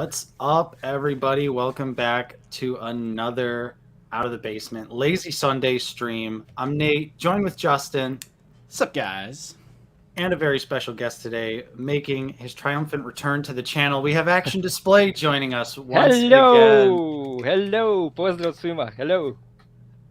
What's up, everybody? Welcome back to another Out of the Basement Lazy Sunday stream. I'm Nate, joined with Justin. What's up, guys? And a very special guest today, making his triumphant return to the channel. We have Action Display joining us once again. Hello, Pozdro Swimmer. Hello.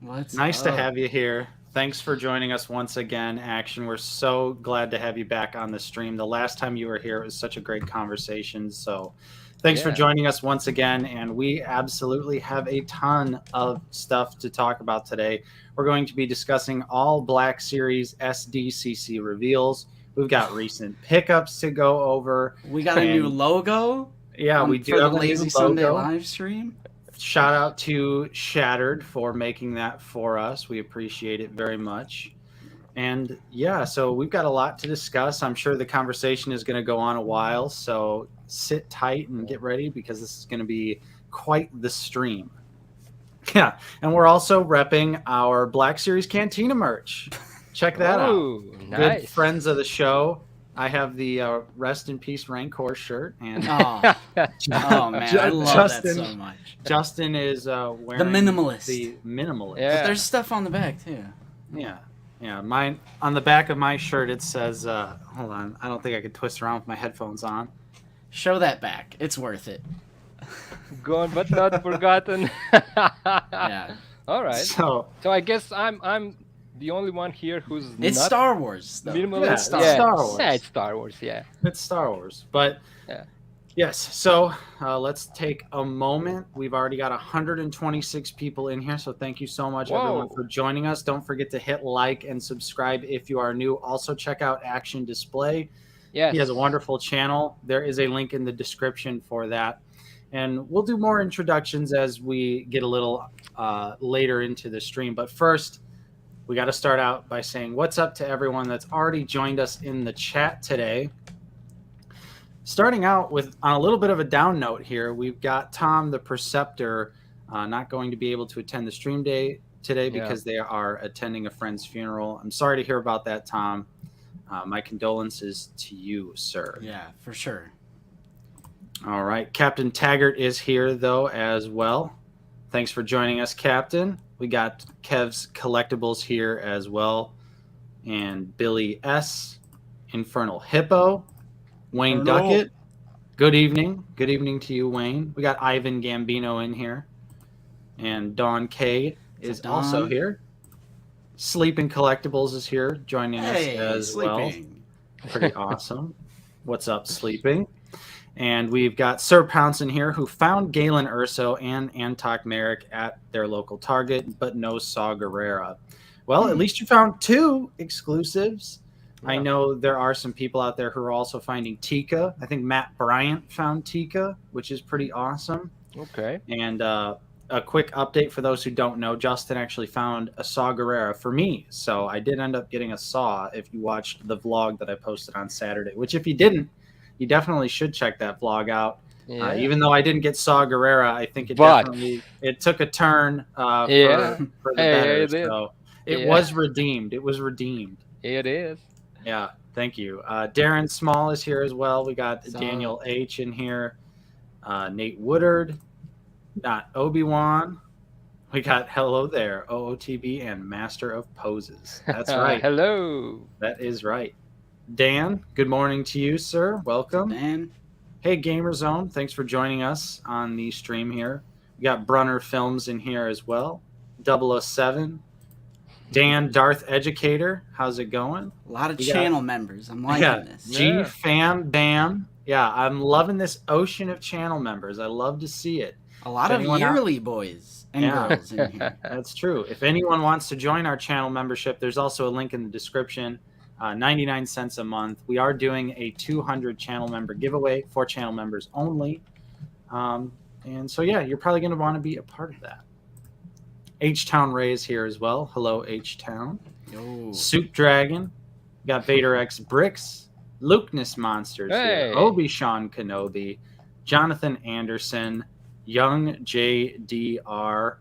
Nice to have you here. Thanks for joining us once again, Action. We're so glad to have you back on the stream. The last time you were here, it was such a great conversation. So thanks for joining us once again. And we absolutely have a ton of stuff to talk about today. We're going to be discussing all Black Series SDCC reveals. We've got recent pickups to go over. We got a new logo. Yeah, we do for have the a new Lazy Sunday logo. live stream. Shout out to Shattered for making that for us. We appreciate it very much. And yeah, so we've got a lot to discuss. I'm sure the conversation is going to go on a while. So sit tight and get ready because this is going to be quite the stream. Yeah, and we're also repping our Black Series Cantina merch. Check that out. Nice. Good friends of the show. I have the Rest in Peace Rancor shirt, and Oh man, I love that so much. Justin is wearing The minimalist. The minimalist. Yeah. But there's stuff on the back too. Yeah. Mine on the back of my shirt it says, hold on, I don't think I could twist around with my headphones on. Show that back. It's worth it. Gone but not forgotten. Yeah. All right. So I guess I'm the only one here who's It's not Star Wars, though. minimalist. Yeah, It's Star yeah. Wars. Star Wars. Yeah, it's Star Wars. Yeah. it's Star Wars, but Yeah. yes. So let's take a moment. We've already got 126 people in here, so thank you so much, everyone, Whoa. for joining us. Don't forget to hit like and subscribe if you are new. Also, check out Action Display. Yes. He has a wonderful channel. There is a link in the description for that. And we'll do more introductions as we get a little later into the stream. But first, we got to start out by saying what's up to everyone that's already joined us in the chat today. Starting out with on a little bit of a down note here, we've got Tom the Preceptor not going to be able to attend the stream day today because they are attending a friend's funeral. I'm sorry to hear about that, Tom. My condolences to you, sir. Yeah, for sure. All right. Captain Taggart is here, though, as well. Thanks for joining us, Captain. We got Kev's Collectibles here as well. And Billy S., Infernal Hippo, Wayne Duckett. Good evening. Good evening to you, Wayne. We got Ivan Gambino in here. And Don K is also here. Sleeping Collectibles is here joining us as well. Pretty awesome. What's up, Sleeping? And we've got Sir Pounce in here who found Galen Urso and Antok Merrick at their local Target, but no Saw Gerrera. Well, at least you found two exclusives. Yeah. I know there are some people out there who are also finding Tika. I think Matt Bryant found Tika, which is pretty awesome. Okay. And a quick update for those who don't know, Justin actually found a Saw Gerrera for me. So I did end up getting a Saw if you watched the vlog that I posted on Saturday, which if you didn't, you definitely should check that vlog out. Yeah. Even though I didn't get Saw Gerrera, I think it took a turn for the better. So it was redeemed. It was redeemed. It is. Yeah, thank you. Darren Small is here as well. We got Daniel H in here. Nate Woodard. Not Obi-Wan. We got Hello There, OOTB, and Master of Poses. That's right. Hello. That is right. Dan, good morning to you, sir. Welcome. Dan. Hey, GamerZone. Thanks for joining us on the stream here. We got Brunner Films in here as well. 007. Dan, Darth Educator. How's it going? A lot of channel members. I'm liking this. G Fam Bam. Yeah, I'm loving this ocean of channel members. I love to see it. A lot of yearly boys and girls in here. That's true. If anyone wants to join our channel membership, there's also a link in the description. 99 cents a month. We are doing a 200 channel member giveaway for channel members only. And so, yeah, you're probably going to want to be a part of that. H-Town Ray is here as well. Hello, H-Town. Soup Dragon. We got Vader X Bricks. Lukeness Monsters here. Obi-Sean Kenobi. Jonathan Anderson. Young JDR.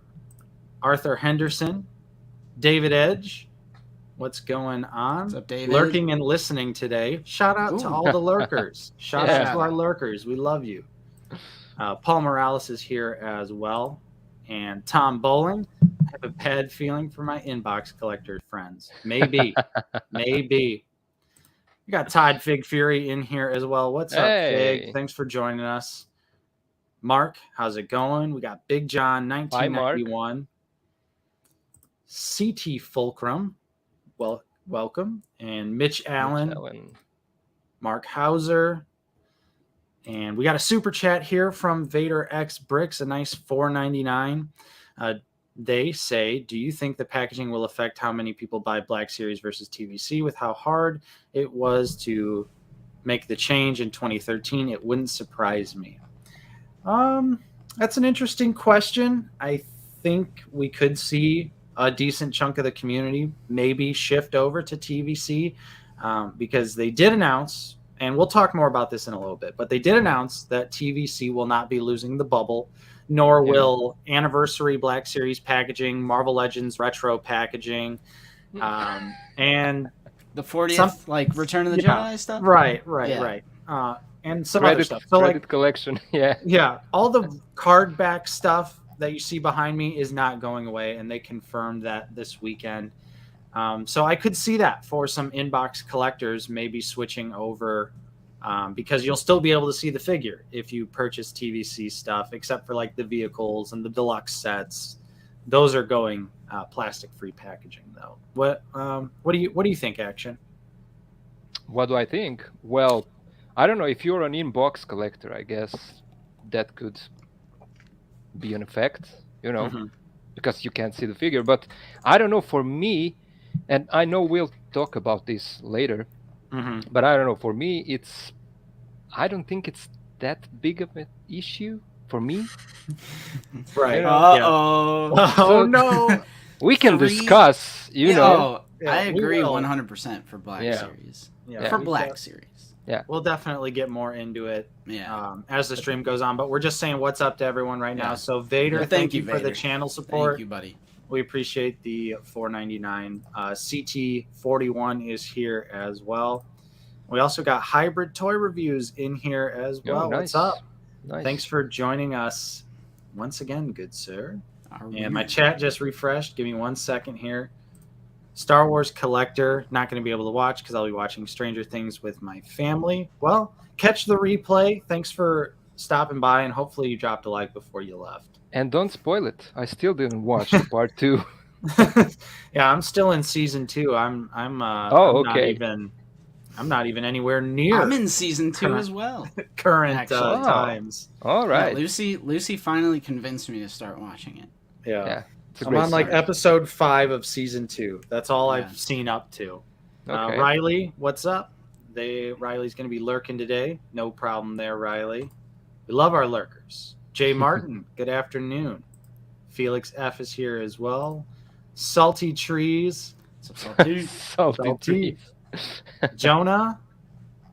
Arthur Henderson. David Edge. What's going on? What's up, David? Lurking and listening today. Shout out to all the lurkers. Shout out to our lurkers. We love you. Paul Morales is here as well. And Tom Bowling. I have a bad feeling for my inbox collector friends. Maybe. Maybe. We got Todd Fig Fury in here as well. What's up, Hey. Fig? Thanks for joining us. Mark, how's it going? We got Big John, Hi, Mark. 1991. CT Fulcrum, welcome. And Mitch Allen, Mark Hauser. And we got a super chat here from Vader X Bricks, a nice $4.99. They say, do you think the packaging will affect how many people buy Black Series versus TVC with how hard it was to make the change in 2013? It wouldn't surprise me. That's an interesting question. I think we could see a decent chunk of the community maybe shift over to TVC because they did announce, and we'll talk more about this in a little bit, but they did announce that TVC will not be losing the bubble, nor will anniversary Black Series packaging, Marvel Legends retro packaging, and the 40th, like Return of the Jedi stuff? Right. And some other stuff. So Reddit collection, Yeah, all the card back stuff that you see behind me is not going away, and they confirmed that this weekend. So I could see that for some inbox collectors maybe switching over because you'll still be able to see the figure if you purchase TVC stuff, except for like the vehicles and the deluxe sets. Those are going plastic-free packaging, though. What do you think, Action? What do I think? Well, I don't know. If you're an inbox collector, I guess that could be an effect, because you can't see the figure. But I don't know. For me, and I know we'll talk about this later, but I don't know. For me, I don't think it's that big of an issue for me. Right. Oh no. We can discuss, I agree 100% for Black Series. Yeah, for Black Series. Yeah. We'll definitely get more into it as the stream goes on, but we're just saying what's up to everyone right now. So Vader, thank you for the channel support. Thank you, buddy. We appreciate the $4.99. CT41 is here as well. We also got Hybrid Toy Reviews in here as well. Nice. What's up? Nice. Thanks for joining us once again, good sir. And my chat just refreshed. Give me 1 second here. Star Wars Collector, not going to be able to watch because I'll be watching Stranger Things with my family. Well, catch the replay. Thanks for stopping by, and hopefully you dropped a like before you left. And don't spoil it. I still didn't watch part 2. Yeah, I'm still in season 2. I'm not even anywhere near. I'm in season 2 as well. Current times. All right. Yeah, Lucy finally convinced me to start watching it. Yeah. I'm on like episode 5 of season 2. That's all I've seen up to. Okay. Riley, what's up? Riley's going to be lurking today. No problem there, Riley. We love our lurkers. Jay Martin, good afternoon. Felix F is here as well. Salty Trees. Salty Trees. Jonah.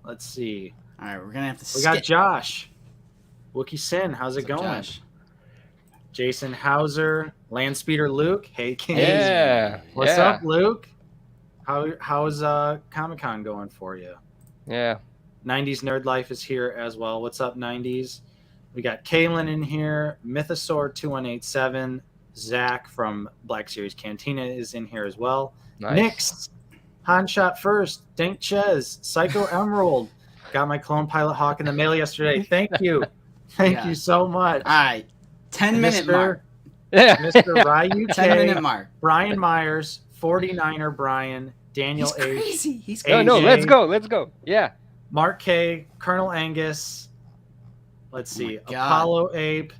Let's see. All right, we're going to have to We got Josh. Wookie Sin, how's it going? Josh? Jason Hauser, Landspeeder Luke. Hey, King. Yeah. What's up, Luke? How's Comic-Con going for you? Yeah. 90s Nerd Life is here as well. What's up, 90s? We got Kaylin in here. Mythosaur 2187. Zach from Black Series Cantina is in here as well. Nice. Nix. Han Shot First. Dank Ches. Psycho Emerald. Got my Clone Pilot Hawk in the mail yesterday. Thank you. Thank you so much. All right. 10-minute mark. Yeah. Mr. Ryu 10-minute mark. Brian Myers, 49er Brian, Daniel He's H. crazy. He's AJ, No, let's go. Yeah. Mark K, Colonel Angus. Let's see. God. Apollo Ape.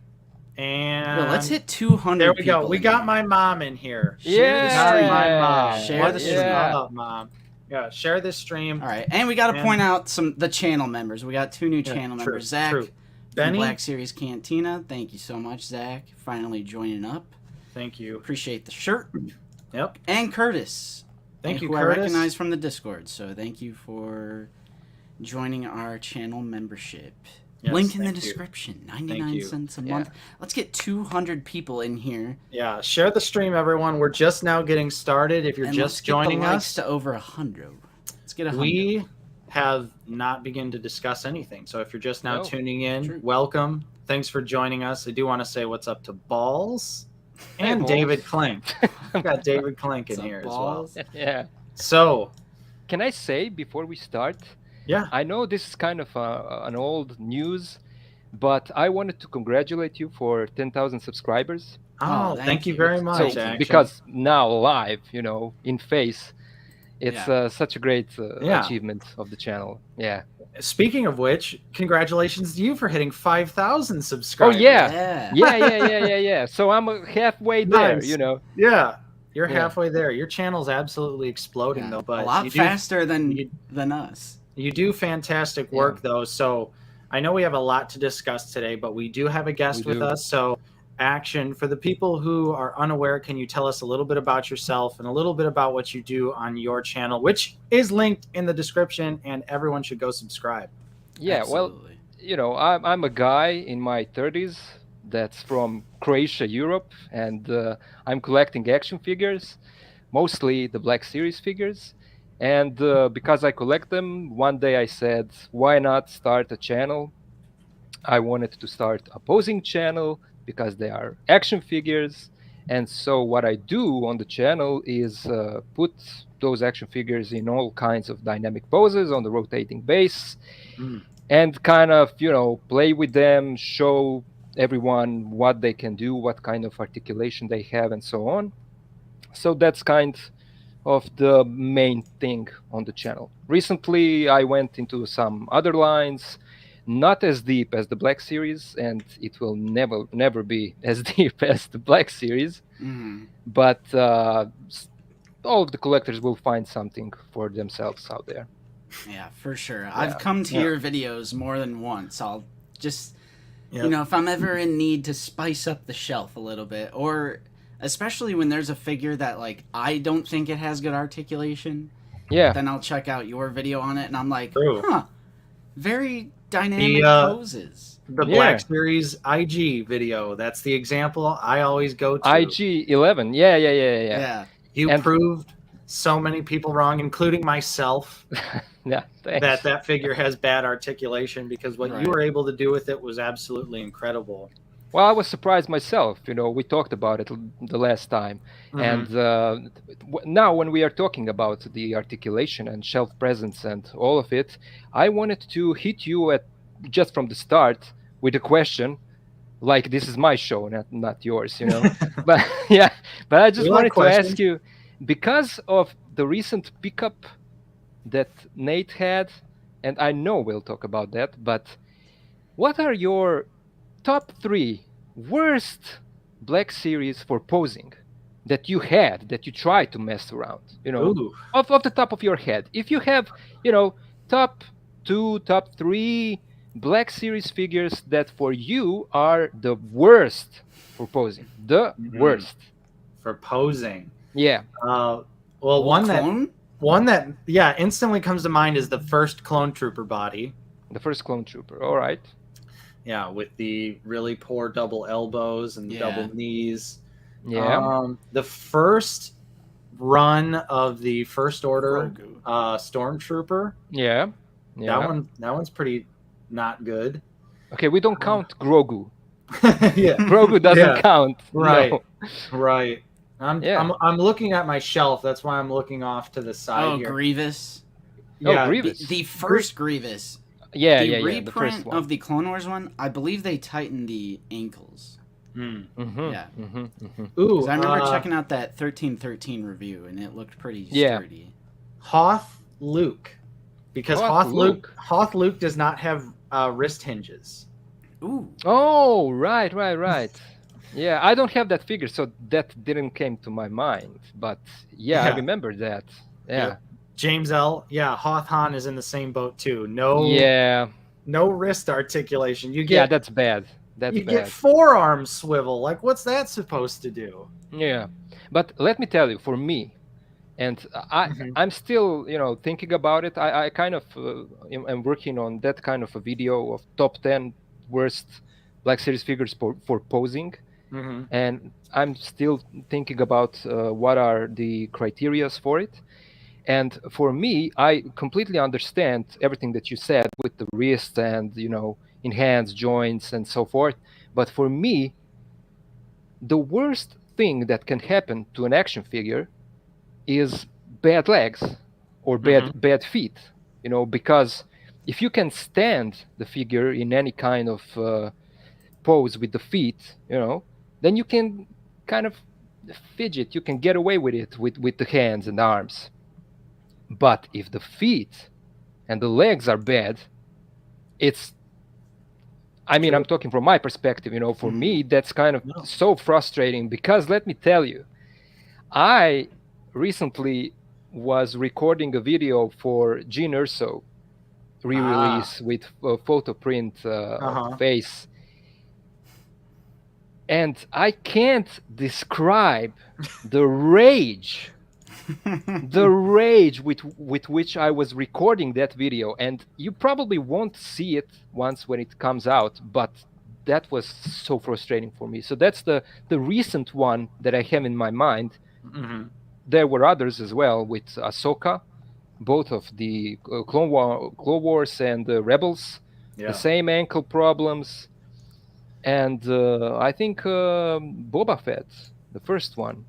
And let's hit 200. there we go. people We in got here. my mom in here. Yeah. My mom. Share What's the stream. up, Mom? Yeah, share this stream. All right, and we got to point out the channel members. We got 2 new channel members. Zach from Benny. Black Series Cantina. Thank you so much, Zach. Finally joining up. Thank you. Appreciate the shirt. Yep. And Curtis. Thank you, who Curtis. I recognize from the Discord. So thank you for joining our channel membership. Yes, Link in the thank you. description. Thank 99 you. cents a month. Let's get 200 people in here. Yeah, share the stream, everyone. We're just now getting started. If you're And just let's get joining the likes us, to over 100. Let's get 100. we have not begun to discuss anything. So if you're just now tuning in, True. welcome. thanks for joining us. I do want to say what's up to Balls Hey, and Balls. David Clink. We got David Clink in What's up, here Balls? as well. Yeah. So, Can I say before we start? yeah. I know this is kind of an old news, but I wanted to congratulate you for 10,000 subscribers. Oh, thank thank you you. very So, much, Thank you. actually. because now live, in face, it's Yeah. such a great Yeah. achievement of the channel. Yeah. Speaking of which, congratulations to you for hitting 5,000 Oh subscribers. yeah. Yeah. So I'm halfway there. Nice. Yeah, you're Yeah. halfway there. Your channel's absolutely exploding, Yeah. though. But a lot you do, faster than you, us. you do fantastic work, though. So I know we have a lot to discuss today, but we do have a guest We with do. us. So, Action, for the people who are unaware, can you tell us a little bit about yourself and a little bit about what you do on your channel, which is linked in the description, and everyone should go subscribe. Yeah. Absolutely. Well, I'm a guy in my 30s that's from Croatia, Europe, and I'm collecting action figures, mostly the Black Series figures. And because I collect them, one day I said, why not start a channel? I wanted to start a posing channel because they are action figures. And so what I do on the channel is put those action figures in all kinds of dynamic poses on the rotating base and kind of, play with them, show everyone what they can do, what kind of articulation they have, and so on. So that's kind of the main thing on the channel. Recently, I went into some other lines, not as deep as the Black Series, and it will never be as deep as the Black Series. Mhm. But all of the collectors will find something for themselves out there. Yeah, for sure. I've come to your videos more than once. I'll just, Yep. if I'm ever in need to spice up the shelf a little bit, or especially when there's a figure that, like, I don't think it has good articulation, Yeah. then I'll check out your video on it, and I'm like, True. very dynamic The, poses. The Yeah. Black Series IG video. That's the example I always go to. IG-11. Yeah. Yeah. You And- proved so many people wrong, including myself, Yeah. Thanks. that figure has bad articulation, because what Right. you were able to do with it was absolutely incredible. Well, I was surprised myself. We talked about it the last time. And now when we are talking about the articulation and shelf presence and all of it, I wanted to hit you just from the start with a question, like this is my show, not yours, But yeah, but I just We like wanted to ask questions. you, because of the recent pickup that Nate had, and I know we'll talk about that, but what are your top 3 worst Black Series for posing that you tried to mess around, Ooh. off the top of your head? If you have, top 2, top 3 Black Series figures that for you are the worst for posing, the worst. For posing. Yeah. Well, Old one clone? that instantly comes to mind is the first Clone Trooper body. The first Clone Trooper. All right. Yeah, with the really poor double elbows and the double knees. Yeah. The first run of the First Order Grogu. Stormtrooper. Yeah. That one's pretty not good. Okay, we don't count Grogu. Yeah. Grogu doesn't count. Right. No. Right. I'm looking at my shelf. That's why I'm looking off to the side here. Grievous. Yeah, Grievous. The first Grievous. Yeah, the the first reprint one. of the Clone Wars one, I believe they tightened the ankles. Mm-hmm. Yeah. Mm-hmm. Ooh, 'Cause I remember checking out that 1313 review, and it looked pretty sturdy. Hoth Luke, because Hoth Hoth Luke does not have wrist hinges. Ooh. Oh, right. Yeah, I don't have that figure, so that didn't came to my mind. But yeah. I remember that. Yeah. James L. Yeah, Hoth Han is in the same boat too. No wrist articulation. You get that's bad. You get forearm swivel. Like, what's that supposed to do? Yeah, but let me tell you, for me, and I'm still, thinking about it. I kind of am working on that kind of a video of top 10 worst Black Series figures for posing, and I'm still thinking about what are the criterias for it. And for me, I completely understand everything that you said with the wrist and, in hands, joints, and so forth. But for me, the worst thing that can happen to an action figure is bad legs or bad feet. Because if you can stand the figure in any kind of pose with the feet, then you can kind of fidget. You can get away with it with the hands and arms. But if the feet and the legs are bad, I'm talking from my perspective, for me, that's kind of so frustrating, because let me tell you, I recently was recording a video for Gene Urso re-release with photo print of face. And I can't describe the rage with which I was recording that video. And you probably won't see it once when it comes out, but that was so frustrating for me. So that's the recent one that I have in my mind. There were others as well with Ahsoka, both of the Clone Wars and Rebels, the same ankle problems. And I think Boba Fett, the first one.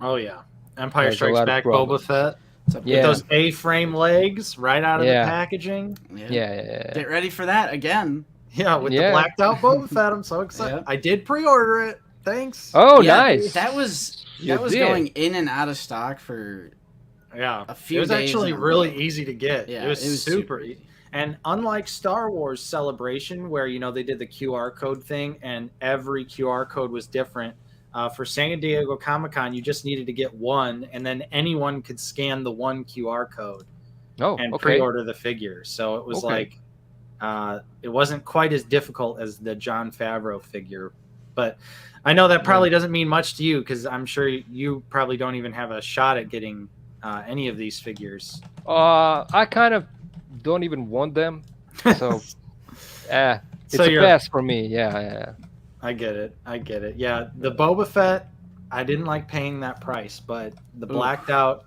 Oh, yeah. Empire Strikes Back Boba Fett. With those A-frame legs right out of the packaging. Yeah. Get ready for that again. Yeah, with the blacked out Boba Fett. I'm so excited. I did pre-order it. Thanks. Oh, nice. That was going in and out of stock for a few days. It was actually really easy to get. Yeah, it was super easy. And unlike Star Wars Celebration, where they did the QR code thing and every QR code was different, for San Diego Comic-Con, you just needed to get one, and then anyone could scan the one QR code and pre-order the figure. So it was like it wasn't quite as difficult as the Jon Favreau figure. But I know that probably doesn't mean much to you, because I'm sure you probably don't even have a shot at getting any of these figures. I kind of don't even want them, so it's a pass for me. Yeah. I get it. Yeah, the Boba Fett, I didn't like paying that price, but the blacked out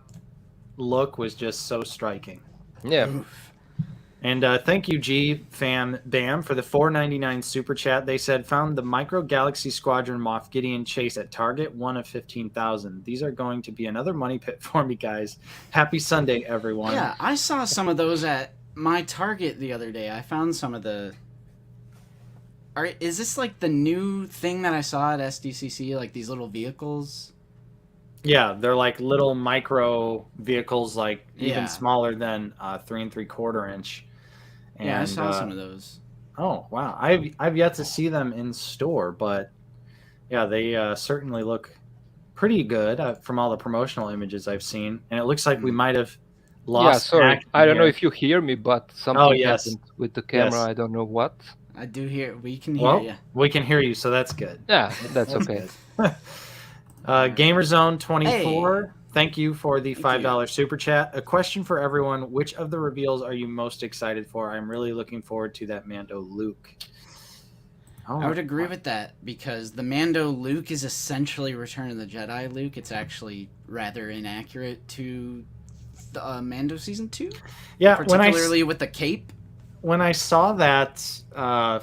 look was just so striking. Yeah. And thank you, G Fam Bam, for the $4.99 super chat. They said, found the Micro Galaxy Squadron Moff Gideon Chase at Target, one of 15,000. These are going to be another money pit for me, guys. Happy Sunday, everyone. Yeah, I saw some of those at my Target the other day. I found some of the... Is this like the new thing that I saw at SDCC, like these little vehicles? Yeah, they're like little micro vehicles, like even smaller than 3 3/4 inch. And, yeah, I saw some of those. Oh wow, I've yet to see them in store, but yeah, they certainly look pretty good from all the promotional images I've seen, and it looks like we might have lost. Yeah, sorry, I don't know if you hear me, but something happened with the camera. Yes. I don't know what. I do hear. We can hear you. We can hear you, so that's good. Yeah, that's okay. GamerZone24, thank you for the $5 super chat. A question for everyone: which of the reveals are you most excited for? I'm really looking forward to that Mando Luke. I would agree with that, because the Mando Luke is essentially Return of the Jedi Luke. It's actually rather inaccurate to the Mando Season 2. Yeah, particularly with the cape. When I saw that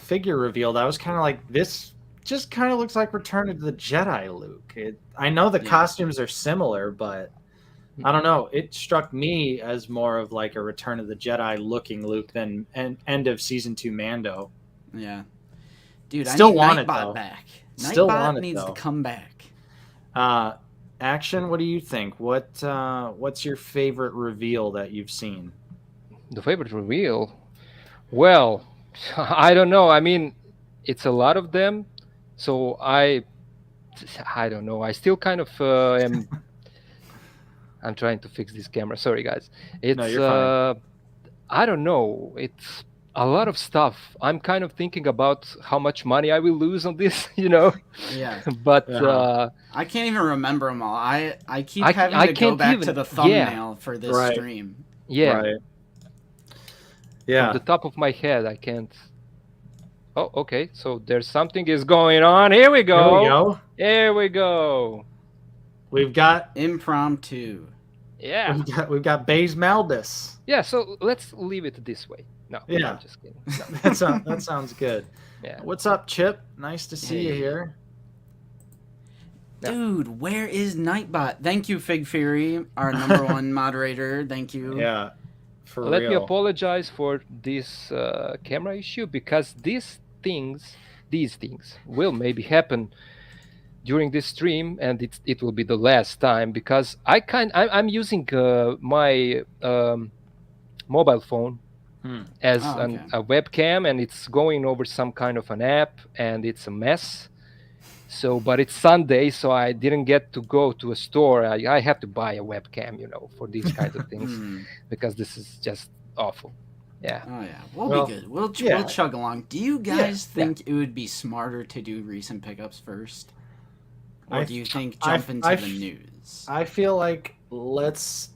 figure revealed, I was kind of like, this just kind of looks like Return of the Jedi Luke. I know the costumes are similar, but I don't know. It struck me as more of like a Return of the Jedi looking Luke than an end of Season 2 Mando. Yeah. Dude, Still I need want Nightbot it, back. Still Nightbot want it, needs though. to come back. Action, what do you think? What's your favorite reveal that you've seen? The favorite reveal? Well, I don't know. I mean, it's a lot of them, so I don't know. I still kind of am. I'm trying to fix this camera. Sorry, guys. It's No, you're fine. I don't know. It's a lot of stuff. I'm kind of thinking about how much money I will lose on this, Yeah. But I can't even remember them all. I keep having to go back to the thumbnail for this stream. Yeah. Right. Yeah. From the top of my head, I can't. Oh, okay. So there's something is going on. Here we go. Here we go. We've got impromptu. Yeah. We've got Baze Maldus. Yeah. So let's leave it this way. No, Yeah. I'm just kidding. No. That sounds good. Yeah. What's up, Chip? Nice to see you Hey. here. Yeah. Dude, where is Nightbot? Thank you, Fig Fury, our number one moderator. Thank you. Yeah, for Let me real. apologize for this camera issue, because these things will maybe happen during this stream, and it will be the last time, because I'm using my mobile phone as okay. a webcam, and it's going over some kind of an app, and it's a mess. So, but it's Sunday, so I didn't get to go to a store. I have to buy a webcam, for these kinds of things, because this is just awful. Yeah. Oh yeah, we'll Well, be good. We'll yeah. chug along. Do you guys Yeah. think it would be smarter to do recent pickups first, or I- do you think I- jump into I- the news? I feel like let's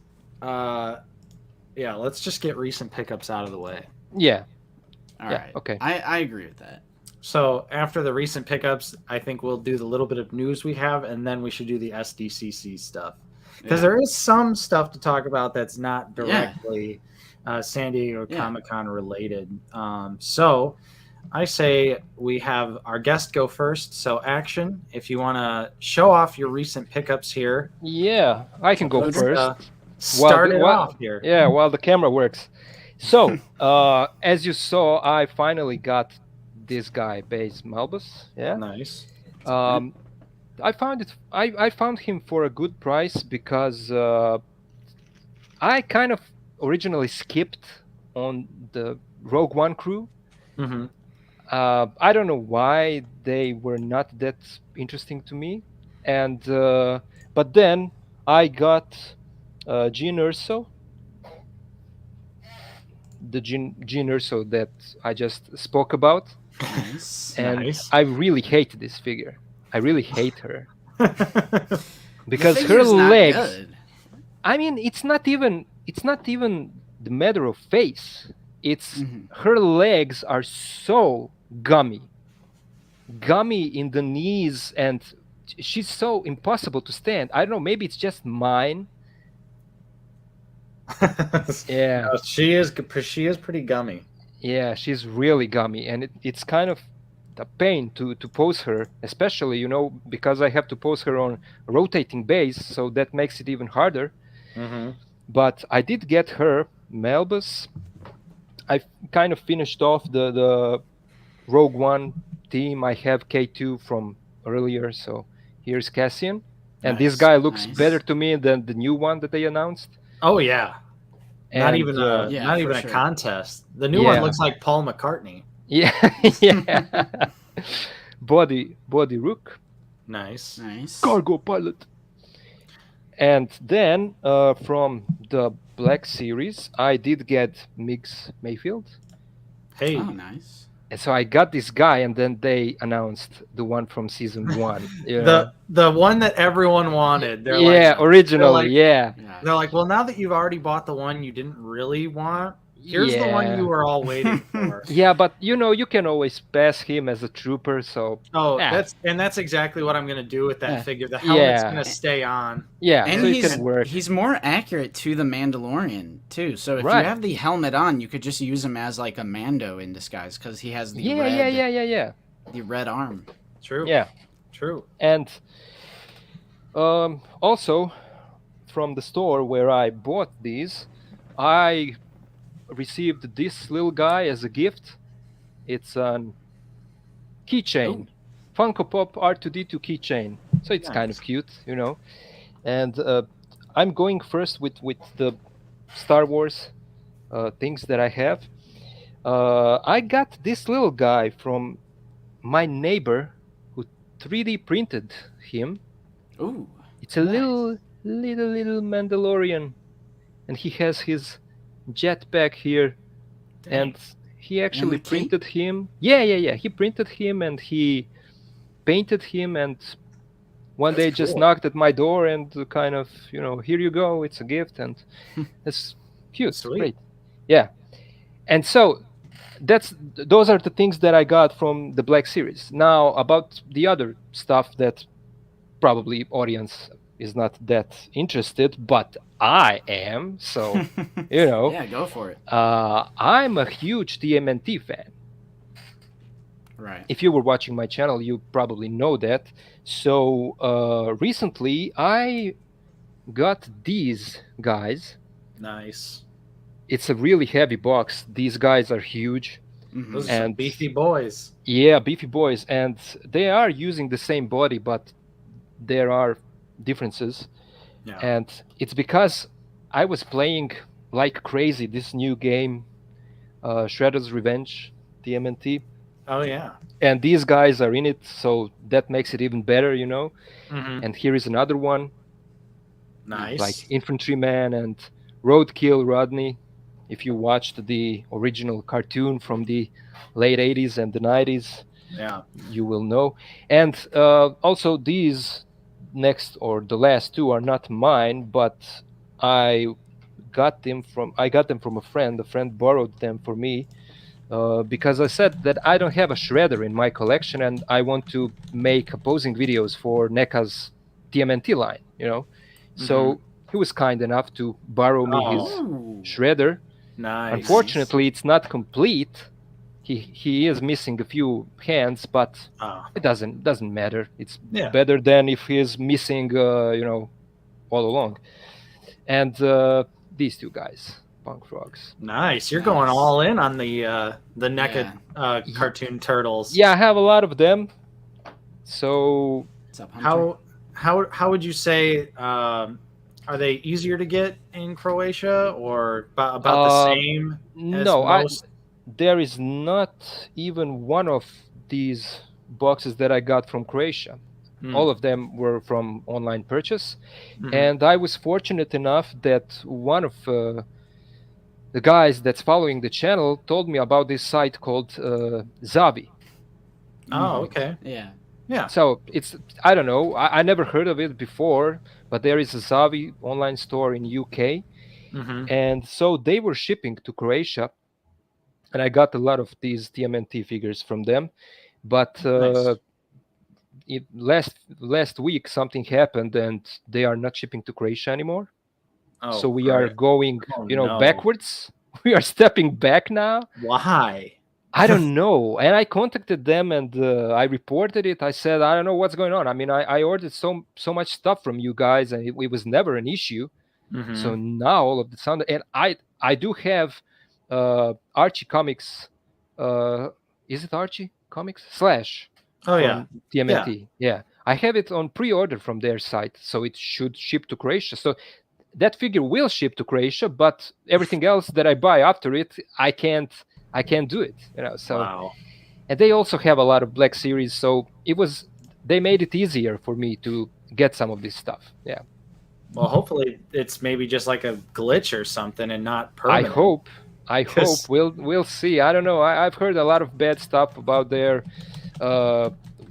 just get recent pickups out of the way. Yeah. All yeah, right. okay. I agree with that. So after the recent pickups, I think we'll do the little bit of news we have, and then we should do the SDCC stuff, because Yeah. there is some stuff to talk about that's not directly San Diego Comic-Con related. So I say we have our guest go first. So Action, if you want to show off your recent pickups here. Yeah, I can go let's, first. Start it off here. Yeah, while the camera works. So, as you saw, I finally got this guy, Base Malbus. Yeah. Nice. I found him for a good price, because I kind of originally skipped on the Rogue One crew. Mm-hmm. I don't know why they were not that interesting to me, and but then I got Gene Erso, the Gene Erso that I just spoke about, Nice. and Nice. I really hate this figure. I really hate her, because The her figure's not legs. good. I mean, it's not even the matter of face. It's Mhm. her legs are so gummy in the knees, and she's so impossible to stand. I don't know, maybe it's just mine. Yeah, She is pretty gummy. yeah, she's really gummy, and it's kind of a pain to pose her, especially because I have to pose her on a rotating base, so that makes it even harder. Mm-hmm. But I did get her Malbus. I kind of finished off the Rogue One team. I have K2 from earlier, so here's Cassian. And this Nice, guy looks nice. better to me than the new one that they announced. Oh yeah. Not And, even Yeah, not for even a sure. contest. The new one Yeah. looks like Paul McCartney. Yeah, yeah. Body Rook, Nice. Nice. cargo pilot. And then from the Black Series, I did get Mix Mayfield. Hey. Oh, nice. And so I got this guy, and then they announced the one from season 1. you know? The one that everyone wanted. They're Yeah, like, originally, like- yeah. Yeah. they're like, well, now that you've already bought the one you didn't really want, here's the one you were all waiting for. Yeah, but you can always pass him as a trooper, so Oh, Yeah. that's exactly what I'm gonna do with that Yeah. figure. The helmet's Yeah. gonna stay on. yeah, And so it he's can work. he's more accurate to the Mandalorian too. So if Right. you have the helmet on, you could just use him as like a Mando in disguise because he has the Yeah, red, yeah. the red arm. True. Yeah. True. And also from the store where I bought these, I received this little guy as a gift. It's an keychain, Funko Pop R2D2 keychain. So it's kind of Nice. cute, And I'm going first with the Star Wars things that I have. I got this little guy from my neighbor who 3D printed him. Ooh. It's a Nice. little Mandalorian, and he has his jetpack here, and he actually the cape? printed him. Yeah. He printed him and he painted him, and one That's day just cool. knocked at my door and kind of, here you go, it's a gift, and it's cute, Sweet. great. Yeah, and so those are the things that I got from the Black Series. Now about the other stuff that probably audience is not that interested, but I am. So, you know, Yeah, go for it. I'm a huge TMNT fan. Right. If you were watching my channel, you probably know that. So recently, I got these guys. Nice. It's a really heavy box. These guys are huge. Mhm. Those are some And beefy boys. yeah, beefy boys. And they are using the same body, but there are differences. Yeah. And it's because I was playing like crazy this new game, Shredder's Revenge, TMNT. Oh yeah. And these guys are in it, so that makes it even better, you know. Mm-hmm. And here is another one, Nice. like Infantryman and Roadkill Rodney. If you watched the original cartoon from the late 80s and the 90s, Yeah. you will know. And also these next or the last two are not mine, but I got them from a friend. A friend borrowed them for me because I said that I don't have a shredder in my collection and I want to make opposing videos for NECA's TMNT line, you know. So he was kind enough to borrow me his Ooh. shredder. Nice. Unfortunately, it's not complete. He is missing a few hands, but Oh. it doesn't matter. It's Yeah. better than if he is missing, you know, all along. And these two guys, Punk Frogs. Nice. You're Nice. going all in on the NECA Yeah. cartoon turtles. Yeah, I have a lot of them. So What's up, Hunter? How would you say are they easier to get in Croatia or about the same as no, most? there is not even one of these boxes that I got from Croatia. All of them were from online purchase. Mhm. And I was fortunate enough that one of the guys that's following the channel told me about this site called Zavi. Oh, okay. Yeah. Yeah. So it's, I don't know, I never heard of it before, but there is a Zavi online store in UK. Mm-hmm. And so they were shipping to Croatia. And I got a lot of these TMNT figures from them. But Nice. last week something happened and they are not shipping to Croatia anymore. Oh, So we are great. going, Oh, you know, no. backwards. We are stepping back now. Why? I don't know. And I contacted them and I reported it. I said, I don't know what's going on. I mean, I ordered so much stuff from you guys and it was never an issue. Mm-hmm. So now all of the sound, and I do have Archie Comics. Is it Archie Comics Slash? Oh yeah. From TMNT. Yeah. I have it on pre-order from their site, so it should ship to Croatia. So that figure will ship to Croatia, but everything else that I buy after it, I can't do it, you know. So Wow. and they also have a lot of Black Series, so they made it easier for me to get some of this stuff. Yeah. Well, hopefully it's maybe just like a glitch or something and not I permanent. hope. 'Cause- We'll see. I don't know. I've heard a lot of bad stuff about their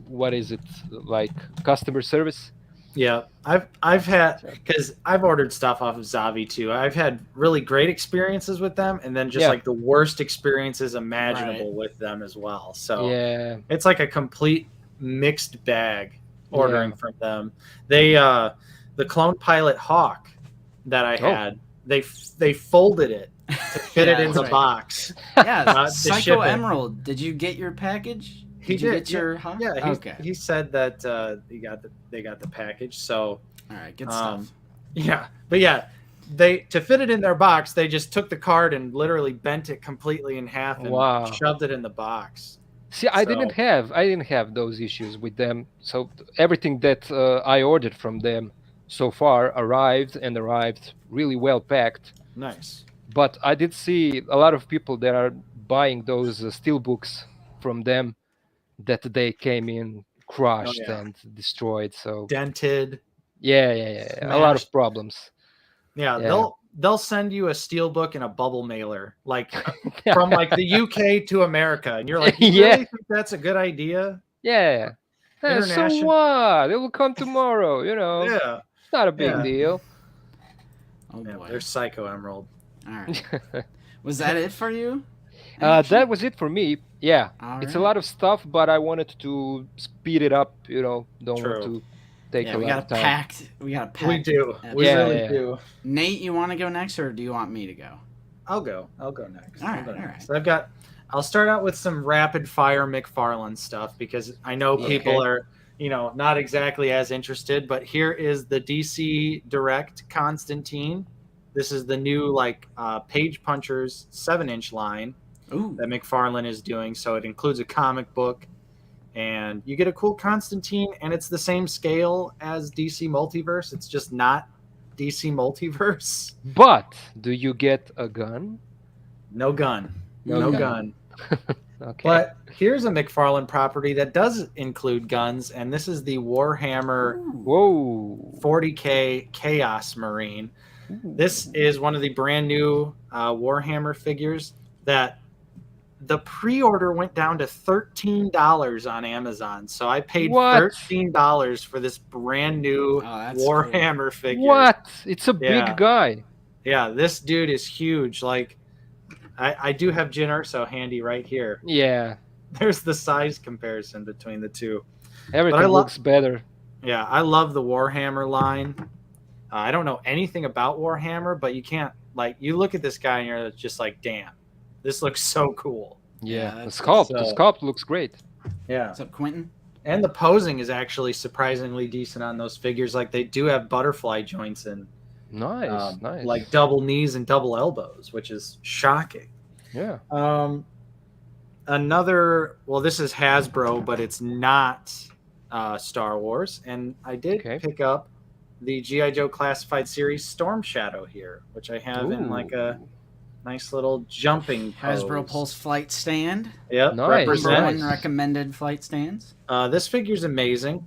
what is it, like customer service. Yeah, I've had, because I've ordered stuff off of Zavi too. I've had really great experiences with them, and then just Yeah. like the worst experiences imaginable with them as well. So Yeah. it's like a complete mixed bag ordering from them. They the Clone Pilot Hawk that I had, they folded it to fit it Yeah, in the right. box. Yeah, to Psycho ship it. Emerald. Did you get your package? He Did you did, get your huh? Yeah, Okay. he said that they got the package. So All right, good stuff. yeah, but yeah, they, to fit it in their box, they just took the card and literally bent it completely in half and Wow. shoved it in the box. See, I didn't have those issues with them. So everything that I ordered from them so far arrived really well packed. Nice. But I did see a lot of people that are buying those steel books from them that they came in crushed and destroyed. So dented. Yeah. A lot of problems. Yeah, they'll send you a steel book and a bubble mailer, like from like the UK to America, and you're like, you really think that's a good idea? Yeah. So what? It will come tomorrow, you know. Yeah. It's not a big deal. Oh Yeah, boy. there's Psycho Emerald. All right. Was that it for you? That was it for me. Yeah. All It's a right. lot of stuff, but I wanted to speed it up, you know. Don't want to take Yeah, a we lot got of a time. packed. We got a packed. We do. We Yeah, really yeah. do. Nate, you want to go next, or do you want me to go? I'll go next. All I'll right, go all next. right. I'll start out with some rapid fire McFarlane stuff because I know people are, not exactly as interested, but here is the DC Direct Constantine. This is the new Page Punchers 7-inch line Ooh. that McFarlane is doing. So it includes a comic book, and you get a cool Constantine, and it's the same scale as DC Multiverse. It's just not DC Multiverse. But do you get a gun? No gun. No gun. Okay. But here's a McFarlane property that does include guns, and this is the Warhammer Whoa. 40K Chaos Marine. This is one of the brand new Warhammer figures that the pre-order went down to $13 on Amazon. So I paid $13 for this brand new Warhammer figure. What? It's a big guy. Yeah, this dude is huge. Like, I do have Jyn Erso handy right here. Yeah. There's the size comparison between the two. Everything looks better. Yeah, I love the Warhammer line. I don't know anything about Warhammer, but you can't, you look at this guy and you're just like, damn, this looks so cool. Yeah, the sculpt looks great. Yeah. What's up, Quentin? And the posing is actually surprisingly decent on those figures. Like, they do have butterfly joints and nice. like double knees and double elbows, which is shocking. Yeah. This is Hasbro, but it's not Star Wars. And I did pick up the G.I. Joe Classified Series Storm Shadow here, which I have in like a nice little jumping pose. Hasbro Pulse flight stand. Yep. Nice. Number one recommended flight stands. This figure's amazing.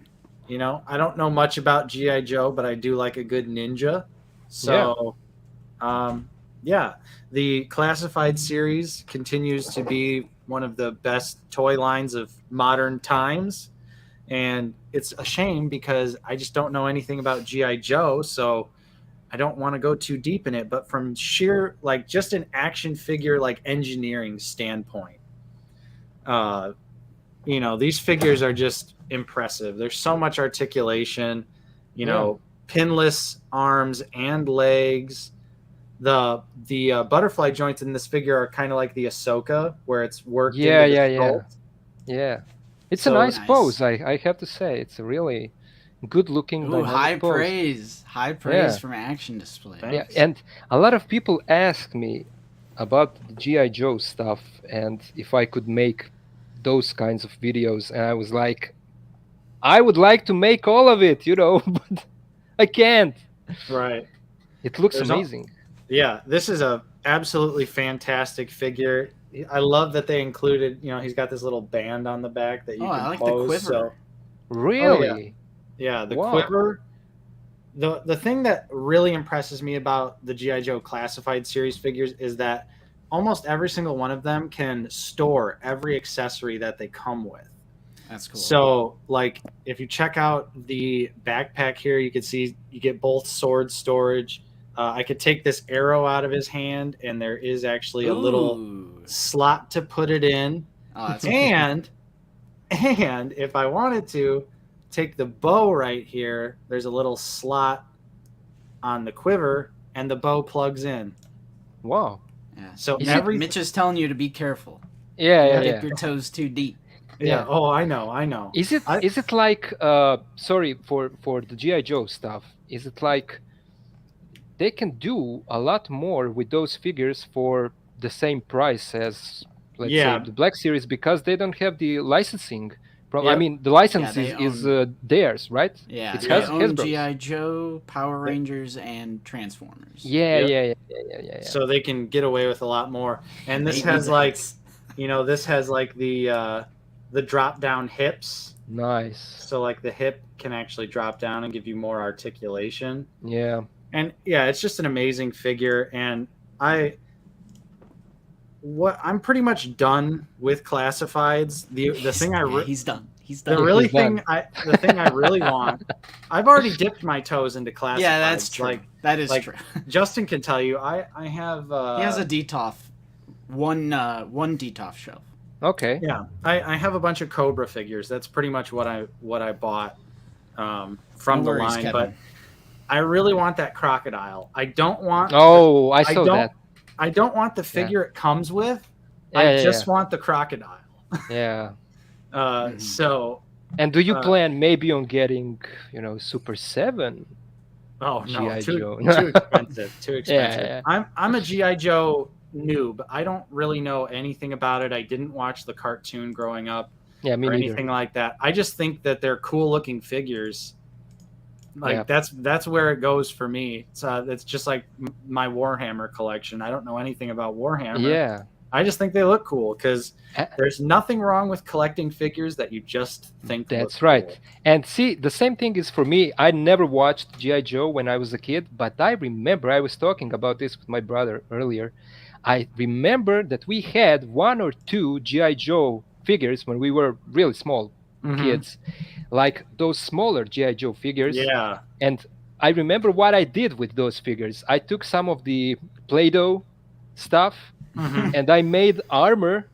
I don't know much about G.I. Joe, but I do like a good ninja. So, the Classified Series continues to be one of the best toy lines of modern times. And it's a shame because I just don't know anything about G.I. Joe, so I don't want to go too deep in it. But from sheer, just an action figure, engineering standpoint, these figures are just impressive. There's so much articulation, pinless arms and legs. The butterfly joints in this figure are kind of like the Ahsoka, where it's worked into the sculpt. Yeah. It's a nice pose, I have to say. It's a really good looking high pose. High praise from Action Display. Yeah, and a lot of people ask me about the G.I. Joe stuff and if I could make those kinds of videos, and I was like, I would like to make all of it, but I can't. Right. It looks amazing. This is a absolutely fantastic figure. I love that they included, he's got this little band on the back that you can I like pose. the quiver. Really? Yeah, the quiver. The thing that really impresses me about the G.I. Joe Classified Series figures is that almost every single one of them can store every accessory that they come with. That's cool. So, if you check out the backpack here, you can see you get both sword storage. I could take this arrow out of his hand, and there is actually a little slot to put it in. Oh, that's and if I wanted to take the bow right here, there's a little slot on the quiver, and the bow plugs in. Wow. Yeah. So Mitch is telling you to be careful. Yeah. Dip your toes too deep. Yeah. Oh, I know. Is it like sorry for the G.I. Joe stuff? Is it like they can do a lot more with those figures for the same price as, let's say, the Black Series, because they don't have the licensing. I mean, the license is theirs, right? Yeah, it's they own G.I. Joe, Power Rangers, and Transformers. Yeah. So they can get away with a lot more. And this has the drop down hips. Nice. So the hip can actually drop down and give you more articulation. Yeah. And it's just an amazing figure. And I'm pretty much done with classifieds. He's done. The thing I really want. I've already dipped my toes into classifieds. Yeah, that's true. That is true. Justin can tell you. I have. He has a DTOF, one DTOF shelf. Okay. Yeah, I have a bunch of Cobra figures. That's pretty much what I bought from No the worries, line, Kevin. but I really want that crocodile. I don't want. Oh, I saw that. I don't want the figure it comes with. Yeah, I yeah, just yeah. want the crocodile. Yeah. So. And do you plan maybe on getting, Super 7? Oh no, G.I. too Joe. expensive. Too expensive. Yeah. I'm a GI Joe noob. I don't really know anything about it. I didn't watch the cartoon growing up Yeah, me or neither. anything like that. I just think that they're cool looking figures. Like Yeah. that's where it goes for me. It's just like my Warhammer collection. I don't know anything about Warhammer. Yeah. I just think they look cool because Uh, there's nothing wrong with collecting figures that you just think That's look right. cool. And see, the same thing is for me. I never watched G.I. Joe when I was a kid, but I remember I was talking about this with my brother earlier. I remember that we had 1 or 2 G.I. Joe figures when we were really small kids, like those smaller G.I. Joe figures. Yeah. And I remember what I did with those figures. I took some of the Play-Doh stuff and I made armor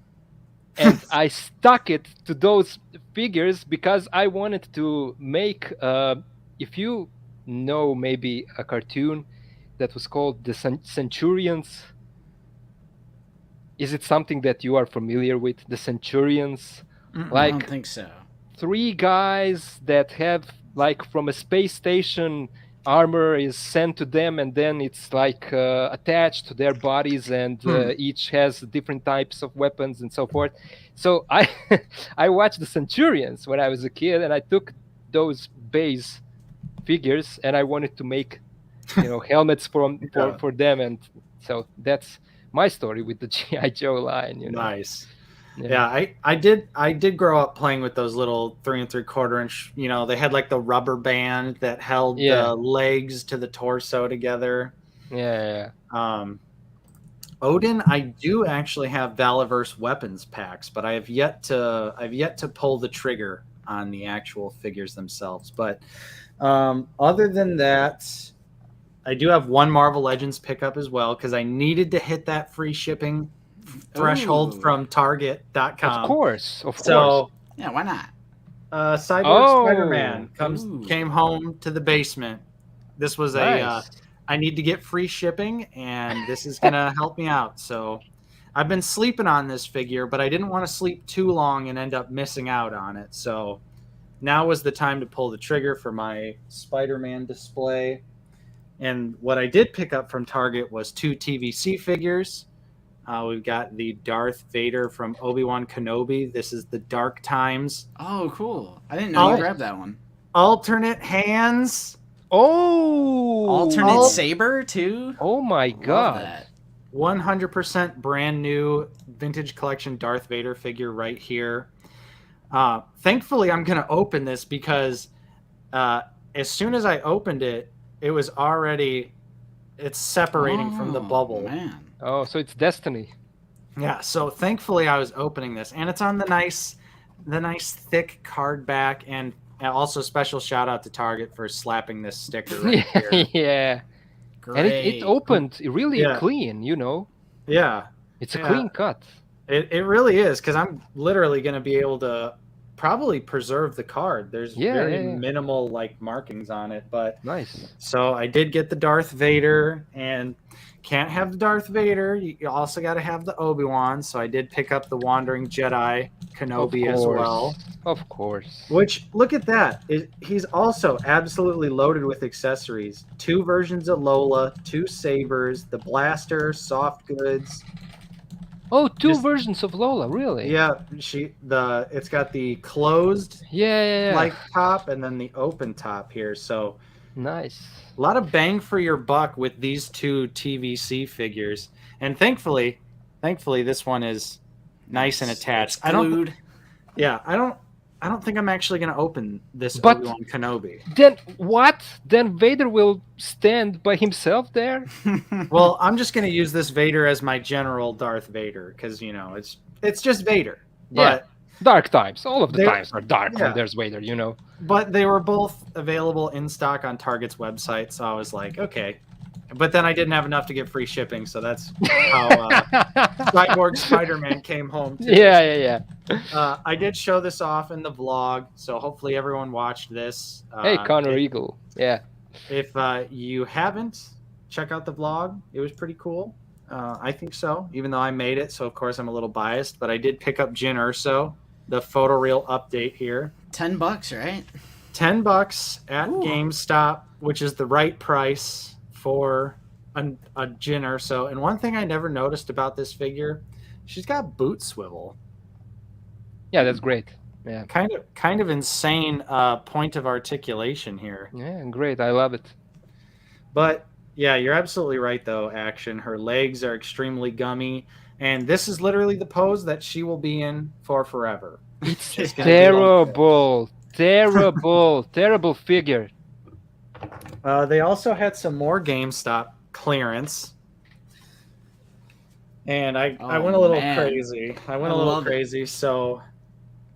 and I stuck it to those figures because I wanted to make, if you know maybe a cartoon that was called the Centurions. Is it something that you are familiar with? The Centurions? I don't think so. 3 guys that have, like, from a space station, armor is sent to them and then it's like attached to their bodies, and each has different types of weapons and so forth. So I watched the Centurions when I was a kid, and I took those base figures and I wanted to make helmets for them, and so that's my story with the G.I. Joe line. Nice. Yeah, I did grow up playing with those little 3 3/4 inch. They had like the rubber band that held the legs to the torso together. Yeah. Odin, I do actually have Valiverse weapons packs, but I've yet to pull the trigger on the actual figures themselves. But other than that, I do have 1 Marvel Legends pickup as well because I needed to hit that free shipping threshold from Target.com. Of course. Yeah, why not? Cyborg Spider-Man came home to the basement. This was nice. I need to get free shipping, and this is gonna help me out. So I've been sleeping on this figure, but I didn't want to sleep too long and end up missing out on it. So now was the time to pull the trigger for my Spider-Man display. And what I did pick up from Target was 2 TVC figures. We've got the Darth Vader from Obi-Wan Kenobi. This is the Dark Times. Oh, cool. I didn't know you grabbed that one. Alternate hands. Oh! Alternate saber, too? Oh, my God. 100% brand new vintage collection Darth Vader figure right here. Thankfully, I'm going to open this because as soon as I opened it, it was already... It's separating from the bubble. Man. Oh, so it's Destiny. Yeah, so thankfully I was opening this, and it's on the nice thick card back, and also special shout out to Target for slapping this sticker right here. Yeah. Great. And it opened really clean, Yeah. It's a clean cut. It really is, because I'm literally going to be able to probably preserve the card. There's very minimal markings on it, but nice. So I did get the Darth Vader, and can't have the Darth Vader. You also got to have the Obi-Wan. So I did pick up the Wandering Jedi Kenobi as well. Of course. Which, look at that. He's also absolutely loaded with accessories. 2 versions of Lola, 2 sabers, the blaster, soft goods. Oh, 2 versions of Lola, really? Yeah, it's got the closed top and then the open top here. So nice. A lot of bang for your buck with these 2 TVC figures, and thankfully, this one is nice and attached. I don't think I'm actually going to open this Obi-Wan Kenobi. Then what? Then Vader will stand by himself there? Well, I'm just going to use this Vader as my general Darth Vader because it's just Vader. But dark times. All of the times are dark when there's Vader, But they were both available in stock on Target's website, so I was like, okay, but then I didn't have enough to get free shipping, so that's how Cyborg Spider-Man came home too. Yeah. I did show this off in the vlog, so hopefully everyone watched this. Hey, Connor Eagle. Yeah. If you haven't, check out the vlog. It was pretty cool. I think so, even though I made it, so of course I'm a little biased, but I did pick up Jyn Erso, the photoreal update here. $10, right? $10 at GameStop, which is the right price for a Jyn Erso. And one thing I never noticed about this figure, she's got boot swivel. Yeah, that's great. Yeah. Kind of insane point of articulation here. Yeah, great. I love it. But yeah, you're absolutely right though, Action. Her legs are extremely gummy, and this is literally the pose that she will be in for forever. It's terrible. Terrible figure. They also had some more GameStop clearance. And I went a little crazy. I went a little crazy. So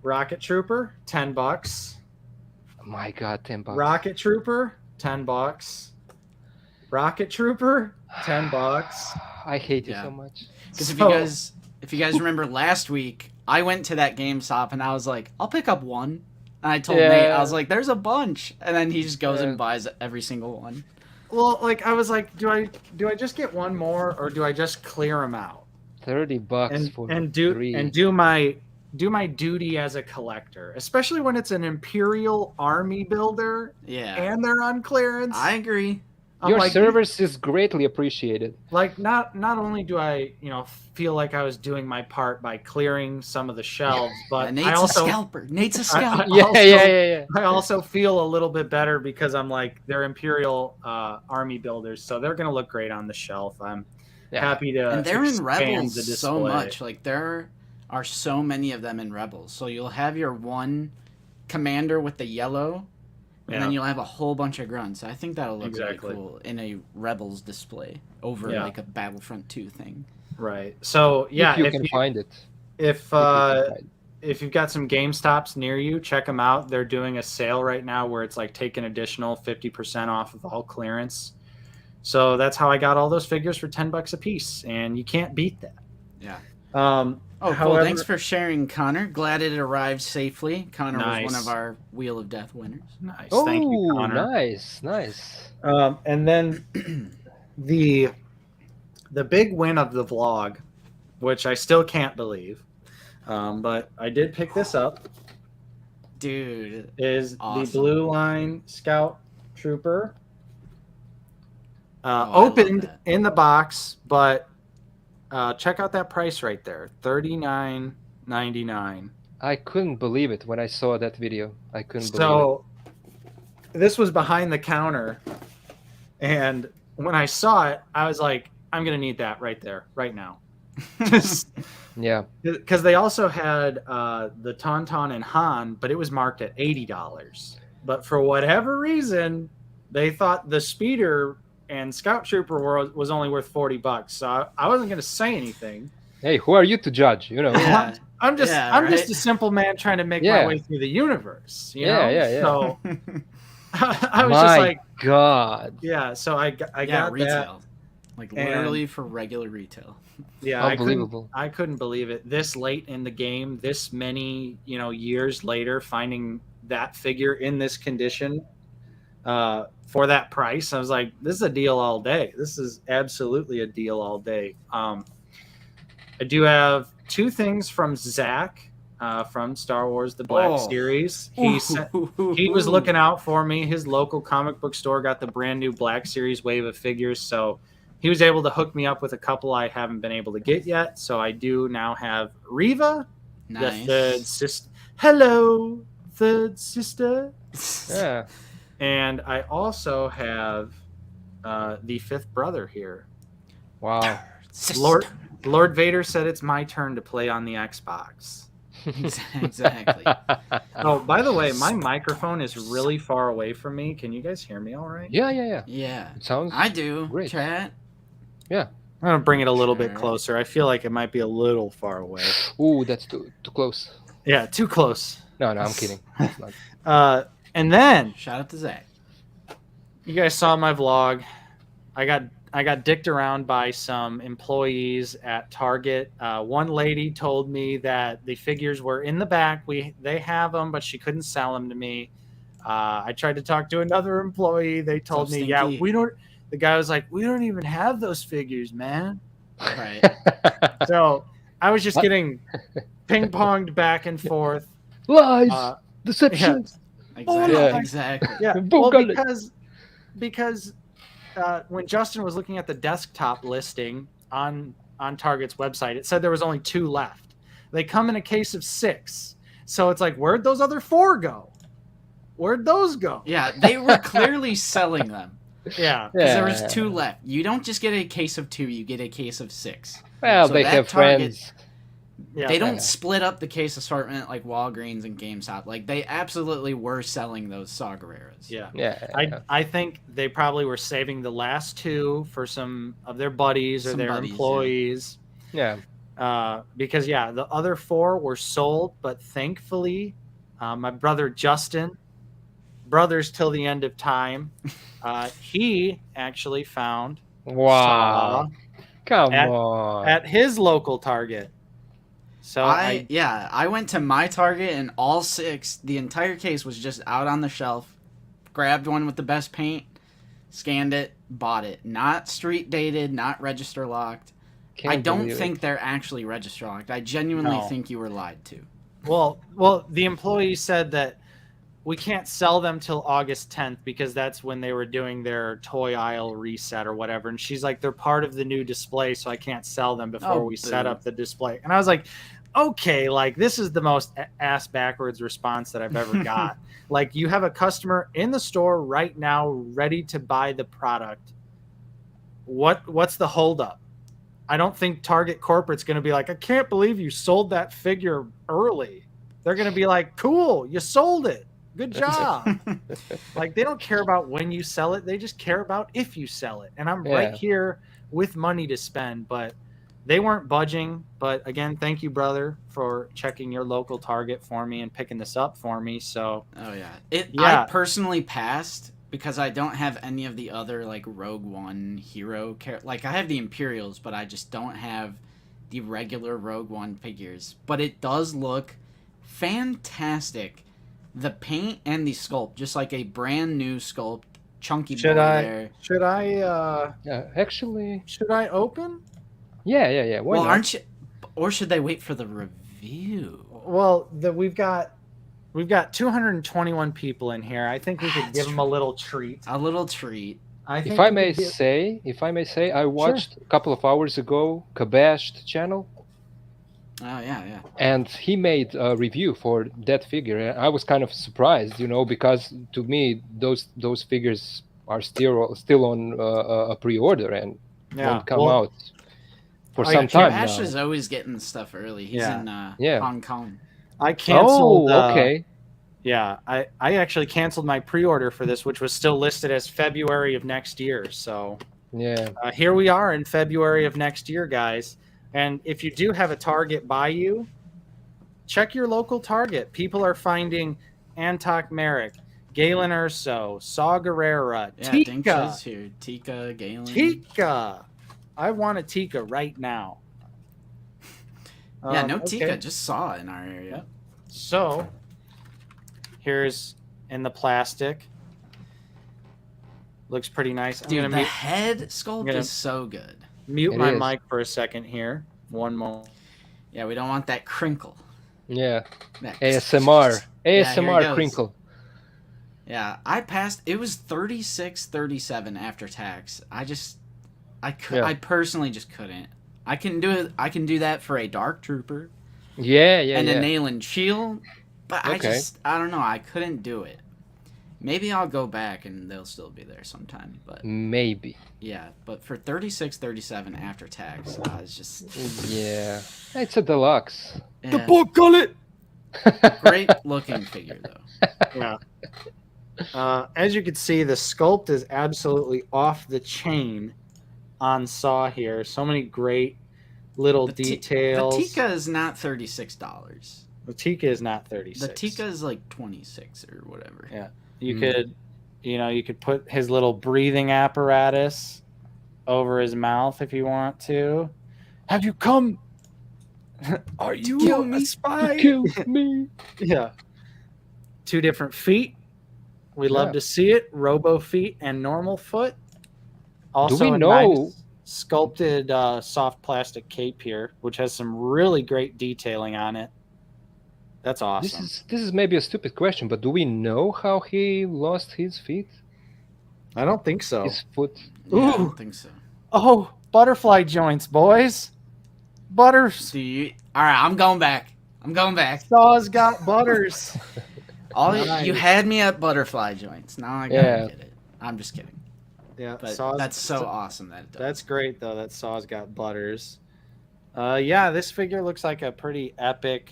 Rocket Trooper, $10. Oh my God, $10. Rocket Trooper, $10. Rocket Trooper, $10. I hate you so much. Because if you guys remember last week, I went to that GameStop and I was like, I'll pick up one. And I told Nate, I was like, there's a bunch. And then he just goes and buys every single one. Well, like I was like, do I just get one more, or do I just clear them out? $30 for three. And do my duty as a collector, especially when it's an Imperial Army builder. Yeah. And they're on clearance. I agree. Your service is greatly appreciated. Like not only do I, feel like I was doing my part by clearing some of the shelves, but Nate's I also a scalper. Nate's a scalper. Yeah. I also feel a little bit better because I'm like, they're Imperial Army builders, so they're gonna look great on the shelf. I'm happy to and they're in Rebels the so much. Like there are so many of them in Rebels. So you'll have your one commander with the yellow. And then you'll have a whole bunch of grunts. I think that'll look really cool in a Rebels display over like a Battlefront 2 thing. Right. So yeah, if you can find it. If you've got some GameStops near you, check them out. They're doing a sale right now where it's like take an additional 50% off of all clearance. So that's how I got all those figures for $10 a piece, and you can't beat that. Yeah. However, cool. Thanks for sharing, Connor. Glad it arrived safely. Connor was one of our Wheel of Death winners. Nice. Oh, thank you, Connor. Nice. And then the big win of the vlog, which I still can't believe, but I did pick this up. Dude, is awesome. The Blue Line Scout Trooper. Opened in the box, but check out that price right there, $39.99. I couldn't believe it when I saw that video. I couldn't believe it. So this was behind the counter, and when I saw it, I was like, I'm gonna need that right there, right now. Yeah. Because they also had the Tauntaun and Han, but it was marked at $80. But for whatever reason, they thought the Speeder and Scout Trooper was only worth $40. So I wasn't going to say anything. Hey, who are you to judge? Yeah. I'm just a simple man trying to make my way through the universe. You know? So I was just like, God. Yeah. So I got retail. that. Like literally for regular retail. Yeah, unbelievable. I couldn't believe it. This late in the game, this many years later, finding that figure in this condition for that price, I was like, this is a deal all day. This is absolutely a deal all day. I do have two things from Zach from Star Wars The Black Series. He was looking out for me. His local comic book store got the brand new Black Series wave of figures, so he was able to hook me up with a couple I haven't been able to get yet. So I do now have Reva, the third sister. Hello, third sister. Yeah. And I also have the fifth brother here. Wow. Lord Vader said it's my turn to play on the Xbox. Exactly. Oh, by the way, my microphone is really far away from me. Can you guys hear me all right? Yeah. It sounds I do. great. Chat. Yeah. I'm going to bring it a little bit closer. I feel like it might be a little far away. Ooh, that's too close. Yeah, too close. No, I'm kidding. It's not. And then shout out to Zach. You guys saw my vlog. I dicked around by some employees at Target. One lady told me that the figures were in the back. They have them, but she couldn't sell them to me. I tried to talk to another employee. They told me, yeah, we don't. The guy was like, we don't even have those figures, man. Right. So I was just getting ping-ponged back and forth. Lies, deceptions. Yeah. Exactly. Yeah. Well, because when Justin was looking at the desktop listing on Target's website, it said there was only 2 left. They come in a case of 6. So it's like, where'd those other 4 go? Where'd those go? Yeah, they were clearly selling them. Yeah. Because there was 2 left. You don't just get a case of 2, you get a case of 6. Well, so they have Target, friends. Yeah, they don't split up the case assortment like Walgreens and GameStop. Like, they absolutely were selling those Saw Gerreras. Yeah. I think they probably were saving the last 2 for some of their buddies or their employees. Yeah. Because, the other 4 were sold, but thankfully, my brother Justin, brothers till the end of time, he actually found Saw Come on. At his local Target. So I went to my Target and all 6, the entire case was just out on the shelf. Grabbed one with the best paint, scanned it, bought it. Not street dated, not register locked. I don't think they're actually register locked. I genuinely think you were lied to. Well, the employee said that we can't sell them till August 10th because that's when they were doing their toy aisle reset or whatever. And she's like, they're part of the new display, so I can't sell them before we set up the display. And I was like, okay, like this is the most ass backwards response that I've ever got. Like, you have a customer in the store right now ready to buy the product. What's the holdup? I don't think Target Corporate's going to be like, I can't believe you sold that figure early. They're going to be like, cool, you sold it. Good job. Like, they don't care about when you sell it. They just care about if you sell it. And I'm right here with money to spend, but they weren't budging. But again, thank you, brother, for checking your local Target for me and picking this up for me. So, I personally passed because I don't have any of the other like Rogue One hero like I have the Imperials, but I just don't have the regular Rogue One figures. But it does look fantastic. The paint and the sculpt, just like a brand new sculpt, chunky boy there. Should I actually should I open? Yeah. Why not? Aren't you? Or should they wait for the review? Well, we've got 221 people in here. I think we could give them a little treat. A little treat. If I may say, I watched a couple of hours ago Kabashed channel. Oh yeah. And he made a review for that figure, and I was kind of surprised, because to me those figures are still on a pre-order and won't come out for some time. Ash is always getting stuff early. He's in Hong Kong. I canceled. Okay. Yeah, I actually canceled my pre-order for this, which was still listed as February of next year. So here we are in February of next year, guys. And if you do have a Target by you, check your local Target. People are finding Antok Merrick, Galen Urso, Saw Gerrera, Tika. Here. Tika, Galen. Tika. I want a Tika right now. Tika. Just Saw in our area. So, here's in the plastic. Looks pretty nice. Dude, the head sculpt is so good. Mute my mic for a second here. One moment. Yeah, we don't want that crinkle. Yeah. ASMR crinkle. Yeah, I passed. It was 36.37 after tax. I personally just couldn't. I can do it. I can do that for a Dark Trooper. And a Nayland Shield, but I don't know. I couldn't do it. Maybe I'll go back and they'll still be there sometime. But maybe. Yeah, but for 36.37 after tax, it's just it's a deluxe. The book on it. Great looking figure though. Yeah. As you can see, the sculpt is absolutely off the chain on Saw here. So many great little details. The Tika is not $36. The Tika is not 36. The Tika is like 26 or whatever. Yeah. You could put his little breathing apparatus over his mouth if you want to. Have you come? Are you kill a me? spy? Kill me. Yeah. 2 different feet. We love Yeah. to see it. Robo feet and normal foot. Also, we a know- nice sculpted soft plastic cape here, which has some really great detailing on it. That's awesome. This is maybe a stupid question, but do we know how he lost his feet? I don't think so. His foot? Yeah, I Ooh. don't think so. Oh, butterfly joints, boys. Butters. All right, I'm going back. Saw's got butters. Nice. You had me at butterfly joints. Now I gotta get it. I'm just kidding. Yeah, But Saw's, that's so awesome that it does. That's great though. That Saw's got butters. Yeah, this figure looks like a pretty epic.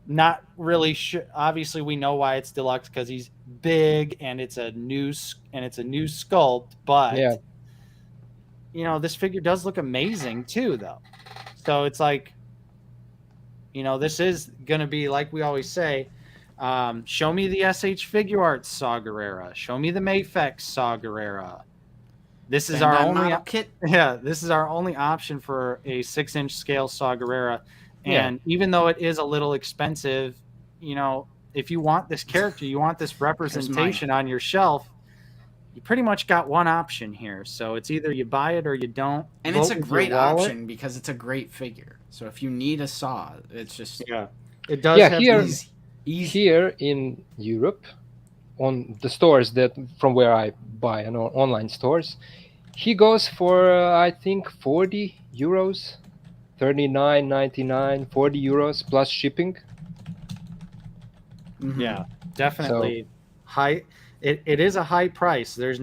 Not really sure. Obviously, we know why it's deluxe because he's big and it's a new sculpt. But Yeah. you know, this figure does look amazing too, though. So it's like, you know, this is gonna be like we always say. Show me the SH Figure Arts Saw Gerrera. Show me the Mafex Saw Gerrera. This is our only kit. Yeah, this is our only option for a 6-inch scale Saw Gerrera. And even though it is a little expensive, you know, if you want this character, you want this representation on your shelf, you pretty much got one option here. So it's either you buy it or you don't. And it's a great option because it's a great figure. So if you need a saw, it's just it does have here in Europe, on the stores that from where I buy on online stores, he goes for I think 40 euros, 39.99, 40 euros plus shipping. Mm-hmm. Yeah, definitely high. It is a high price. There's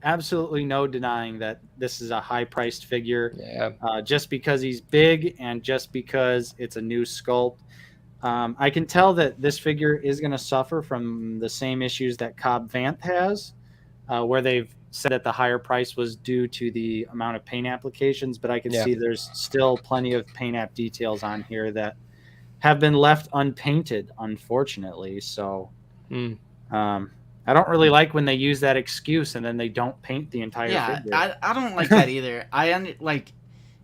absolutely no denying that this is a high priced figure. Yeah. Just because he's big and just because it's a new sculpt. I can tell that this figure is going to suffer from the same issues that Cobb Vanth has, where they've said that the higher price was due to the amount of paint applications, but I can see there's still plenty of paint app details on here that have been left unpainted, unfortunately. So I don't really like when they use that excuse and then they don't paint the entire figure. I don't like that either.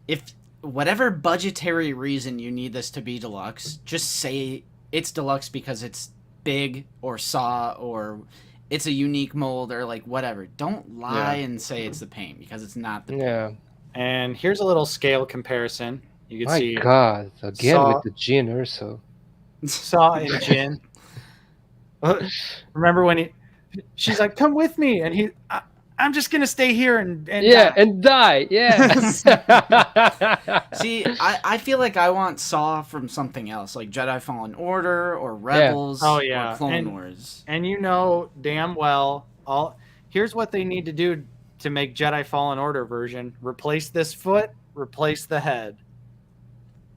If whatever budgetary reason you need this to be deluxe, just say it's deluxe because it's big or saw or it's a unique mold or like whatever. Don't lie and say it's the paint because it's not the paint. Yeah. And here's a little scale comparison. You can see. My God, again with the Jin Urso. Saw and Jin. Remember when she's like, "Come with me," and I'm just gonna stay here and die. Yeah. See, I feel like I want Saw from something else, like Jedi Fallen Order or Rebels or Clone Wars. And you know damn well here's what they need to do to make Jedi Fallen Order version. Replace this foot, replace the head.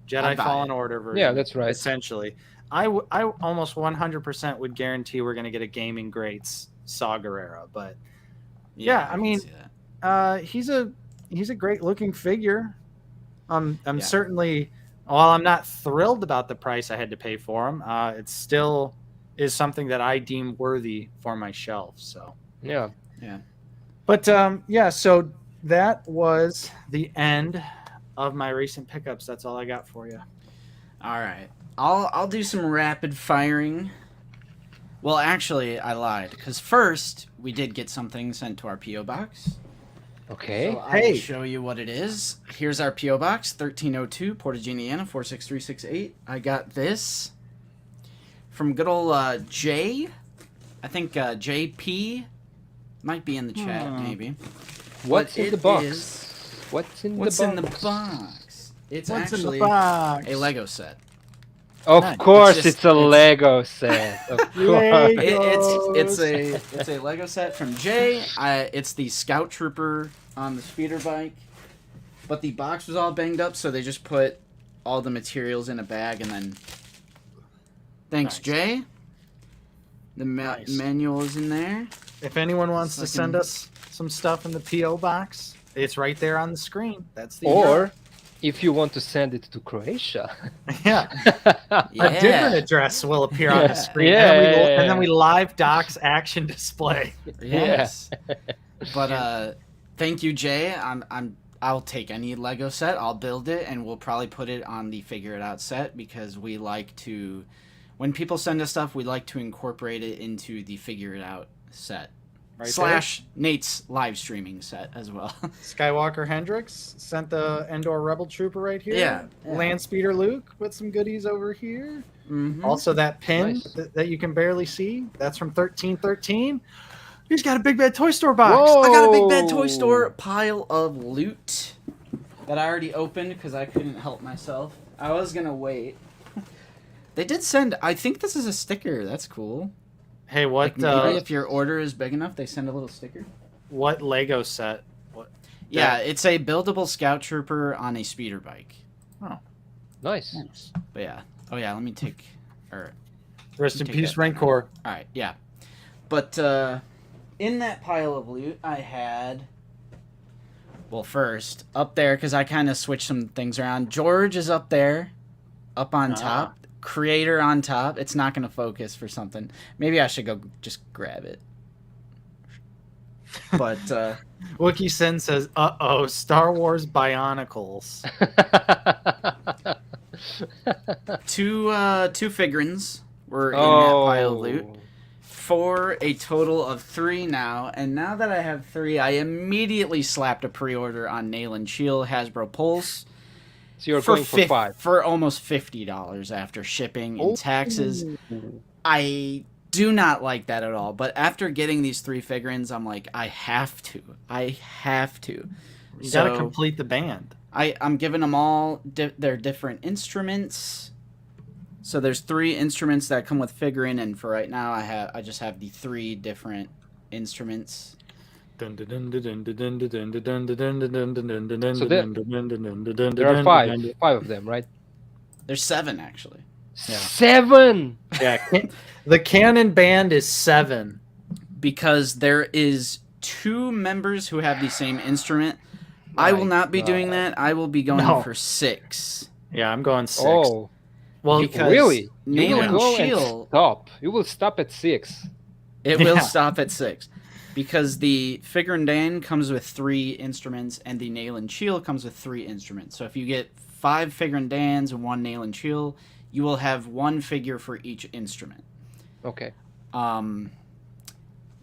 Jedi Fallen Order version. Yeah, that's right. Essentially. I almost 100% would guarantee we're going to get a gaming greats Saw Gerrera, but I mean, he's a great looking figure. I'm certainly, while I'm not thrilled about the price I had to pay for him, it still is something that I deem worthy for my shelf. So yeah. But so that was the end of my recent pickups. That's all I got for you. All right. I'll do some rapid firing. Well, actually, I lied because first we did get something sent to our PO box. Okay. So I'll show you what it is. Here's our PO box, 1302 Portage, Indiana 46368. I got this from good old Jay. I think JP might be in the chat, maybe. What's in the box? What's in the box? It's actually a Lego set. Of course, it's a Lego set. Of course. It's a Lego set from Jay. It's the Scout Trooper on the speeder bike, but the box was all banged up, so they just put all the materials in a bag and then. Thanks, Jay. The manual is in there. If anyone wants to send us some stuff in the PO box, it's right there on the screen. That's the or if you want to send it to Croatia. A different address will appear on the screen. And then we live docs action display. Yes. But Thank you, Jay. I'll take any Lego set. I'll build it, and we'll probably put it on the Figure It Out set because we like to, when people send us stuff, we like to incorporate it into the Figure It Out set. Right / Nate's live streaming set as well. Skywalker Hendrix sent the Endor Rebel Trooper right here. Yeah. Landspeeder Luke with some goodies over here. Mm-hmm. Also that pin that you can barely see. That's from 1313. He's got a Big Bad Toy Store box. Whoa. I got a Big Bad Toy Store pile of loot that I already opened because I couldn't help myself. I was going to wait. They did send, I think this is a sticker. That's cool. Hey, what? Like maybe if your order is big enough, they send a little sticker. What Lego set? What? Yeah, it's a buildable Scout Trooper on a speeder bike. Oh, nice. But yeah. Oh yeah, let me take. Or rest in peace, Rancor. All right, yeah. But in that pile of loot, I had. Well, first up there because I kind of switched some things around. George is up there, up on top. Creator on top. It's not going to focus for something. Maybe I should go just grab it. But Wookie Sin says, "Uh-oh, Star Wars Bionicles." two figurines were in that pile of loot for a total of 3 now. And now that I have 3, I immediately slapped a pre-order on Nail and Shield Hasbro Pulse. So you're going for 5. For almost $50 after shipping and taxes. I do not like that at all. But after getting these 3 figurines, I'm like, I have to. You gotta complete the band. I'm giving them all their different instruments. So there's 3 instruments that come with figurine, and for right now, I just have the 3 different instruments. So there are 5 of them, right? There's 7 actually. Yeah. 7. Yeah, the Canon band is 7 because there is 2 members who have the same instrument. I will not be doing that. I will be going for 6. Yeah, I'm going 6. Oh, well, because really? Nail and go Shield. And stop. You will stop at 6. It will stop at 6. Because the Figure Dan comes with 3 instruments, and the Nail and Shield comes with 3 instruments. So if you get 5 Figure Dans and 1 Nail and Shield, you will have 1 figure for each instrument. Okay.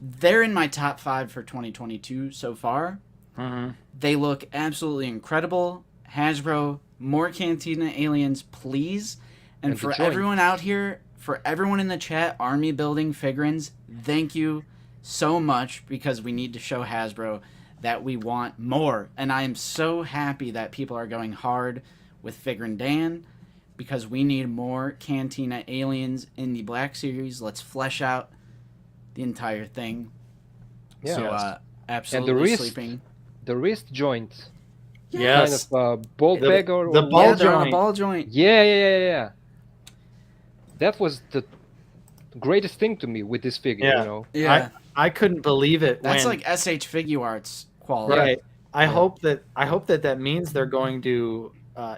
They're in my top 5 for 2022 so far. Mm-hmm. They look absolutely incredible. Hasbro, more Cantina Aliens, please. And for everyone out here, for everyone in the chat, army building figurines, thank you so much, because we need to show Hasbro that we want more. And I am so happy that people are going hard with Figure Dan, because we need more Cantina Aliens in the Black Series. Let's flesh out the entire thing. Yeah. So, absolutely sleeping. The wrist joint. Yes. Kind of ball peg or the ball joint. On a ball joint. Yeah. That was the greatest thing to me with this figure, you know. Yeah. I couldn't believe it. That's like SH Figure Arts quality. Right. I hope that means they're going to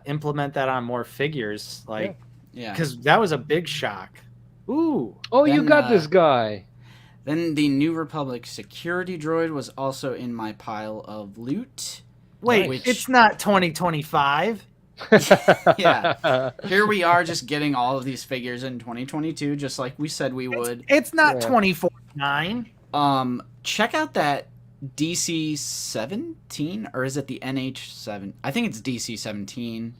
implement that on more figures, like, because that was a big shock. Ooh. Oh, then, you got this guy. Then the New Republic security droid was also in my pile of loot. Wait, it's not 2025. Yeah. Here we are just getting all of these figures in 2022, just like we said we would. It's not 2049. Check out that DC-17, or is it the NH-7? I think it's DC-17.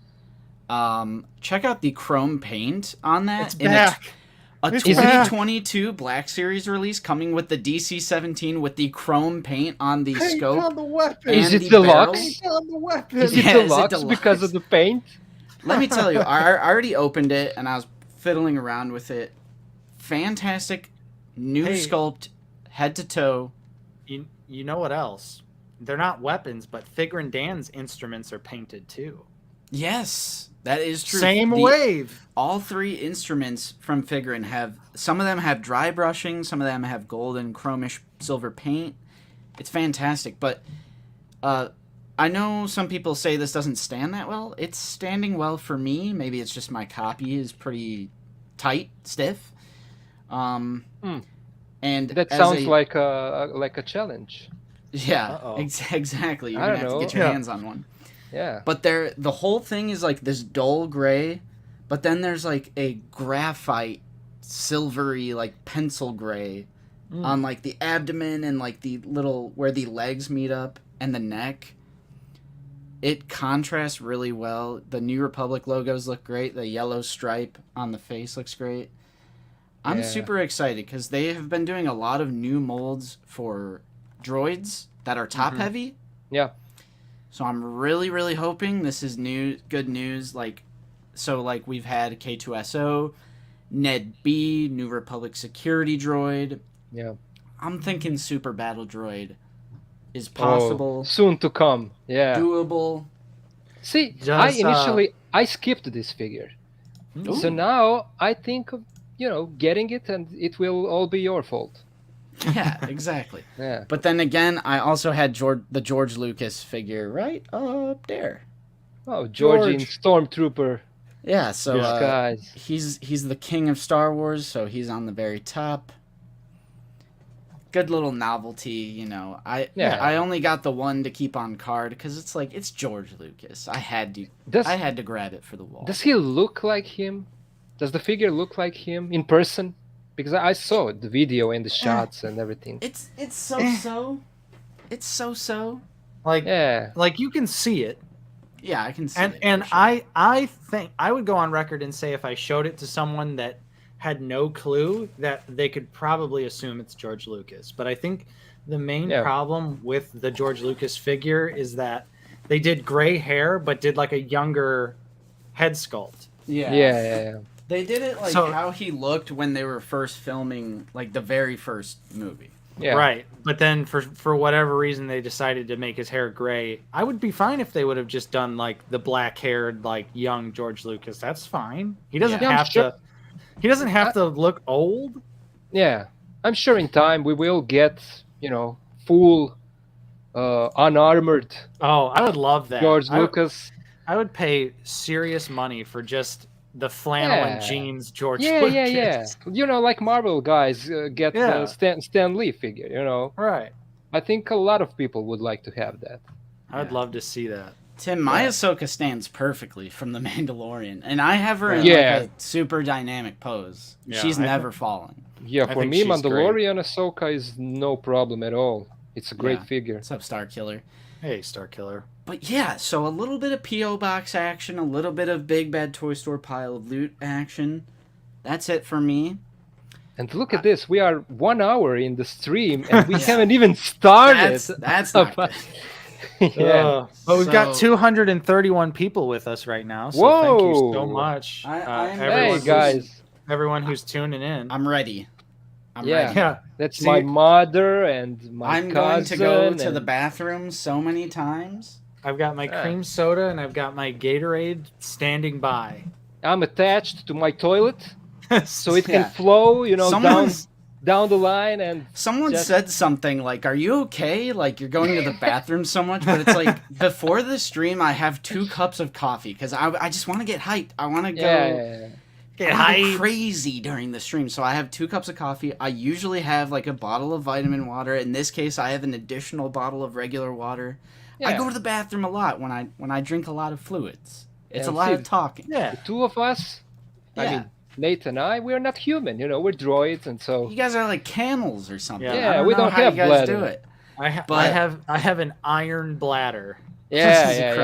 Check out the chrome paint on that. It's back. A 2022 Black Series release coming with the DC-17 with the chrome paint on the scope. On the weapon. Is it Deluxe? On the weapon. Is it Deluxe because of the paint? Let me tell you, I already opened it and I was fiddling around with it. Fantastic new sculpt, head to toe. You know what else? They're not weapons, but Figure Dan's instruments are painted too. Yes, that is true. Same wave. All 3 instruments from Figurin have, some of them have dry brushing, some of them have golden chromish silver paint. It's fantastic, but I know some people say this doesn't stand that well. It's standing well for me. Maybe it's just my copy is pretty tight, stiff. And And that sounds like a challenge. Yeah, Uh-oh. exactly. You're I gonna don't have to know. get your Yeah. hands on one. Yeah. But the whole thing is like this dull gray, but then there's like a graphite, silvery, like pencil gray on like the abdomen and like the little where the legs meet up and the neck. It contrasts really well. The New Republic logos look great. The yellow stripe on the face looks great. I'm Yeah. super excited because they have been doing a lot of new molds for droids that are top heavy. Yeah. So I'm really, really hoping this is good news. Like we've had K2SO, Ned B, New Republic Security Droid. Yeah. I'm thinking Super Battle Droid is Oh, possible, soon to come. Yeah. doable. See, Just, I skipped this figure. Ooh. So now I think of, getting it, and it will all be your fault. Yeah, exactly. Yeah. But then again, I also had the George Lucas figure right up there. Oh, George in George. Stormtrooper Yeah, so disguise. he's the king of Star Wars, so he's on the very top. Good little novelty, I only got the one to keep on card because it's George Lucas. I had to grab it for the wall. Does he look like him? Does the figure look like him in person? Because I saw the video and the shots and everything. It's so. It's so. Like, Yeah. like you can see it. Yeah, I can see And it. and for sure. I think I would go on record and say if I showed it to someone that had no clue, that they could probably assume it's George Lucas. But I think the main problem with the George Lucas figure is that they did gray hair but did like a younger head sculpt. Yeah. They did it like So- how he looked when they were first filming like the very first movie. Yeah. Right. But then for whatever reason they decided to make his hair gray. I would be fine if they would have just done like the black-haired like young George Lucas. That's fine. He doesn't Yeah, I'm have sure. to He doesn't have to look old. Yeah. I'm sure in time we will get, full, unarmored Oh, I would love that. George Lucas. I would pay serious money for just the flannel and Yeah. jeans George Yeah, Lucas. yeah. Like Marvel guys get Yeah. the Stan Lee figure, Right. I think a lot of people would like to have that. I'd Yeah. love to see that. Tim, my Ahsoka stands perfectly from The Mandalorian, and I have her in Yeah. like a super dynamic pose. Yeah, She's I never fallen. Yeah, I for think me, she's Mandalorian Ahsoka is no problem at all. It's a great Yeah. figure. What's up, Star Killer? Hey, Star Killer. But yeah, so a little bit of P.O. Box action, a little bit of Big Bad Toy Store pile of loot action. That's it for me. And look at this, we are 1 hour in the stream and we Yeah. haven't even started. That's not good. Yeah. But we've got So- 231 people with us right now. So thank you so Whoa. much. I'm- Hey guys, Everyone who's tuning in. I'm ready. I'm Yeah. ready. Yeah. that's See- my mother and my I'm cousin. going to go to and- the bathroom so many times. I've got my cream soda and I've got my Gatorade standing by. I'm attached to my toilet so it Yeah. can flow, Someone's- down the line and Someone Just- said something like, "Are you okay? Like you're going to the bathroom so much?" But it's like before the stream, I have 2 cups of coffee because I just want to get hyped. I want to go. yeah. Get I wanna go hyped. crazy during the stream. So I have 2 cups of coffee. I usually have like a bottle of vitamin water. In this case, I have an additional bottle of regular water. I Yeah. go to the bathroom a lot when I drink a lot of fluids. It's Yeah, a lot see- of talking. Yeah. The two of us, I Yeah. mean, Nate and I, we're not human, we're droids, and so You guys are like camels or something. Yeah, I don't we know don't how have you guys bladder. do it. I But- have an iron bladder. yeah, This is a yeah.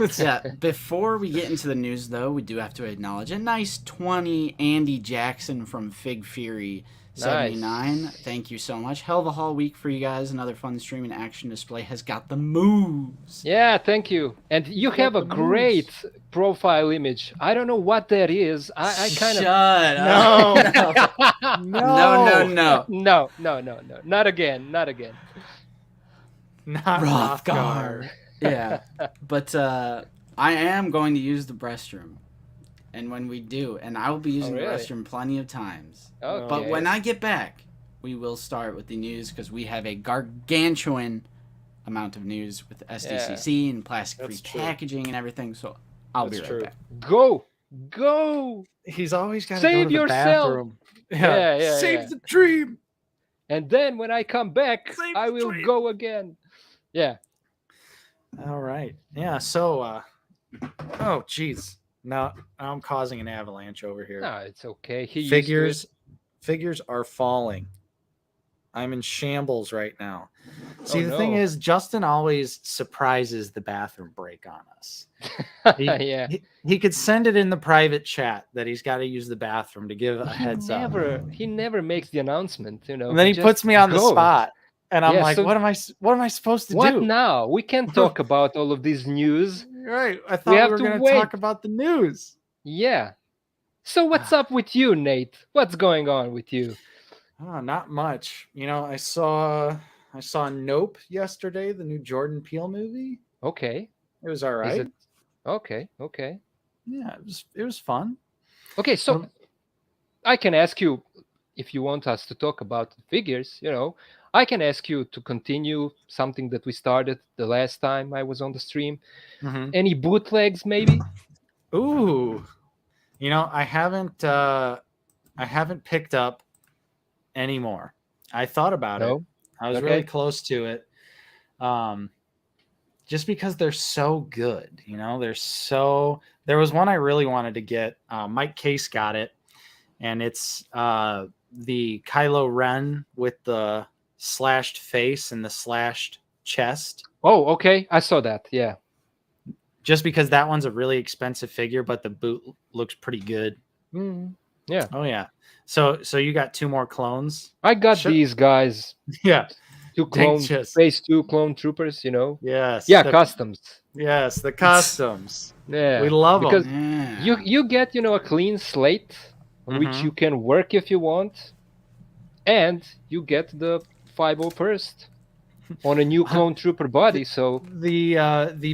crackhead. Yeah, before we get into the news, though, we do have to acknowledge a nice 20 Andy Jackson from Fig Fury 79. Thank you so much. Hell of a haul week for you guys. Another fun stream and action display has got the moves. Yeah, thank you. And you have a the great profile image. I don't know what that is. I kind Shut of up. No. no, not again. Not Rothgar. Yeah, but I am going to use the restroom. And when we do, and I will be using really? the restroom plenty of times. Okay. But when I get back, we will start with the news because we have a gargantuan amount of news with SDCC and plastic-free That's true. packaging and everything. So I'll That's be right true. back. go. He's always got to Save go to the yourself. bathroom. Yeah, Save yeah. the dream. and then when I come back, Save I the will tweet. go again. Yeah. All right. Yeah. So, oh, geez. Now I'm causing an avalanche over here. No, it's okay. He used to it. Figures are falling. I'm in shambles right now. See, Oh the thing no. is, Justin always surprises the bathroom break on us. Yeah. He could send it in the private chat that he's got to use the bathroom to give a heads up. He never makes the announcement, you know. And then he just puts me on the goes. spot. And I'm Yeah, like, so what am I supposed to what do? now? We can't talk about all of this news. Right. I We thought we have were to going to wait. talk about the news. Yeah. So what's up with you, Nate? What's going on with you? Oh, not much. You know, I saw Nope yesterday, the new Jordan Peele movie. Okay. It was all right. Is it okay? Okay. Yeah, it was fun. Okay, so I can ask you, if you want us to talk about figures, you know, I can ask you to continue something that we started the last time I was on the stream. Mm-hmm. Any bootlegs, maybe? Ooh, you know, I haven't picked up any more. I thought about it. I was really close to it. Just because they're so good, you know, there was one I really wanted to get. Mike Case got it, and it's the Kylo Ren with the slashed face and the slashed chest. Oh, okay. I saw that. Yeah. Just because that one's a really expensive figure, but the boot looks pretty good. Yeah. Oh yeah. So you got 2 more clones? I got these guys. Yeah. 2 clones, phase 2 clone troopers, you know. Yes. Yeah, customs. Yes, the customs. Yeah. We love because them. You get, you know, a clean slate on which you can work if you want, and you get the 501st on a new clone trooper body. So the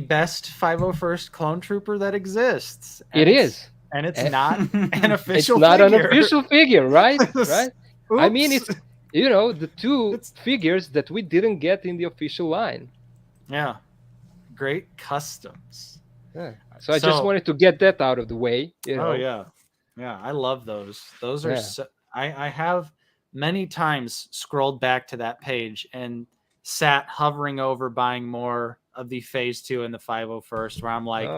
best 501st clone trooper that exists. And it's not an official it's not figure. an official figure, right? Right? Oops. I mean, it's, you know, the 2 figures that we didn't get in the official line. Yeah. Great customs. Yeah. So I just wanted to get that out of the way, you know. Oh yeah. Yeah, I love those. Those are I have many times scrolled back to that page and sat hovering over buying more of the phase 2 and the 501st, where I'm like,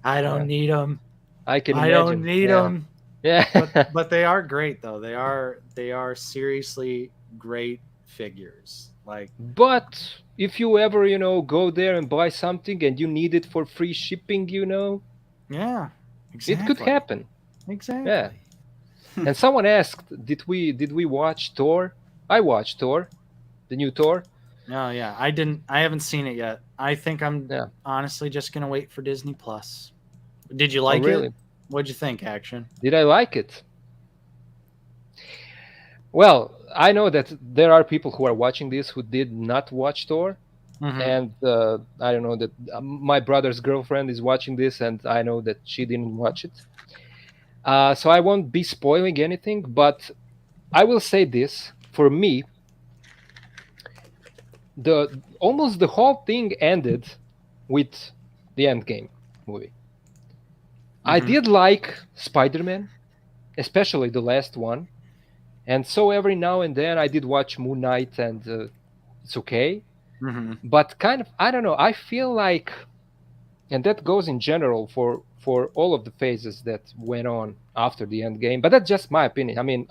I don't need them. I don't need them. Yeah. but they are great though. They are seriously great figures. But if you ever, you know, go there and buy something and you need it for free shipping, you know. Yeah. Exactly. It could happen. Exactly. Yeah. And someone asked, did we watch Thor? I watched Thor, the new Thor. Oh yeah, I haven't seen it yet. I think I'm honestly just gonna wait for Disney Plus. Did you like it? What'd you think, Action? Did I like it? Well, I know that there are people who are watching this who did not watch Thor. And I don't know that my brother's girlfriend is watching this, and I know that she didn't watch it. So I won't be spoiling anything, but I will say this. For me, almost the whole thing ended with the Endgame movie. I did like Spider-Man, especially the last one. And so every now and then I did watch Moon Knight, and it's okay. But kind of, I don't know, I feel like, and that goes in general for all of the phases that went on after the end game, but that's just my opinion. I mean,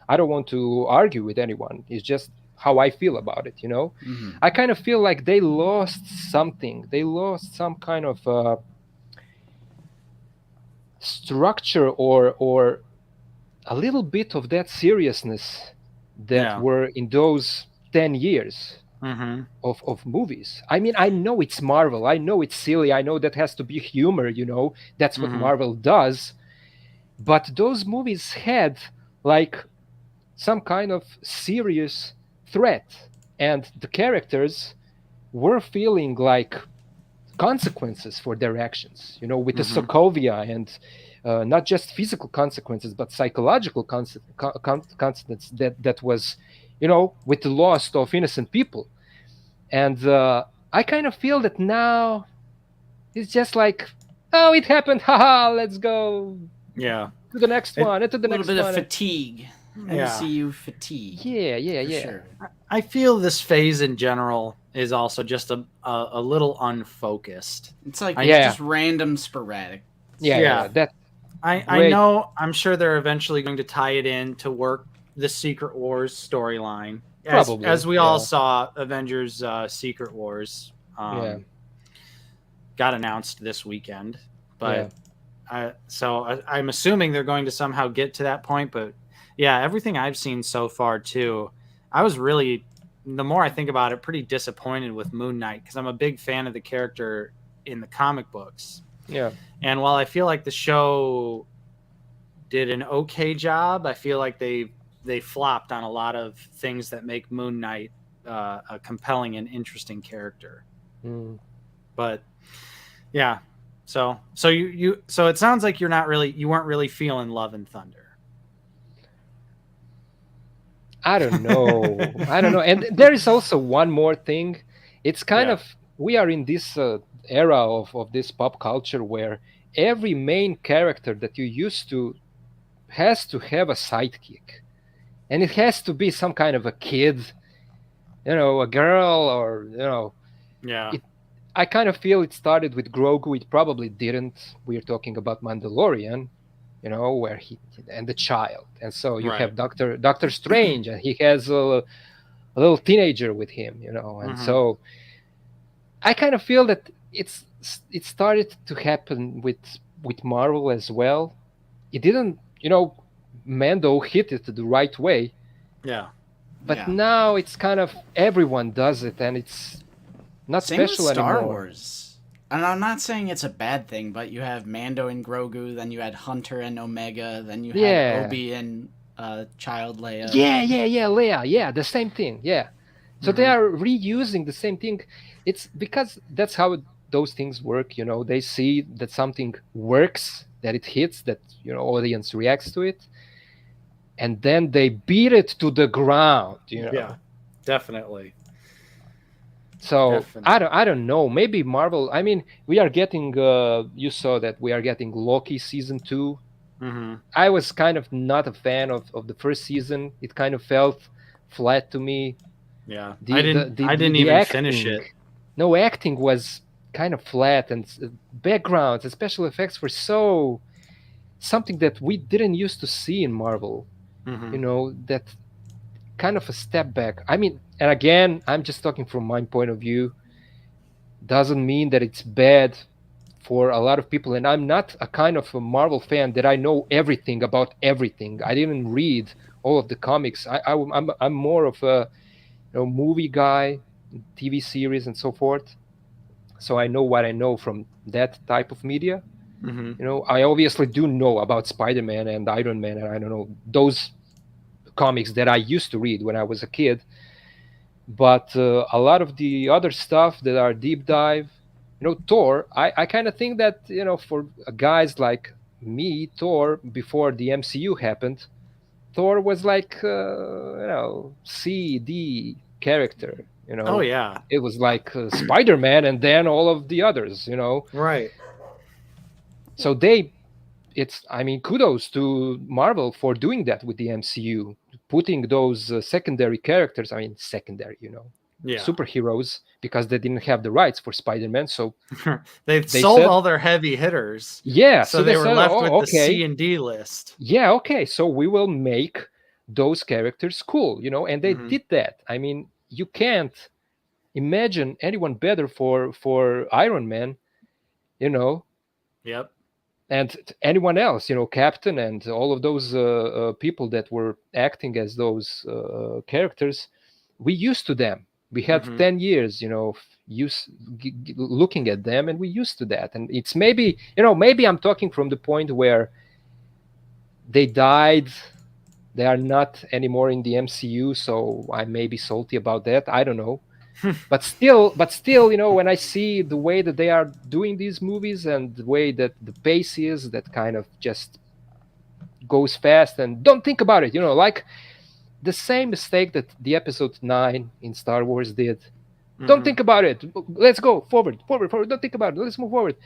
I don't want to argue with anyone. It's just how I feel about it, you know. I kind of feel like they lost something. They lost some kind of structure or a little bit of that seriousness that were in those 10 years of movies. I mean, I know it's Marvel. I know it's silly. I know that has to be humor, you know. That's what Marvel does. But those movies had like some kind of serious threat, and the characters were feeling like consequences for their actions, you know, with the Sokovia, and not just physical consequences, but psychological consequences that was, you know, with the loss of innocent people. And I kind of feel that now it's just like, oh, it happened, haha, let's go to the next one, and to the next one. A little bit of fatigue. MCU fatigue. Yeah. Sure. I feel this phase in general is also just a little unfocused. It's like Yeah. just random sporadic. Yeah. That I know. I'm sure they're eventually going to tie it in to work the Secret Wars storyline, probably as we all saw. Avengers Secret Wars got announced this weekend, but I'm assuming they're going to somehow get to that point. But yeah, everything I've seen so far too, I was really, the more I think about it, pretty disappointed with Moon Knight because I'm a big fan of the character in the comic books. Yeah. And while I feel like the show did an okay job, I feel like they flopped on a lot of things that make Moon Knight a compelling and interesting character. But yeah, so it sounds like you weren't really feeling Love and Thunder. I don't know. And there is also one more thing. It's kind of, we are in this era of this pop culture where every main character that you used to has to have a sidekick, and it has to be some kind of a kid, a girl, or I kind of feel it started with Grogu. It probably didn't. We're talking about Mandalorian, where he and the child, and so you have Doctor Strange, and he has a little teenager with him, and so I kind of feel that it started to happen with Marvel as well. It didn't, Mando hit it the right way. Yeah. But now it's kind of everyone does it, and it's not Same special with Star anymore. Wars. And I'm not saying it's a bad thing, but you have Mando and Grogu, then you had Hunter and Omega, then you had Obi and Child Leia. Yeah, Leia. Yeah, the same thing. Yeah. So they are reusing the same thing. It's because that's how those things work. They see that something works, that it hits, that audience reacts to it, and then they beat it to the ground. Yeah, definitely. So I don't know. Maybe Marvel. I mean, we are getting. You saw that we are getting Loki season 2. I was kind of not a fan of the first season. It kind of felt flat to me. Yeah, I didn't even acting, finish it. No, acting was kind of flat, and backgrounds and special effects were so something that we didn't used to see in Marvel. That kind of a step back. I mean, and again, I'm just talking from my point of view. Doesn't mean that it's bad for a lot of people, and I'm not a kind of a Marvel fan that I know everything about everything. I didn't read all of the comics. I'm more of a movie guy, TV series and so forth. So I know what I know from that type of media. I obviously do know about Spider-Man and Iron Man, and I don't know those comics that I used to read when I was a kid. But a lot of the other stuff that are deep dive, Thor, I kind of think that, for guys like me, Thor, before the MCU happened, Thor was like, C, D character, Oh, yeah. It was like Spider-Man and then all of the others, Right. So kudos to Marvel for doing that with the MCU, putting those secondary characters, superheroes, because they didn't have the rights for Spider-Man, so they sold all their heavy hitters. Yeah, so they were left with the C and D list. Yeah, okay, so we will make those characters cool, and they did that. I mean, you can't imagine anyone better for Iron Man, Yep. And anyone else, Captain and all of those people that were acting as those characters, we used to them. We had 10 years, looking at them, and we used to that. And it's maybe I'm talking from the point where they died. They are not anymore in the MCU, so I may be salty about that. I don't know. But still, when I see the way that they are doing these movies and the way that the pace is, that kind of just goes fast and don't think about it, like the same mistake that the episode 9 in Star Wars did. Don't think about it. Let's go forward. Don't think about it. Let's move forward.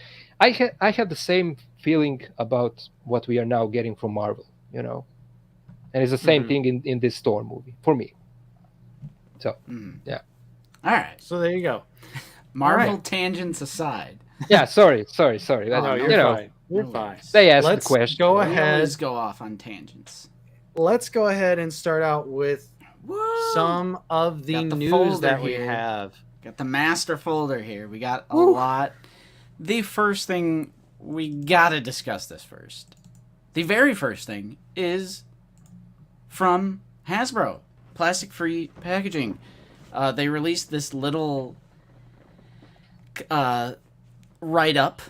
I have the same feeling about what we are now getting from Marvel, and it's the same thing in this Thor movie for me. So yeah. All right. So there you go. Marvel tangents aside. Yeah. Sorry. No, you're fine. You're fine. They asked Let's the question. go We ahead. always go off on tangents. Let's go ahead and start out with some of the news that we have. Got the master folder here. We got a lot. The first thing, we gotta discuss this first. The very first thing is from Hasbro, plastic-free packaging. They released this little write-up,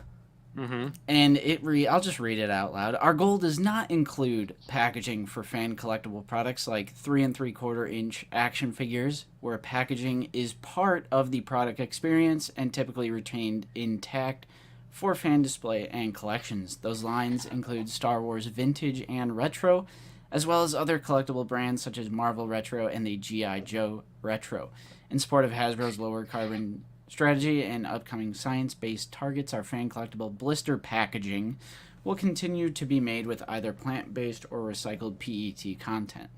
and I'll just read it out loud. Our goal does not include packaging for fan collectible products like 3 3/4 inch action figures, where packaging is part of the product experience and typically retained intact for fan display and collections. Those lines include Star Wars Vintage and Retro, as well as other collectible brands such as Marvel Retro and the G.I. Joe Retro. In support of Hasbro's lower carbon strategy and upcoming science-based targets, our fan collectible blister packaging will continue to be made with either plant-based or recycled PET content.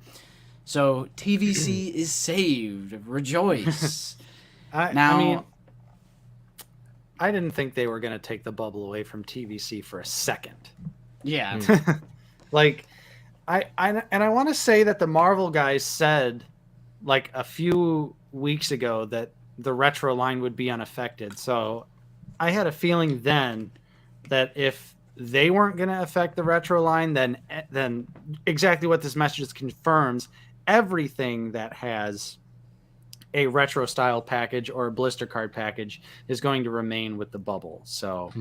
So TVC is saved. Rejoice. I mean, I didn't think they were going to take the bubble away from TVC for a second. Yeah. Like, I want to say that the Marvel guys said, like, a few weeks ago that the retro line would be unaffected. So I had a feeling then that if they weren't going to affect the retro line, then exactly what this message confirms, everything that has a retro style package or a blister card package is going to remain with the bubble. So,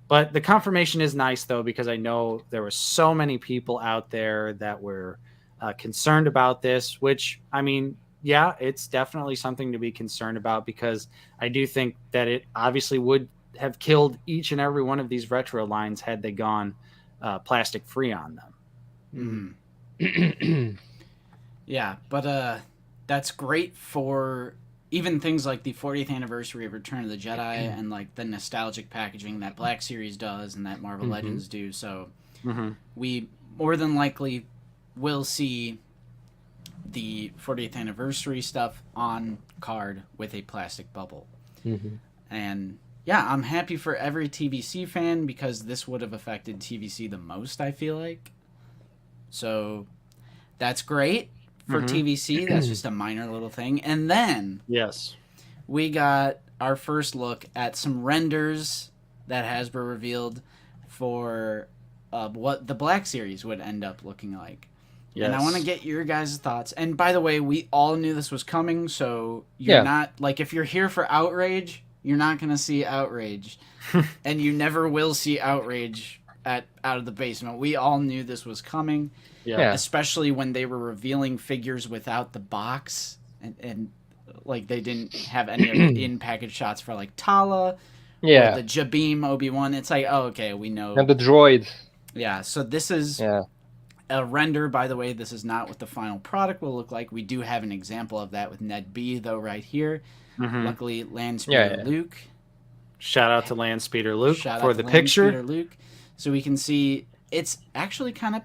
but the confirmation is nice though, because I know there were so many people out there that were concerned about this, which, I mean, yeah, it's definitely something to be concerned about, because I do think that it obviously would have killed each and every one of these retro lines had they gone plastic free on them. Yeah, but that's great for even things like the 40th anniversary of Return of the Jedi and like the nostalgic packaging that Black Series does and that Marvel Legends do. So we more than likely will see the 40th anniversary stuff on card with a plastic bubble. And yeah, I'm happy for every TVC fan, because this would have affected TVC the most, I feel like. So that's great for TVC. That's just a minor little thing. And then we got our first look at some renders that Hasbro revealed for what the Black Series would end up looking like. And I want to get your guys' thoughts. And by the way, we all knew this was coming, so you're not, like, if you're here for Outrage, you're not going to see Outrage. And you never will see Outrage out of the basement. We all knew this was coming. Especially when they were revealing figures without the box. And like, they didn't have any of the in-package shots for, like, Tala. Or the Jabeam Obi-Wan. It's like, oh, okay, we know. And the droid. Yeah, so this is... a render, by the way. This is not what the final product will look like. We do have an example of that with Ned B, though, right here. Luckily, Landspeeder Luke. Shout out to Landspeeder Luke for the picture. Landspeeder Luke. So we can see it's actually kind of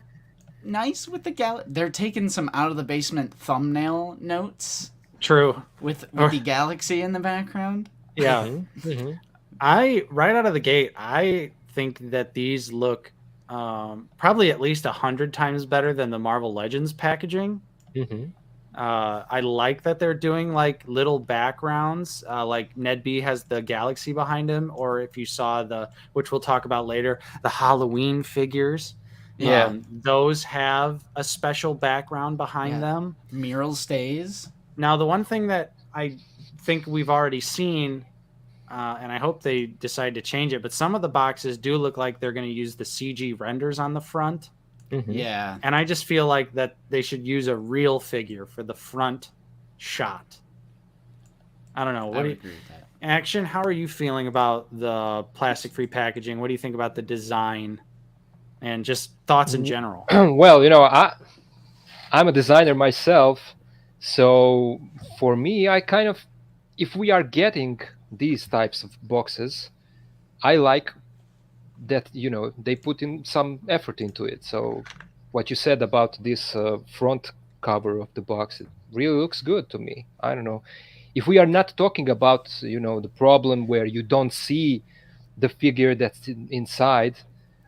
nice with the They're taking some out of the basement thumbnail notes. True. With the galaxy in the background. Yeah. Right out of the gate, I think that these look probably at least 100 times better than the Marvel Legends packaging. I like that they're doing like little backgrounds, like Ned B has the galaxy behind him, or if you saw which we'll talk about later, the Halloween figures. Those have a special background behind them. Mural stays. Now, the one thing that I think we've already seen, and I hope they decide to change it, but some of the boxes do look like they're going to use the CG renders on the front. Yeah. And I just feel like that they should use a real figure for the front shot. I don't know. I would agree with that. Action, how are you feeling about the plastic-free packaging? What do you think about the design? And just thoughts in general. Well, I'm a designer myself. So for me, I kind of, if we are getting these types of boxes, I like that, they put in some effort into it. So what you said about this front cover of the box, it really looks good to me. I don't know if we are not talking about the problem where you don't see the figure that's inside.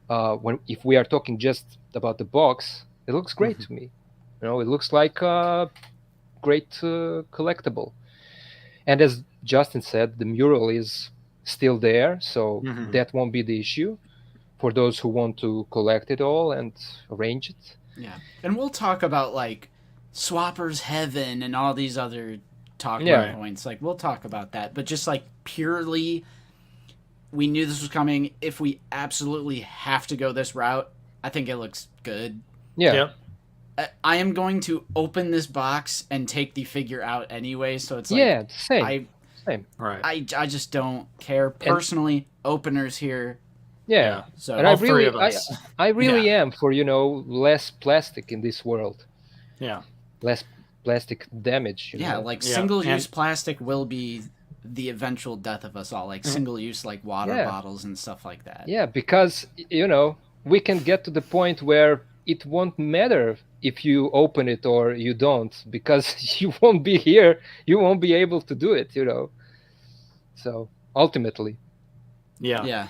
If we are talking just about the box, it looks great to me. It looks like a great collectible. And as Justin said, the mural is still there, so that won't be the issue for those who want to collect it all and arrange it. Yeah, and we'll talk about like Swapper's Heaven and all these other talking points. Like we'll talk about that, but just like purely, we knew this was coming. If we absolutely have to go this route, I think it looks good. Yeah. Yep. I am going to open this box and take the figure out anyway, so it's like same. Right. I just don't care personally. Openers here. Yeah. So and I really am for less plastic in this world. Yeah. Less plastic damage. Like single-use plastic will be the eventual death of us all. Like single-use like water bottles and stuff like that. Yeah, because we can get to the point where it won't matter if you open it or you don't, because you won't be here. You won't be able to do it, So ultimately. Yeah.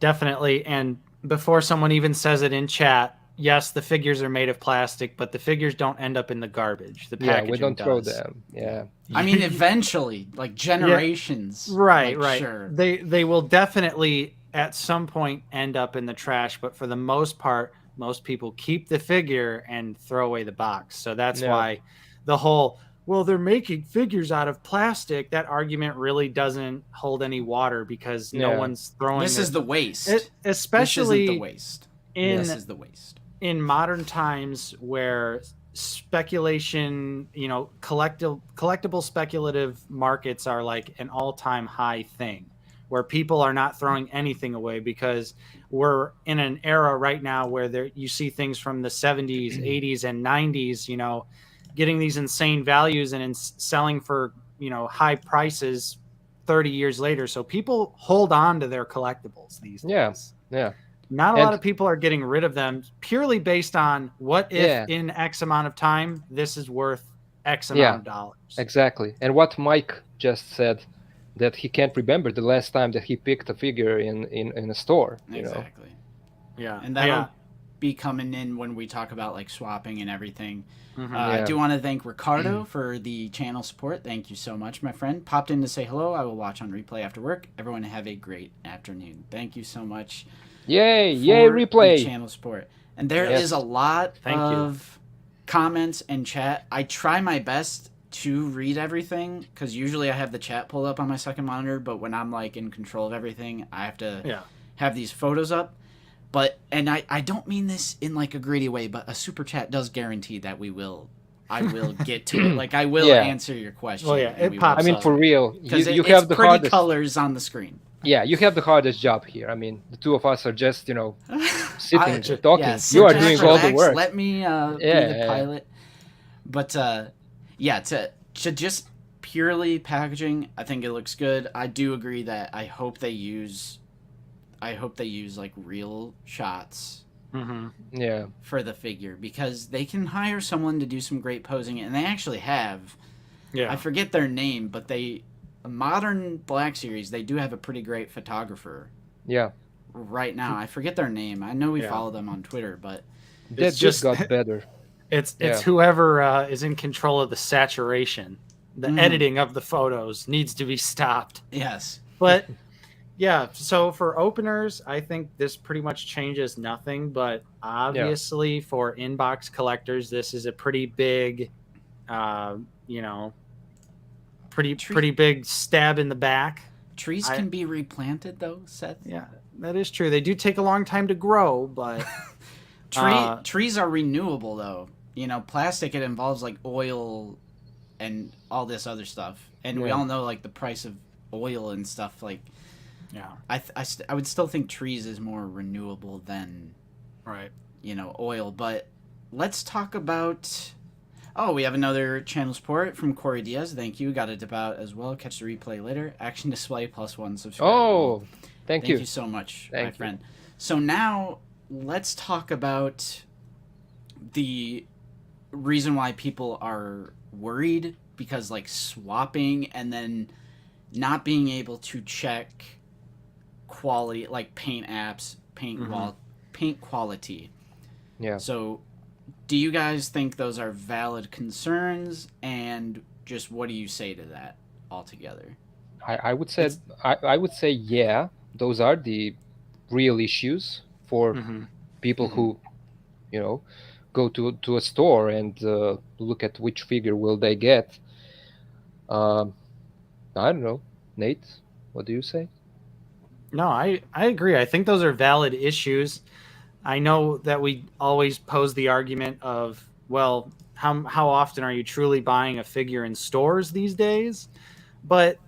Definitely. And before someone even says it in chat, yes, the figures are made of plastic, but the figures don't end up in the garbage. The packaging we don't does. throw them. Yeah. I mean, eventually, like generations. Right. Sure. They will definitely at some point end up in the trash, but for the most part, most people keep the figure and throw away the box. So that's why the whole, well, they're making figures out of plastic, that argument really doesn't hold any water, because no one's throwing this is the waste. Especially this isn't the waste. This is the waste. In modern times where speculation, collectible speculative markets are like an all-time high thing, where people are not throwing anything away, because we're in an era right now where you see things from the 70s, 80s, and 90s, getting these insane values and selling for, high prices 30 years later. So people hold on to their collectibles these days. Yeah. Not a lot of people are getting rid of them purely based on what if in X amount of time, this is worth X amount of dollars. Exactly. And what Mike just said, that he can't remember the last time that he picked a figure in a store. Exactly. Yeah. And that'll be coming in when we talk about like swapping and everything. I do want to thank Ricardo for the channel support. Thank you so much, my friend. Popped in to say hello. I will watch on replay after work. Everyone have a great afternoon. Thank you so much. Yay replay. Channel support. And there is a lot of comments and chat. I try my best to read everything, because usually I have the chat pulled up on my second monitor, but when I'm like in control of everything, I have to have these photos up. And I don't mean this in like a greedy way, but a super chat does guarantee that I will get to it. Like I will answer your question. Well, it pops. I mean, for real, you it's have the pretty hardest colors on the screen. Yeah, you have the hardest job here. I mean, the two of us are just, sitting, talking. Yeah, you are doing all the work. Let me be the pilot. But to just purely packaging, I think it looks good. I do agree that I hope they use like real shots. Yeah. For the figure, because they can hire someone to do some great posing, and they actually have. Yeah. I forget their name, but a modern Black Series, they do have a pretty great photographer. Yeah. Right now, I forget their name. I know we follow them on Twitter, but that just got better. It's whoever is in control of the saturation, the editing of the photos needs to be stopped. Yes, but yeah. So for openers, I think this pretty much changes nothing. But obviously, for inbox collectors, this is a pretty big, pretty big stab in the back. Trees can be replanted, though, Seth. Yeah, that is true. They do take a long time to grow, but trees are renewable, though. Plastic, it involves like oil and all this other stuff, and we all know like the price of oil and stuff. Like, I would still think trees is more renewable than oil. But let's talk about. Oh, we have another channel support from Corey Diaz. Thank you. Got to dip out as well. Catch the replay later. Action display +1 subscriber. Oh, thank you. Thank you so much, my friend. So now let's talk about the reason why people are worried, because like swapping and then not being able to check quality, like paint apps, paint quality. Yeah. So do you guys think those are valid concerns, and just what do you say to that altogether? I would say I would say yeah, those are the real issues for people who, go to a store and look at which figure will they get. I don't know, Nate, what do you say? No, I agree. I think those are valid issues. I know that we always pose the argument of, well, how often are you truly buying a figure in stores these days? But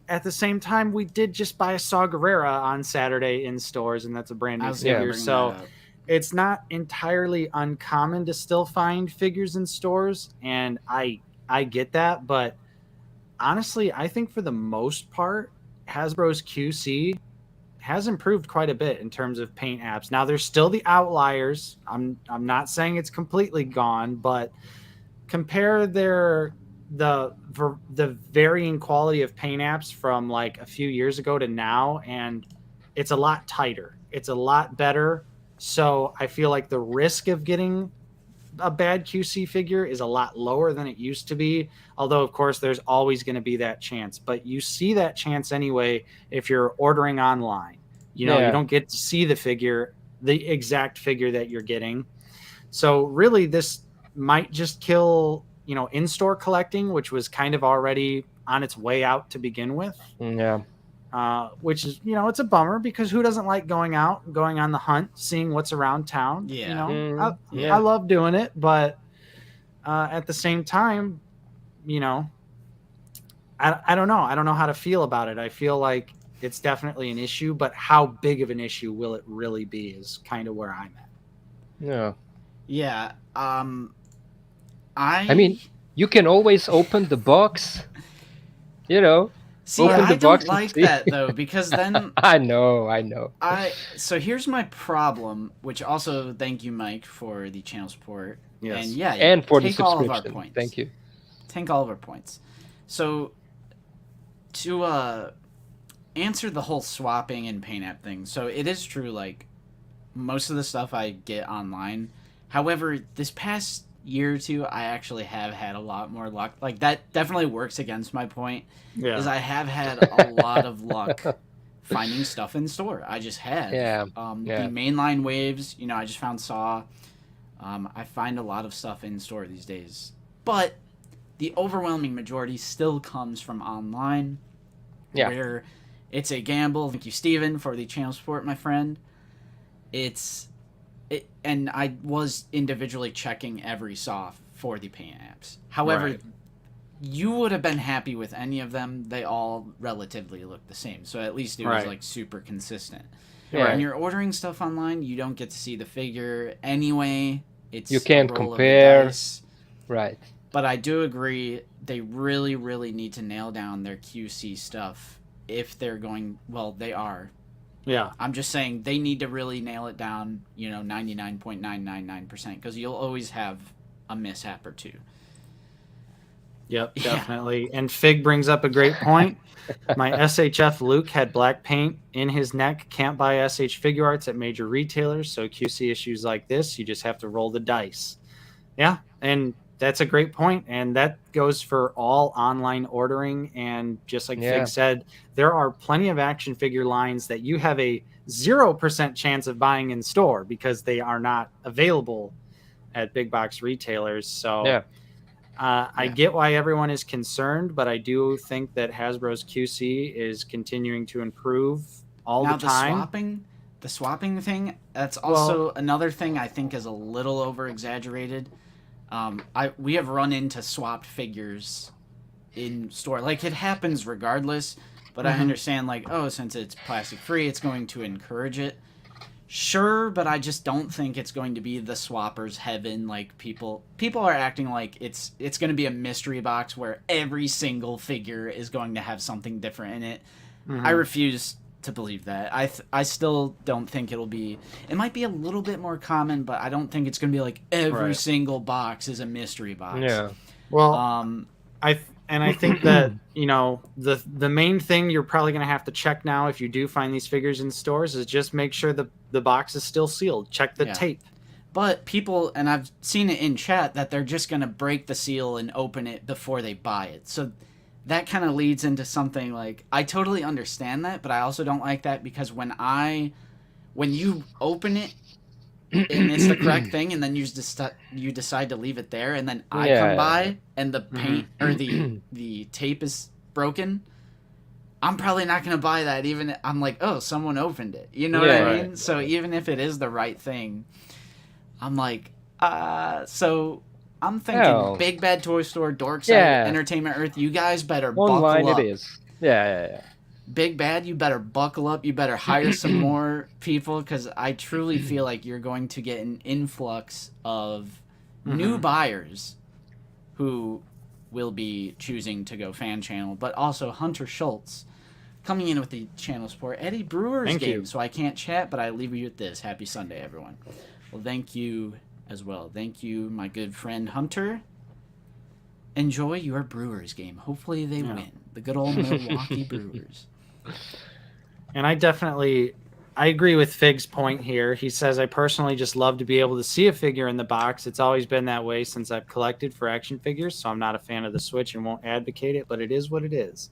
at the same time, we did just buy a Saw Gerrera on Saturday in stores, and that's a brand new figure. So it's not entirely uncommon to still find figures in stores, and I get that. But honestly, I think for the most part, Hasbro's QC has improved quite a bit in terms of paint apps. Now there's still the outliers. I'm not saying it's completely gone, but compare the varying quality of paint apps from like a few years ago to now, and it's a lot tighter. It's a lot better. So I feel like the risk of getting a bad QC figure is a lot lower than it used to be. Although, of course, there's always going to be that chance. But you see that chance anyway if you're ordering online. You don't get to see the exact figure that you're getting. So really, this might just kill, in-store collecting, which was kind of already on its way out to begin with. Yeah. Which is, it's a bummer, because who doesn't like going out, going on the hunt, seeing what's around town? Yeah. I love doing it, but at the same time, I don't know. I don't know how to feel about it. I feel like it's definitely an issue, but how big of an issue will it really be is kind of where I'm at. Yeah. Yeah. I mean, you can always open the box, See, open I the don't box like that though, because then I know. So here's my problem, which also thank you, Mike, for the channel support. Yes. And yeah, and for the take all of our subscription. points. Thank you. Take all of our points. So to answer the whole swapping and paint app thing, so it is true, like most of the stuff I get online. However, this past year or two, I actually have had a lot more luck. Like that definitely works against my point. Yeah. Is I have had a lot of luck finding stuff in store. I just have. The mainline waves, I just found Saw. I find a lot of stuff in store these days, but the overwhelming majority still comes from online, where it's a gamble. Thank you, Steven, for the channel support, my friend. And I was individually checking every Saw for the paint apps. However, you would have been happy with any of them. They all relatively look the same. So at least it was like super consistent. Yeah. When you're ordering stuff online, you don't get to see the figure anyway. You can't compare. Right. But I do agree they really, really need to nail down their QC stuff if they're going... Well, they are. Yeah. I'm just saying they need to really nail it down, 99.999%, because you'll always have a mishap or two. Yep, definitely. Yeah. And Fig brings up a great point. My SHF Luke had black paint in his neck. Can't buy SH figure arts at major retailers, so QC issues like this, you just have to roll the dice. Yeah, and that's a great point, and that goes for all online ordering. And just like Fig said, there are plenty of action figure lines that you have a 0% chance of buying in store because they are not available at big box retailers. So I get why everyone is concerned, but I do think that Hasbro's QC is continuing to improve all the time. The swapping thing, that's also another thing I think is a little over exaggerated. We have run into swapped figures in store. Like, it happens regardless, but I understand, like, since it's plastic free, it's going to encourage it. Sure, but I just don't think it's going to be the swapper's heaven. Like, people are acting like it's going to be a mystery box where every single figure is going to have something different in it. I refuse to believe that. I still don't think it'll be. It might be a little bit more common, but I don't think it's gonna be like every single box is a mystery box. Yeah. Well, I think that the main thing you're probably gonna have to check now if you do find these figures in stores is just make sure the box is still sealed. Check the tape. But people, and I've seen it in chat, that they're just gonna break the seal and open it before they buy it. So that kind of leads into something like, I totally understand that, but I also don't like that because when you open it and it's the correct thing, and then you decide to leave it there, and then I come by and the paint or the tape is broken, I'm probably not gonna buy that. Even I'm like, oh, someone opened it. You know what I mean? So even if it is the right thing, I'm like, so. I'm thinking Big Bad Toy Store, Dorkside, Entertainment Earth, you guys better buckle up. Online it is. Yeah. Big Bad, you better buckle up. You better hire some more people, because I truly feel like you're going to get an influx of new buyers who will be choosing to go fan channel. But also Hunter Schultz coming in with the channel support. Eddie Brewer's game, so I can't chat, but I leave you with this. Happy Sunday, everyone. Well, thank you as well. Thank you, my good friend Hunter. Enjoy your Brewers game. Hopefully they win. The good old Milwaukee Brewers. And I agree with Fig's point here. He says, I personally just love to be able to see a figure in the box. It's always been that way since I've collected for action figures, so I'm not a fan of the Switch and won't advocate it, but it is what it is.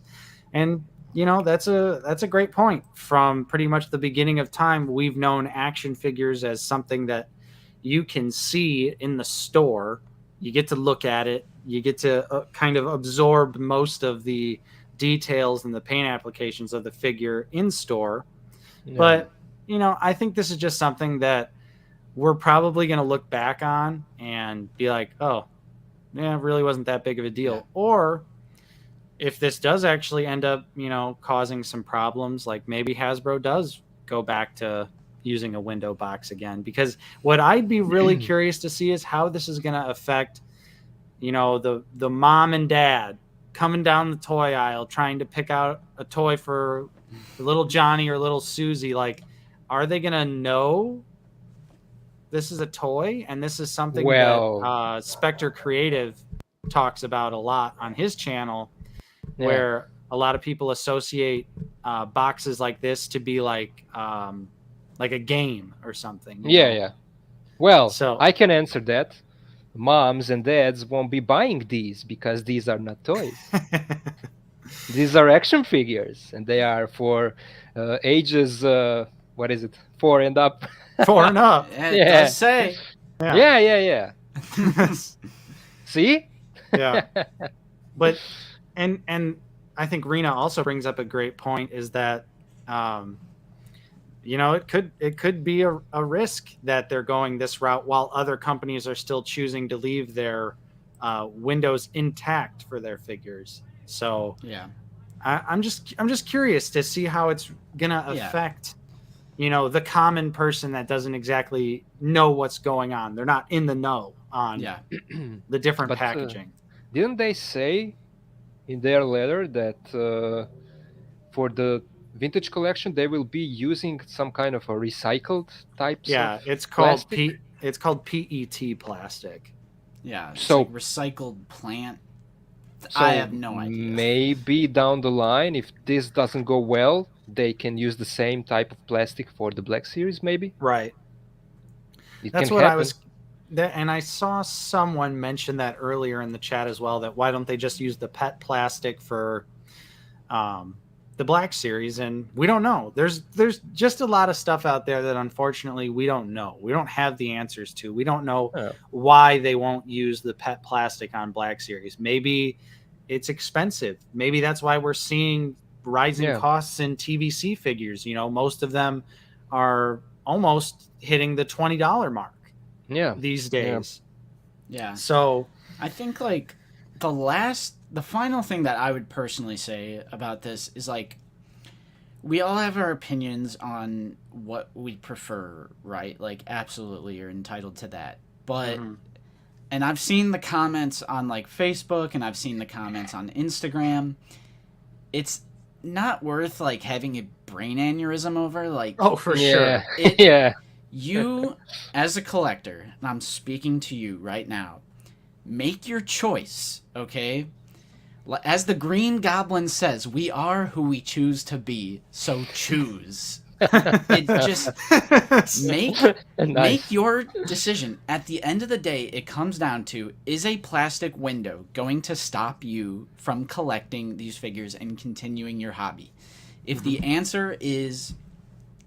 And that's a great point. From pretty much the beginning of time, we've known action figures as something that you can see in the store. You get to look at it. You get to kind of absorb most of the details and the paint applications of the figure in store. Yeah. But, I think this is just something that we're probably going to look back on and be like, oh, yeah, it really wasn't that big of a deal. Yeah. Or if this does actually end up, causing some problems, like maybe Hasbro does go back to using a window box again, because what I'd be really curious to see is how this is going to affect, the mom and dad coming down the toy aisle trying to pick out a toy for little Johnny or little Susie. Like, are they going to know this is a toy? And this is something that Spectre Creative talks about a lot on his channel, where a lot of people associate boxes like this to be like a game or something. Yeah. Well, so I can answer that. Moms and dads won't be buying these because these are not toys. These are action figures, and they are for ages, 4 and up. 4 and up. It does say. Yeah. See? Yeah. But, and I think Rena also brings up a great point, is that, it could be a risk that they're going this route while other companies are still choosing to leave their windows intact for their figures. So I'm just curious to see how it's gonna affect the common person that doesn't exactly know what's going on. They're not in the know on the different packaging. Didn't they say in their letter that for the vintage collection they will be using some kind of a recycled type? It's called it's called PET plastic. So like recycled plant. So I have no idea. Maybe down the line, if this doesn't go well, they can use the same type of plastic for the Black Series, maybe. Right. That's what I was. And I saw someone mention that earlier in the chat as well, that why don't they just use the PET plastic for the Black Series? And we don't know. There's just a lot of stuff out there that unfortunately we don't know. We don't have the answers to. We don't know why they won't use the PET plastic on Black Series. Maybe it's expensive. Maybe that's why we're seeing rising costs in TVC figures. Most of them are almost hitting the $20 mark. These days. Yeah. So I think like the final thing that I would personally say about this is, like, we all have our opinions on what we prefer, right? Like, absolutely, you're entitled to that. But and I've seen the comments on like Facebook, and I've seen the comments on Instagram. It's not worth like having a brain aneurysm over. Like, Oh, for sure. Yeah. You, as a collector, and I'm speaking to you right now, make your choice, okay? As the Green Goblin says, we are who we choose to be, so choose. It just make your decision. At the end of the day, it comes down to, is a plastic window going to stop you from collecting these figures and continuing your hobby? If the answer is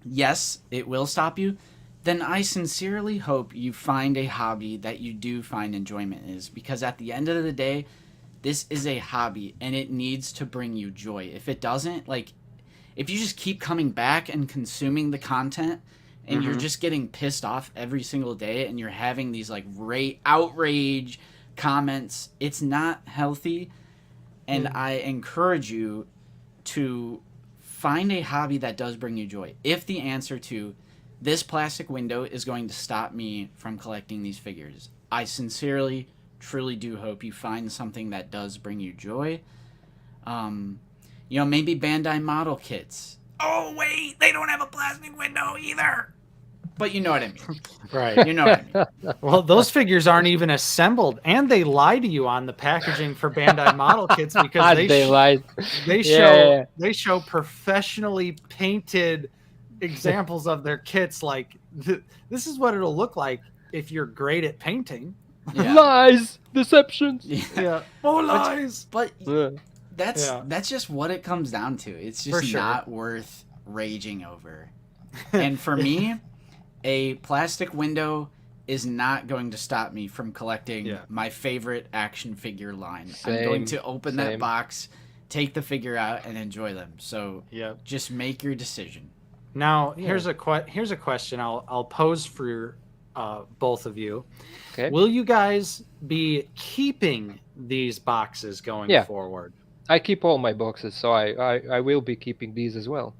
yes, it will stop you, then I sincerely hope you find a hobby that you do find enjoyment in, because at the end of the day, this is a hobby and it needs to bring you joy. If it doesn't, like, if you just keep coming back and consuming the content and you're just getting pissed off every single day and you're having these like outrage comments, it's not healthy. And I encourage you to find a hobby that does bring you joy. If the answer to this plastic window is going to stop me from collecting these figures, I sincerely, truly do hope you find something that does bring you joy. Maybe Bandai model kits. Oh, wait, they don't have a plastic window either. But you know what I mean. Right. You know what I mean. Well, those figures aren't even assembled, and they lie to you on the packaging for Bandai model kits because they show professionally painted examples of their kits. Like, this is what it'll look like if you're great at painting. Yeah. Lies, deceptions. Yeah. Oh, lies. But that's just what it comes down to. It's just not worth raging over. And for me, a plastic window is not going to stop me from collecting my favorite action figure line. I'm going to open that box, take the figure out, and enjoy them. So just make your decision. Now, here's a question I'll pose for both of you. Okay. Will you guys be keeping these boxes going forward? I keep all my boxes, so I will be keeping these as well.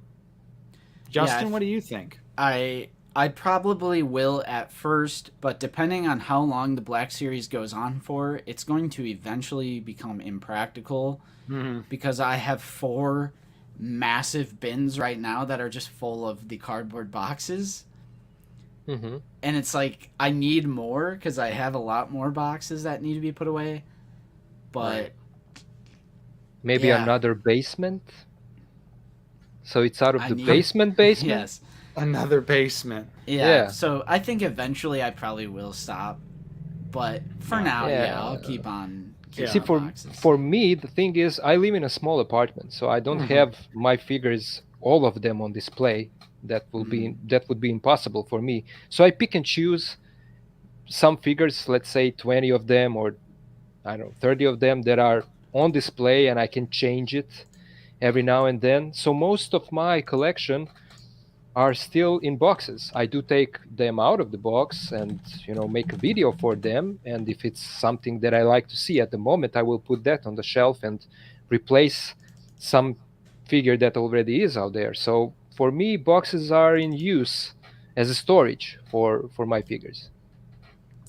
Justin, what do you think? I probably will at first, but depending on how long the Black Series goes on for, it's going to eventually become impractical because I have 4 massive bins right now that are just full of the cardboard boxes. And it's like, I need more because I have a lot more boxes that need to be put away. But maybe another basement? So it's out of the basement? Yes. Another basement. Yeah. So I think eventually I probably will stop. But for now, I'll keep on. See, for me, the thing is, I live in a small apartment, so I don't have my figures, all of them, on display. That would be impossible for me. So I pick and choose some figures, let's say 20 of them, or I don't know, 30 of them that are on display, and I can change it every now and then. So most of my collection are still in boxes. I do take them out of the box and make a video for them, and if it's something that I like to see at the moment, I will put that on the shelf and replace some figure that already is out there. So for me, boxes are in use as a storage for my figures.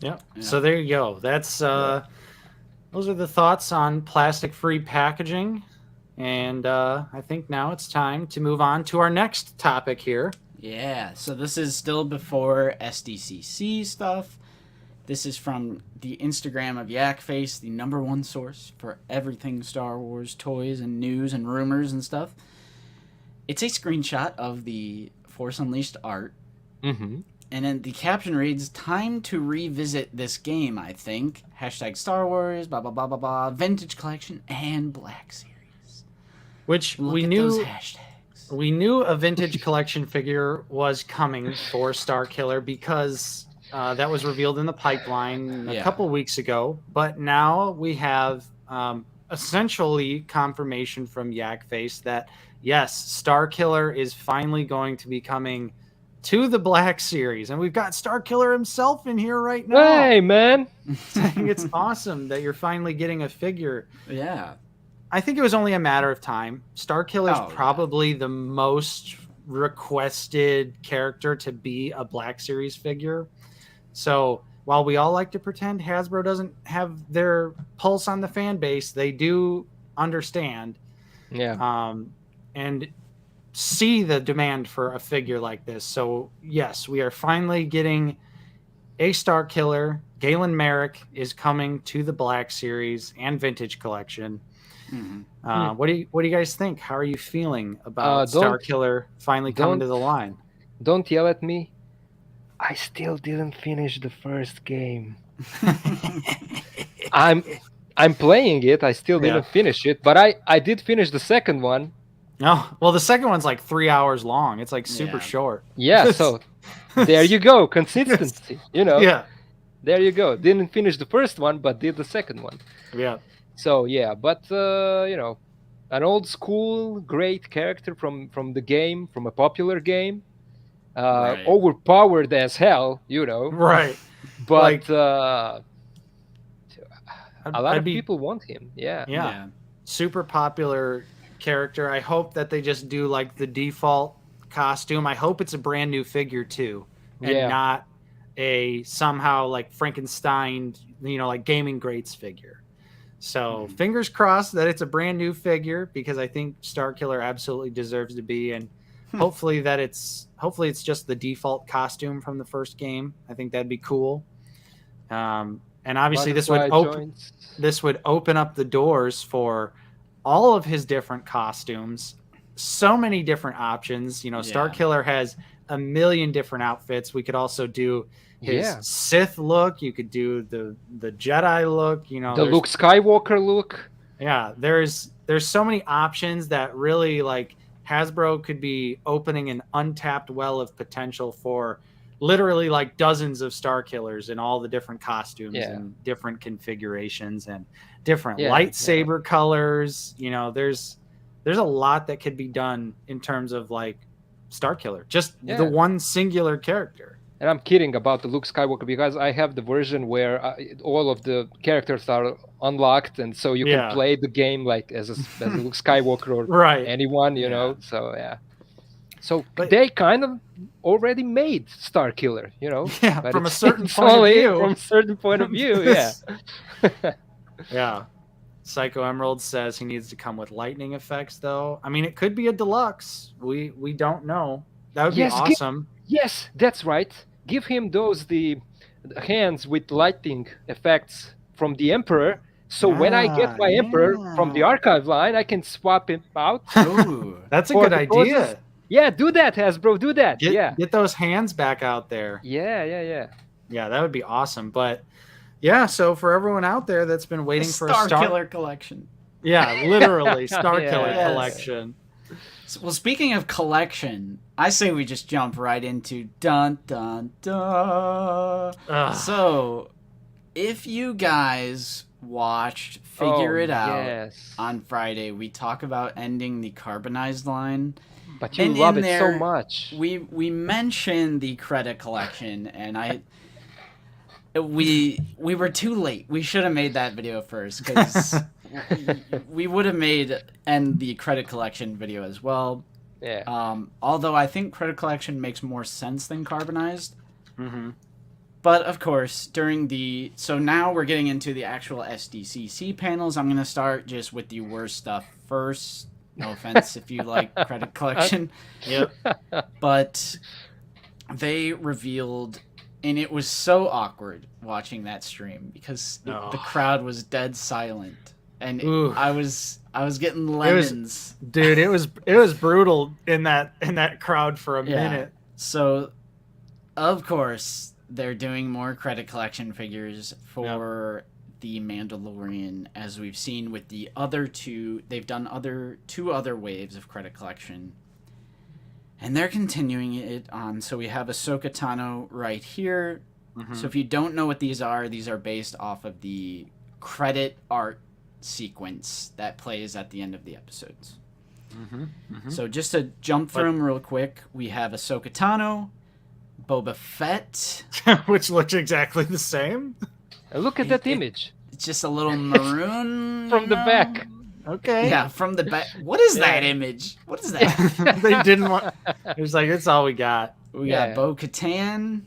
Yeah. So there you go. That's those are the thoughts on plastic-free packaging. And I think now it's time to move on to our next topic here. Yeah, so this is still before SDCC stuff. This is from the Instagram of Yakface, the #1 source for everything Star Wars toys and news and rumors and stuff. It's a screenshot of the Force Unleashed art. And then the caption reads, "Time to revisit this game, I think. #Star Wars, blah, blah, blah, blah, blah, vintage collection, and Black Series." Which we knew a vintage collection figure was coming for Star Killer because that was revealed in the pipeline a couple weeks ago. But now we have essentially confirmation from Yakface that yes, Star Killer is finally going to be coming to the Black Series, and we've got Star Killer himself in here right now. Hey, man! Saying it's awesome that you're finally getting a figure. Yeah. I think it was only a matter of time. Star Killer's probably the most requested character to be a Black Series figure. So while we all like to pretend Hasbro doesn't have their pulse on the fan base, they do understand. Yeah. and see the demand for a figure like this. So yes, we are finally getting a Star Killer. Galen Merrick is coming to the Black Series and Vintage Collection. Mm-hmm. What do you guys think? How are you feeling about Star Killer finally coming to the line? Don't yell at me. I still didn't finish the first game. I'm playing it. I still didn't finish it, but I did finish the second one. No, well, the second one's like 3 hours long. It's like super short. Yeah, so there you go, consistency. Yeah. There you go. Didn't finish the first one, but did the second one. Yeah. So yeah, but an old school great character from the game, from a popular game, overpowered as hell, Right. But a lot of people want him. Yeah. Super popular character. I hope that they just do like the default costume. I hope it's a brand new figure too, and not a somehow like Frankenstein, like Gaming Greats figure. So fingers crossed that it's a brand new figure, because I think Star Killer absolutely deserves to be, and hopefully it's just the default costume from the first game. I think that'd be cool. And obviously this would open up the doors for all of his different costumes. So many different options. Star Killer has a million different outfits. We could also do his Sith look. You could do the Jedi look. The Luke Skywalker look. Yeah, there's so many options that really like Hasbro could be opening an untapped well of potential for literally like dozens of Star Killers in all the different costumes and different configurations and different lightsaber colors. There's a lot that could be done in terms of like Star Killer, just the one singular character. And I'm kidding about the Luke Skywalker, because I have the version where all of the characters are unlocked, and so you can play the game like as a Luke Skywalker or anyone, So so they kind of already made Star Killer, from a certain point of view. From a certain point of view, yeah. Psycho Emerald says he needs to come with lightning effects, though. I mean, it could be a deluxe. We don't know. That would be awesome. Yes, that's right. Give him the hands with lightning effects from the Emperor. So when I get my Emperor from the archive line, I can swap him out. Ooh, that's a good idea. Yeah, do that, Hasbro. Do that. Get those hands back out there. Yeah, that would be awesome. But yeah, so for everyone out there that's been waiting for a Star Killer collection. Yeah, literally Star Killer collection. Well, speaking of collection, I say we just jump right into dun dun dun. So, if you guys watched Figure It Out on Friday, we talk about ending the carbonized line. But you love it so much. We mentioned the credit collection, and we were too late. We should have made that video first, because we would have made the credit collection video as well. Yeah. Although I think credit collection makes more sense than carbonized. Mm-hmm. But of course, so now we're getting into the actual SDCC panels. I'm gonna start just with the worst stuff first. No offense if you like credit collection. Yep. But they revealed. And it was so awkward watching that stream, because the crowd was dead silent, and I was getting lemons. It was brutal in that crowd for a minute. So, of course, they're doing more credit collection figures for the Mandalorian, as we've seen with the other two. They've done two other waves of credit collection. And they're continuing it on. So we have Ahsoka Tano right here. Mm-hmm. So if you don't know what these are based off of the credit art sequence that plays at the end of the episodes. Mm-hmm. Mm-hmm. So just to jump through them real quick, we have Ahsoka Tano, Boba Fett. Which looks exactly the same. Look at that image. It's just a little maroon. From the back. Okay. Yeah, from the back. What is that image? What is that? They didn't want. It was like, it's all we got. We got Bo-Katan,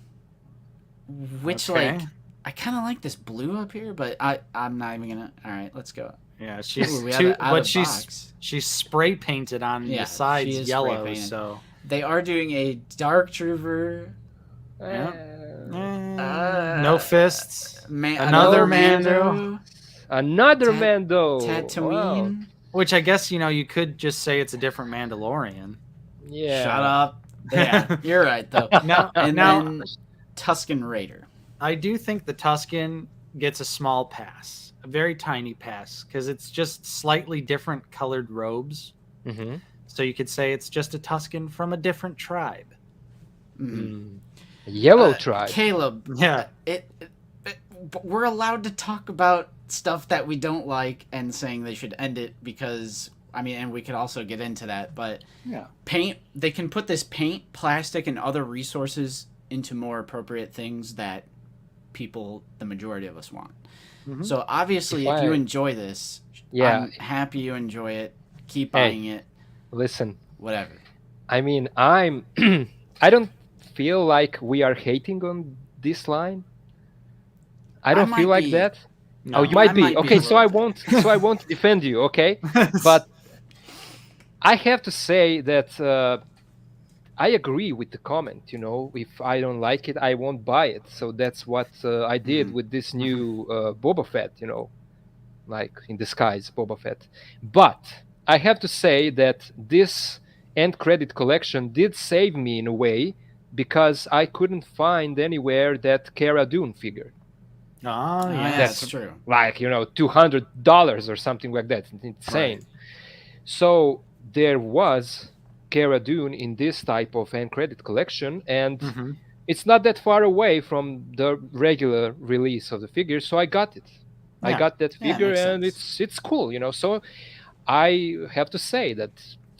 which I kind of like this blue up here, but I'm not even gonna. All right, let's go. Yeah, she's Ooh, we have it out of she's box. she's spray painted on Yeah, the she sides is spray yellow. painted. So They are doing a Dark Trooper. yeah. Uh, No fists. Another Mando. Another Mando. Tatooine. Wow. Which I guess you could just say it's a different Mandalorian. Yeah. Shut up. Yeah, you're right though. Now, Then Tusken Raider. I do think the Tusken gets a small pass, a very tiny pass, because it's just slightly different colored robes. Mm-hmm. So you could say it's just a Tusken from a different tribe. Yellow tribe. Caleb. Yeah. We're allowed to talk about stuff that we don't like and saying they should end it because and we could also get into that, but Yeah. paint, they can put this paint, plastic, and other resources into more appropriate things that people, the majority of us, want. Mm-hmm. So obviously, if you enjoy this, I'm happy you enjoy it. Keep buying it. Listen. Whatever. I mean, I don't feel like we are hating on this line. I don't feel like that. No. Oh, you might be. Okay, so I won't. won't defend you, okay? But I have to say that I agree with the comment. If I don't like it, I won't buy it. So that's what I did with this new Boba Fett. Like in disguise, Boba Fett. But I have to say that this end credit collection did save me in a way because I couldn't find anywhere that Cara Dune figure. Oh, yeah. That's true. Like, $200 or something like that. It's insane. Right. So there was Cara Dune in this type of end credit collection, and it's not that far away from the regular release of the figure, so I got it. Yeah. I got that figure, and it's cool, So I have to say that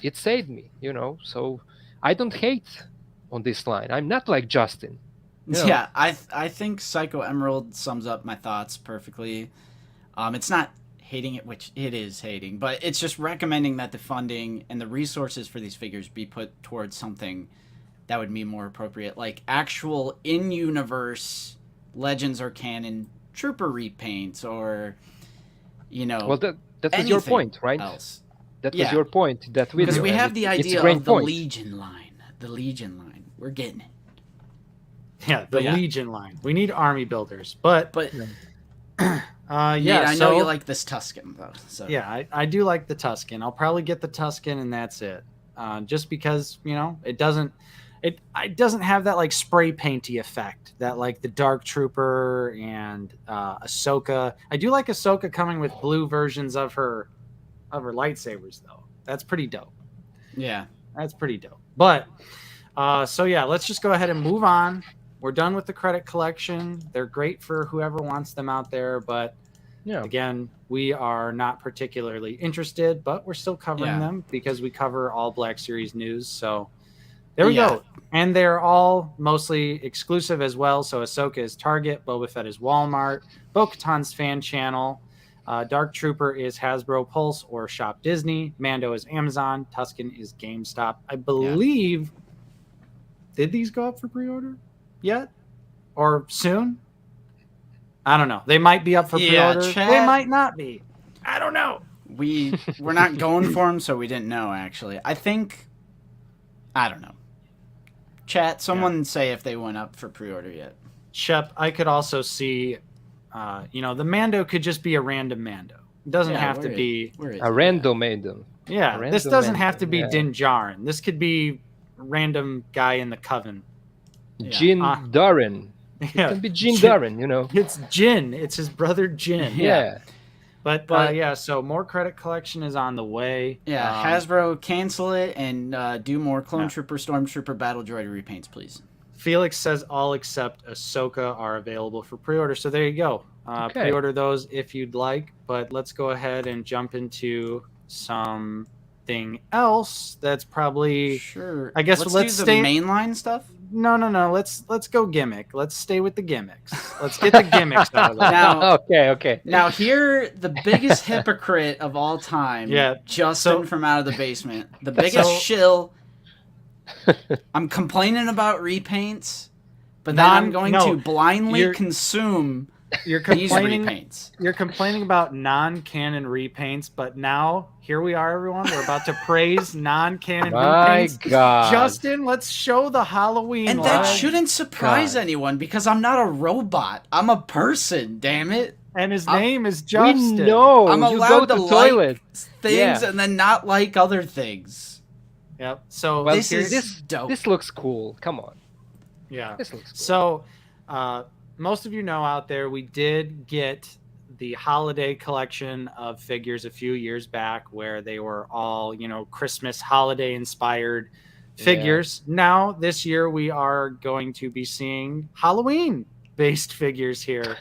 it saved me, So I don't hate on this line. I'm not like Justin. Yeah, I think Psycho Emerald sums up my thoughts perfectly. It's not hating it, which it is hating, but it's just recommending that the funding and the resources for these figures be put towards something that would be more appropriate, like actual in-universe Legends or canon trooper repaints, or Well, that was your point, right? Else. That was your point. That video, because we have the idea of the point. Legion line. The Legion line. We're getting it. Yeah, the Legion line. We need army builders, but Nate, I know you like this Tusken though. So yeah, I do like the Tusken. I'll probably get the Tusken, and that's it. Just because it doesn't have that like spray painty effect that like the Dark Trooper and Ahsoka. I do like Ahsoka coming with blue versions of her lightsabers though. That's pretty dope. Yeah, that's pretty dope. But so yeah, let's just go ahead and move on. We're done with the credit collection. They're great for whoever wants them out there, but again, we are not particularly interested, but we're still covering them because we cover all Black Series news. So there we go. And they're all mostly exclusive as well. So Ahsoka is Target, Boba Fett is Walmart, Bo-Katan's Fan Channel, Dark Trooper is Hasbro Pulse or Shop Disney, Mando is Amazon, Tusken is GameStop. I believe, did these go up for pre-order yet? Or soon? I don't know. They might be up for pre-order. They might not be. I don't know. We're not going for them, so we didn't know, actually. I don't know. Chat, someone say if they went up for pre-order yet. Shep, I could also see, the Mando could just be a random Mando. It doesn't have to be a random Mando. Yeah, this doesn't have to be Din Djarin. This could be a random guy in the Coven. Jin Djarin. It can be Jin Djarin, It's Jin. It's his brother Jin. Yeah. But so more credit collection is on the way. Yeah, Hasbro, cancel it and do more Clone Trooper, Stormtrooper, Battle Droid repaints, please. Felix says all except Ahsoka are available for pre-order. So there you go. Pre-order those if you'd like. But let's go ahead and jump into something else that's probably... Sure. I guess let's do the mainline stuff? No. Let's go gimmick. Let's stay with the gimmicks. Let's get the gimmicks out of there. Now, okay. Now here, the biggest hypocrite of all time, Justin from Out of the Basement, the biggest shill. I'm complaining about repaints, but then I'm going to blindly consume You're These complaining. repaints. You're complaining about non-canon repaints, but now here we are, everyone. We're about to praise non-canon My repaints. God. Justin, let's show the Halloween. And that shouldn't surprise anyone because I'm not a robot. I'm a person, damn it. And his name is Justin. We know. I'm you allowed go to to toilet. like things and then not like other things. Yep. So Well, this is dope. This looks cool. Come on. Yeah. This looks cool. So, most of you know out there, we did get the holiday collection of figures a few years back where they were all, Christmas holiday inspired figures. Now, this year, we are going to be seeing Halloween based figures here,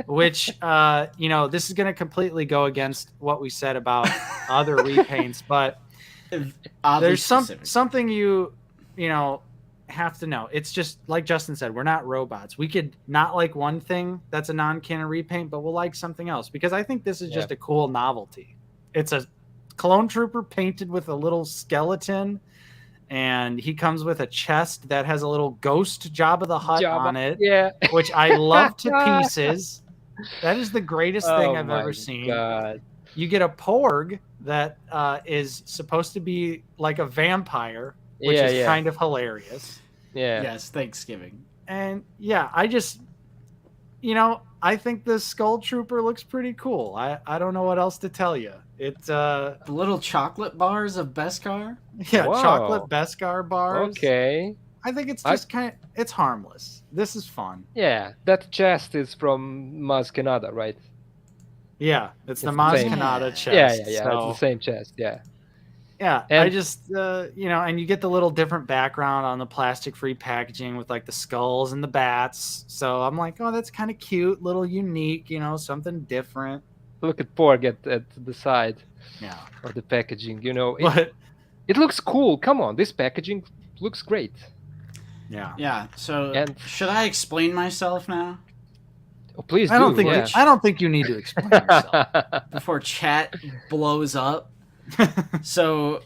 which, this is going to completely go against what we said about other repaints, but there's something you have to know. It's just like Justin said, we're not robots. We could not like one thing that's a non-canon repaint, but we'll like something else because I think this is just a cool novelty. It's a clone trooper painted with a little skeleton, and he comes with a chest that has a little ghost Jabba the Hutt on it, which I love to pieces. That is the greatest thing I've ever seen. God. You get a Porg that is supposed to be like a vampire, which is kind of hilarious. Yeah. Yes, Thanksgiving. And I just, I think the Skull Trooper looks pretty cool. I don't know what else to tell you. It's the little chocolate bars of Beskar. Yeah, chocolate Beskar bars. Okay. I think it's just it's harmless. This is fun. Yeah, that chest is from Maz Kanata, right? Yeah, it's the Maz Kanata chest. Yeah. So, It's the same chest. Yeah. Yeah, and I just, and you get the little different background on the plastic-free packaging with like the skulls and the bats. So I'm like, oh, that's kind of cute, little unique, something different. Look at Porg at the side of the packaging. It looks cool. Come on, this packaging looks great. Yeah. Yeah. So should I explain myself now? Oh, please do. I don't think you need to explain yourself before chat blows up. So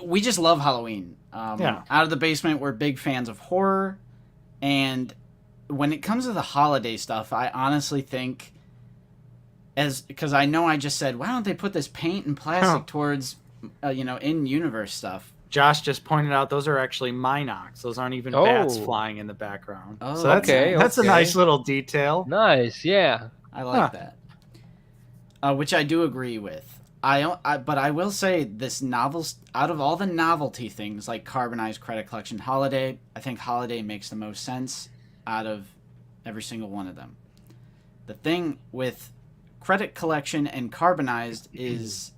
we just love Halloween. Out of the basement, we're big fans of horror, and when it comes to the holiday stuff, I honestly think, because I know I just said, why don't they put this paint and plastic towards in-universe stuff? Josh just pointed out those are actually Minox. Those aren't even bats flying in the background. Oh, so that's a nice little detail. Nice, yeah. I like that. Which I do agree with. But I will say this out of all the novelty things like Carbonized Credit Collection Holiday, I think Holiday makes the most sense out of every single one of them. The thing with Credit Collection and Carbonized is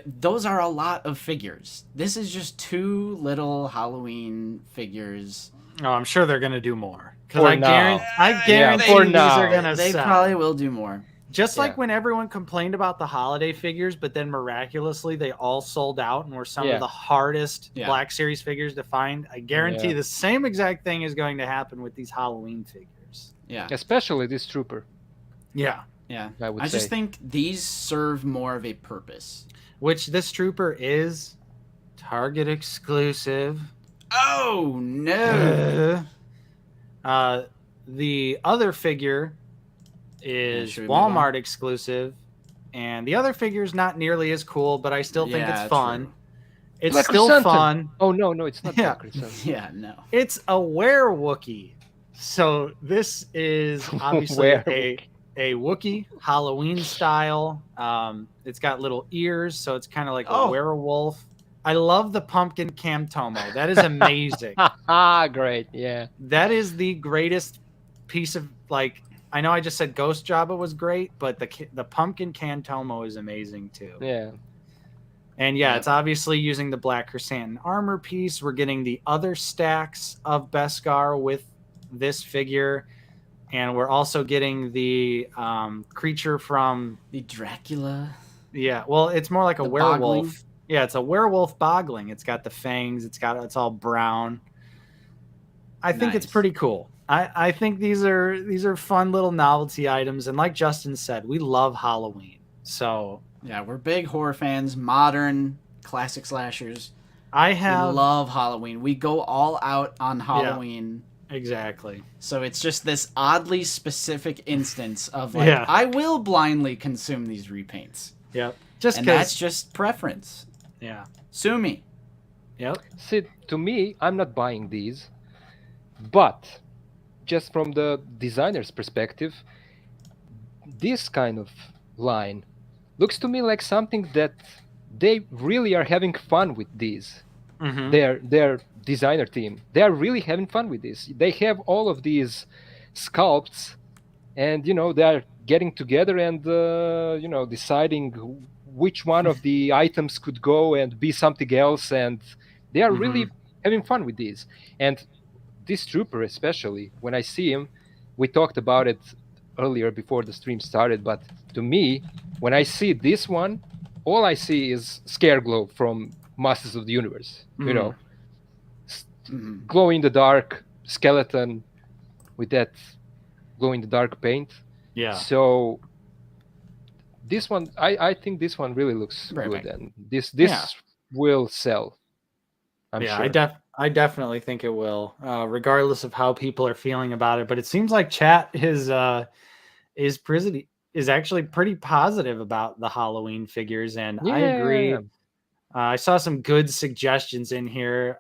those are a lot of figures. This is just 2 little Halloween figures. Oh, I'm sure they're going to do more. Because I guarantee these are going to They probably will do more. Just like when everyone complained about the holiday figures, but then miraculously they all sold out and were some of the hardest Black Series figures to find. I guarantee the same exact thing is going to happen with these Halloween figures. Yeah. Especially this trooper. Yeah. Yeah. I just think these serve more of a purpose. Which this trooper is Target exclusive. Oh, no. The other figure is Walmart exclusive, and the other figure is not nearly as cool, but I still think it's fun. True. It's still fun. Oh no, it's not. Yeah, no. It's a Were-Wookiee. So this is obviously a Wookiee Halloween style. It's got little ears, so it's kind of like a werewolf. I love the pumpkin Camtomo. That is amazing. Great, yeah. That is the greatest piece of I know I just said Ghost Jabba was great, but the pumpkin Camtomo is amazing too. Yeah. And it's obviously using the Black Chrysanthemum armor piece. We're getting the other stacks of Beskar with this figure. And we're also getting the creature from... the Dracula? Yeah, well, it's more like a werewolf. Bogling. Yeah, it's a werewolf bogling. It's got the fangs. It's all brown. I think it's pretty cool. I think these are fun little novelty items, and like Justin said, we love Halloween. So yeah, we're big horror fans, modern classic slashers. We love Halloween. We go all out on Halloween. Exactly. So it's just this oddly specific instance of like, I will blindly consume these repaints. Yep. And that's just preference. Yeah. Sue me. Yep. See, to me, I'm not buying these, but just from the designer's perspective, this kind of line looks to me like something that they really are having fun with these. Mm-hmm. Their designer team, they are really having fun with this. They have all of these sculpts, and they are getting together and deciding which one of the items could go and be something else, and they are really having fun with these. And this trooper, especially, when I see him, we talked about it earlier before the stream started, but to me, when I see this one, all I see is Scareglow from Masters of the Universe. Glow in the dark skeleton with that glow in the dark paint. Yeah. So this one, I think this one really looks good, and this will sell. I'm sure. I definitely think it will, regardless of how people are feeling about it. But it seems like chat is actually pretty positive about the Halloween figures, and I agree. I saw some good suggestions in here.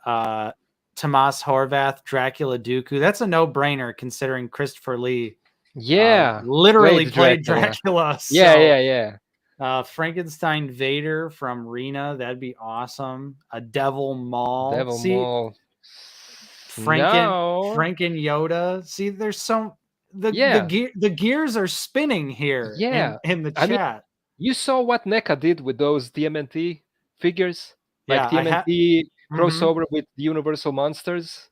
Tomas Horvath, Dracula Dooku. That's a no-brainer considering Christopher Lee literally played Dracula. So, yeah. Frankenstein Vader from Rena. That'd be awesome. A Devil Maul. Maul. Franken Yoda. See, there's some the gears are spinning here in the chat. Mean, you saw what NECA did with those TMNT figures? Like TMNT crossover with the Universal Monsters.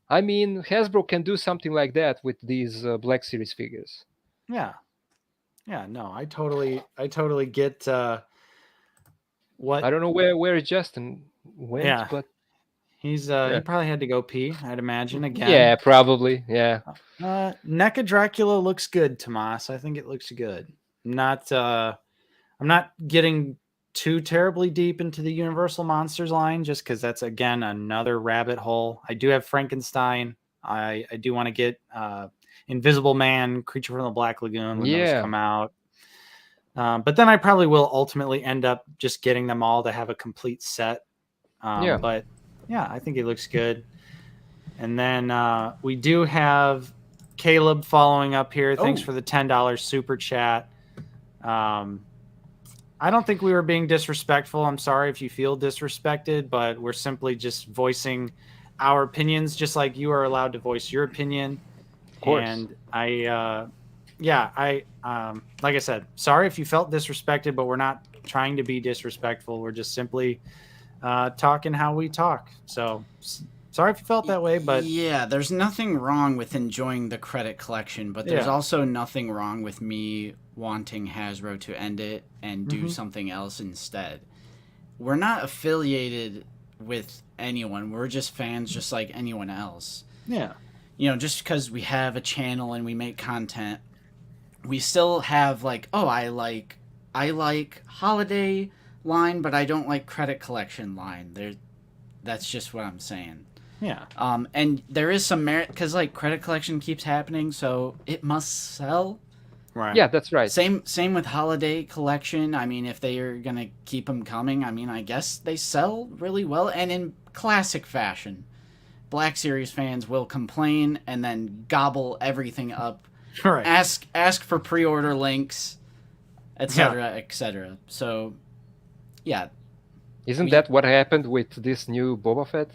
I mean, Hasbro can do something like that with these Black Series figures. Yeah. No, I totally get what. I don't know where Justin went, but he's he probably had to go pee, I'd imagine, again. Yeah, probably. Yeah. NECA Dracula looks good, Tomas. I think it looks good. I'm not getting too terribly deep into the Universal Monsters line, just because that's again another rabbit hole. I do have Frankenstein. I do want to get Invisible Man, Creature from the Black Lagoon when those come out. But then I probably will ultimately end up just getting them all to have a complete set. But I think it looks good. And then we do have Caleb following up here. Thanks for the $10 super chat. I don't think we were being disrespectful. I'm sorry if you feel disrespected, but we're simply just voicing our opinions, just like you are allowed to voice your opinion. Of course. And I like I said, sorry if you felt disrespected, but we're not trying to be disrespectful. We're just simply talking how we talk. So sorry if you felt that way, but there's nothing wrong with enjoying the credit collection, but there's also nothing wrong with me wanting Hasbro to end it and do something else instead. We're not affiliated with anyone. We're just fans just like anyone else. Yeah. Just because we have a channel and we make content, we still have like, I like holiday line, but I don't like credit collection line. That's just what I'm saying. Yeah. And there is some merit because like credit collection keeps happening, so it must sell. Right. Yeah, that's right. Same with holiday collection. I mean, if they are gonna keep them coming, I mean, I guess they sell really well, and in classic fashion. Black Series fans will complain and then gobble everything up. Right. Ask for pre-order links, etc., etc. So, yeah. Isn't that what happened with this new Boba Fett?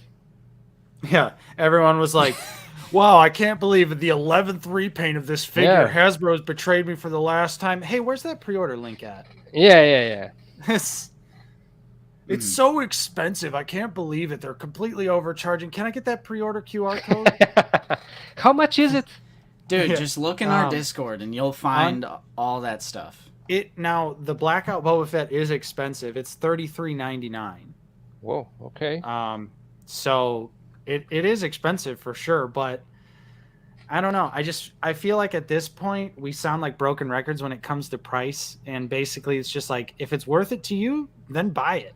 Yeah, everyone was like, wow, I can't believe the 11th repaint of this figure. Hasbro's betrayed me for the last time. Hey, where's that pre-order link at? Yeah. It's so expensive. I can't believe it. They're completely overcharging. Can I get that pre-order QR code? How much is it? Dude, just look in our Discord and you'll find all that stuff. Now, the Blackout Boba Fett is expensive. It's $33.99. Whoa, okay. So it is expensive for sure, but I don't know. I feel like at this point we sound like broken records when it comes to price, and basically it's just like if it's worth it to you, then buy it.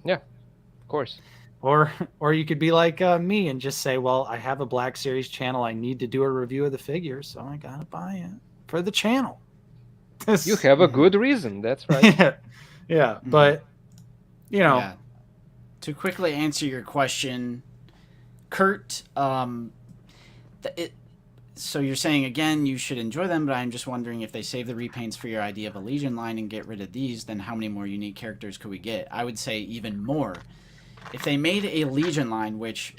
Yeah, of course. Or you could be like me and just say, well, I have a Black Series channel. I need to do a review of the figures, so I gotta buy it for the channel. You have a good reason. That's right. Yeah. But you know, Yeah. To quickly answer your question, Kurt, so you're saying again you should enjoy them, but I'm just wondering if they save the repaints for your idea of a Legion line and get rid of these, then how many more unique characters could we get? I would say even more. If they made a Legion line, which,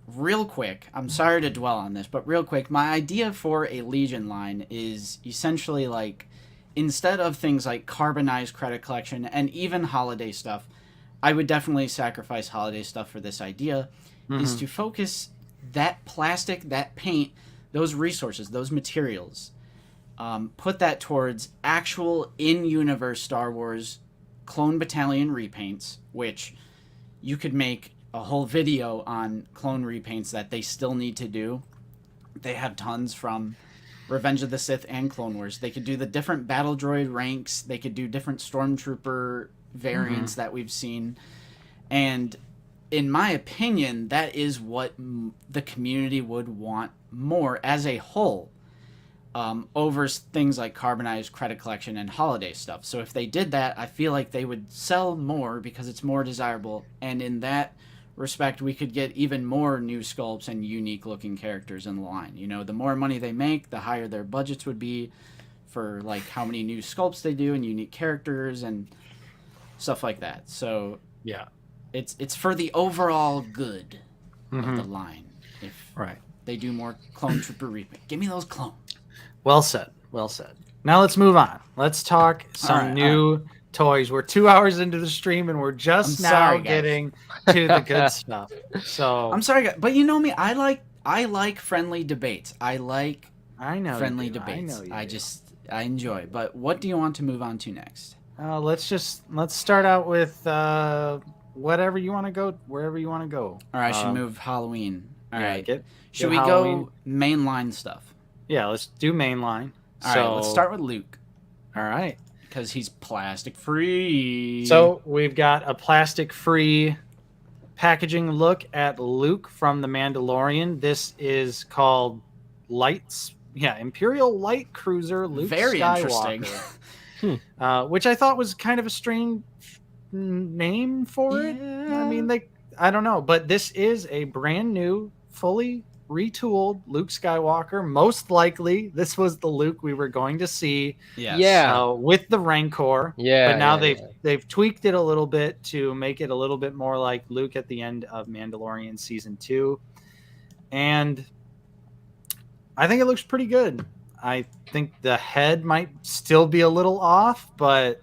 real quick, I'm sorry to dwell on this, but real quick, my idea for a Legion line is essentially like, instead of things like carbonized credit collection and even holiday stuff, I would definitely sacrifice holiday stuff for this idea, is to focus that plastic, that paint, those resources, those materials, put that towards actual in-universe Star Wars Clone Battalion repaints, which you could make a whole video on clone repaints that they still need to do. They have tons from Revenge of the Sith and Clone Wars. They could do the different battle droid ranks. They could do different stormtrooper variants that we've seen. And in my opinion, that is what the community would want more as a whole, over things like carbonized credit collection and holiday stuff. So if they did that, I feel like they would sell more because it's more desirable. And in that respect, we could get even more new sculpts and unique looking characters in the line. You know, the more money they make, the higher their budgets would be for like how many new sculpts they do and unique characters and stuff like that. So yeah, it's for the overall good of the line. If they do more clone trooper repaint, give me those clones. Well said. Well said. Now let's move on. Let's talk some new toys. We're 2 hours into the stream and we're just getting to the good stuff. So I'm sorry, guys, but you know me. I like friendly debates. I know friendly debates. I enjoy. But what do you want to move on to next? Let's start out with whatever you want to go, wherever you want to go. All right, I should move Halloween. All right. Should we Halloween. go mainline stuff? Yeah, let's do mainline. All right, let's start with Luke. All right. Because he's plastic free. So we've got a plastic free packaging look at Luke from The Mandalorian. This is called Imperial Light Cruiser Luke Very Skywalker. Interesting. Which I thought was kind of a strange name for it. I mean, I don't know, but this is a brand new, fully retooled Luke Skywalker. Most likely, this was the Luke we were going to see. With the Rancor. But now they've tweaked it a little bit to make it a little bit more like Luke at the end of Mandalorian Season 2. And I think it looks pretty good. I think the head might still be a little off, but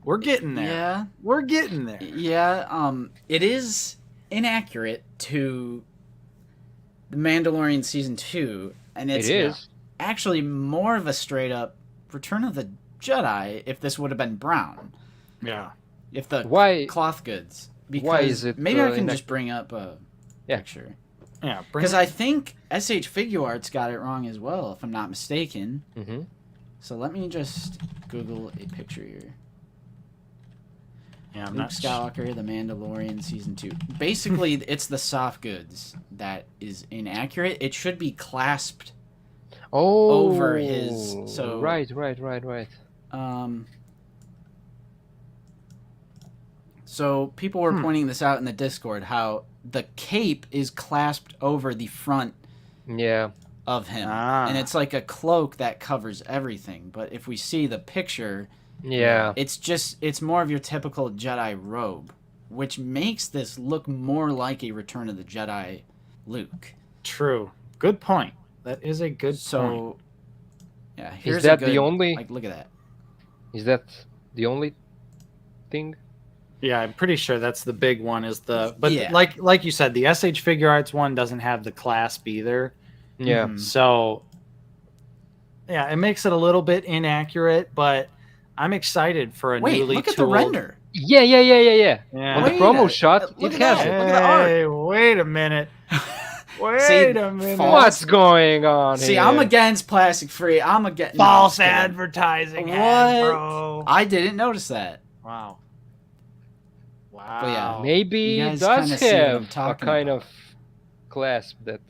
we're getting there. Yeah. We're getting there. Yeah. It is inaccurate to The Mandalorian Season 2, and it is actually more of a straight up Return of the Jedi if this would have been brown. Yeah. If the cloth goods. Because why is it maybe I can just bring up a picture. Yeah, because I think SH Figure Arts got it wrong as well, if I'm not mistaken. Mm-hmm. So let me just Google a picture here. Yeah, Luke Skywalker, The Mandalorian Season 2. Basically, it's the soft goods that is inaccurate. It should be clasped over his... So Right. So people were pointing this out in the Discord, how the cape is clasped over the front of him. And it's like a cloak that covers everything. But if we see the picture... it's more of your typical Jedi robe, which makes this look more like a Return of the Jedi Luke. True. Good point. That is a good point. Yeah, here's is that the only? Like, look at that. Is that the only thing? Yeah, I'm pretty sure that's the big one. Like you said, the SH Figure Arts one doesn't have the clasp either. Yeah. So yeah, it makes it a little bit inaccurate, but I'm excited for a newly look at tooled... the render. Yeah. On the promo shot, it has it. Look at the art. Hey, wait a minute. Wait a minute. What's going on here? See, I'm against plastic free. I'm against... False advertising, hasbro. I didn't notice that. Wow. Wow. But yeah, Maybe you it guys does kinda see what I'm have a talking kind about. of clasp that.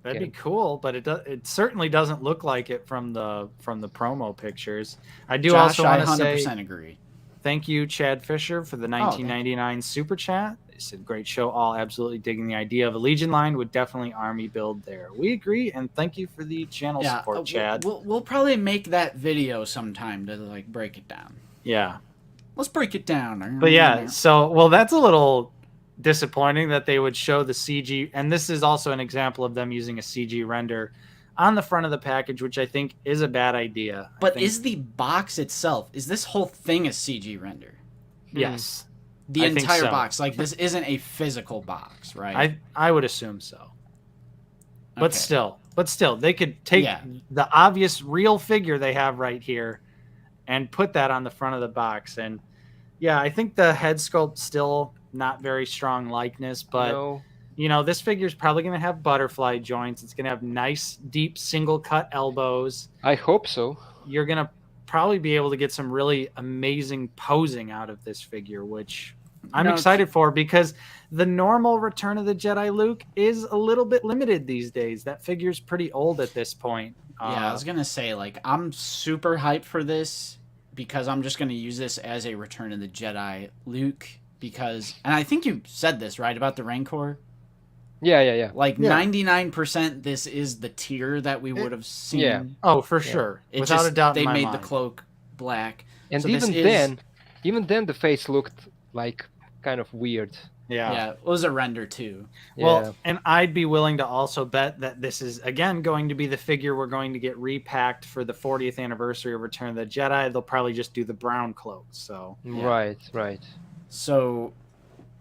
That'd can- be cool, but it certainly doesn't look like it from the promo pictures. I do Josh, also I want to say 100% agree. thank you, Chad Fisher, for the Oh, thank you. 1999 super chat. He said, "Great show, all absolutely digging the idea of a Legion line. Would definitely army build there." We agree, and thank you for the channel Yeah, support, Chad. we'll probably make that video sometime to like break it down. Yeah, Let's break it down. but yeah, so that's a little disappointing that they would show the CG, and this is also an example of them using a CG render on the front of the package, which I think is a bad idea. But is the box itself, is this whole thing a CG render? Yes. The I think entire so. box, like this isn't a physical box, right? I would assume so. But Okay. still, they could take the obvious real figure they have right here and put that on the front of the box. And yeah, I think the head sculpt still not very strong likeness, but No. you know, this figure is probably going to have butterfly joints. It's going to have nice, deep, single cut elbows. I hope so. You're going to probably be able to get some really amazing posing out of this figure, which I'm excited for, because the normal Return of the Jedi Luke is a little bit limited these days. That figure's pretty old at this point. Yeah, I was going to say, like, I'm super hyped for this because I'm just going to use this as a Return of the Jedi Luke because, and I think you said this, right, about the Rancor? Yeah. Like 99%, this is the tier that we would have seen. Yeah. Oh, for sure. Without a doubt, they in my made mind. the cloak black, and so even then, the face looked like kind of weird. Yeah, it was a render too. Yeah. Well, and I'd be willing to also bet that this is again going to be the figure we're going to get repacked for the 40th anniversary of Return of the Jedi. They'll probably just do the brown clothes. So right. So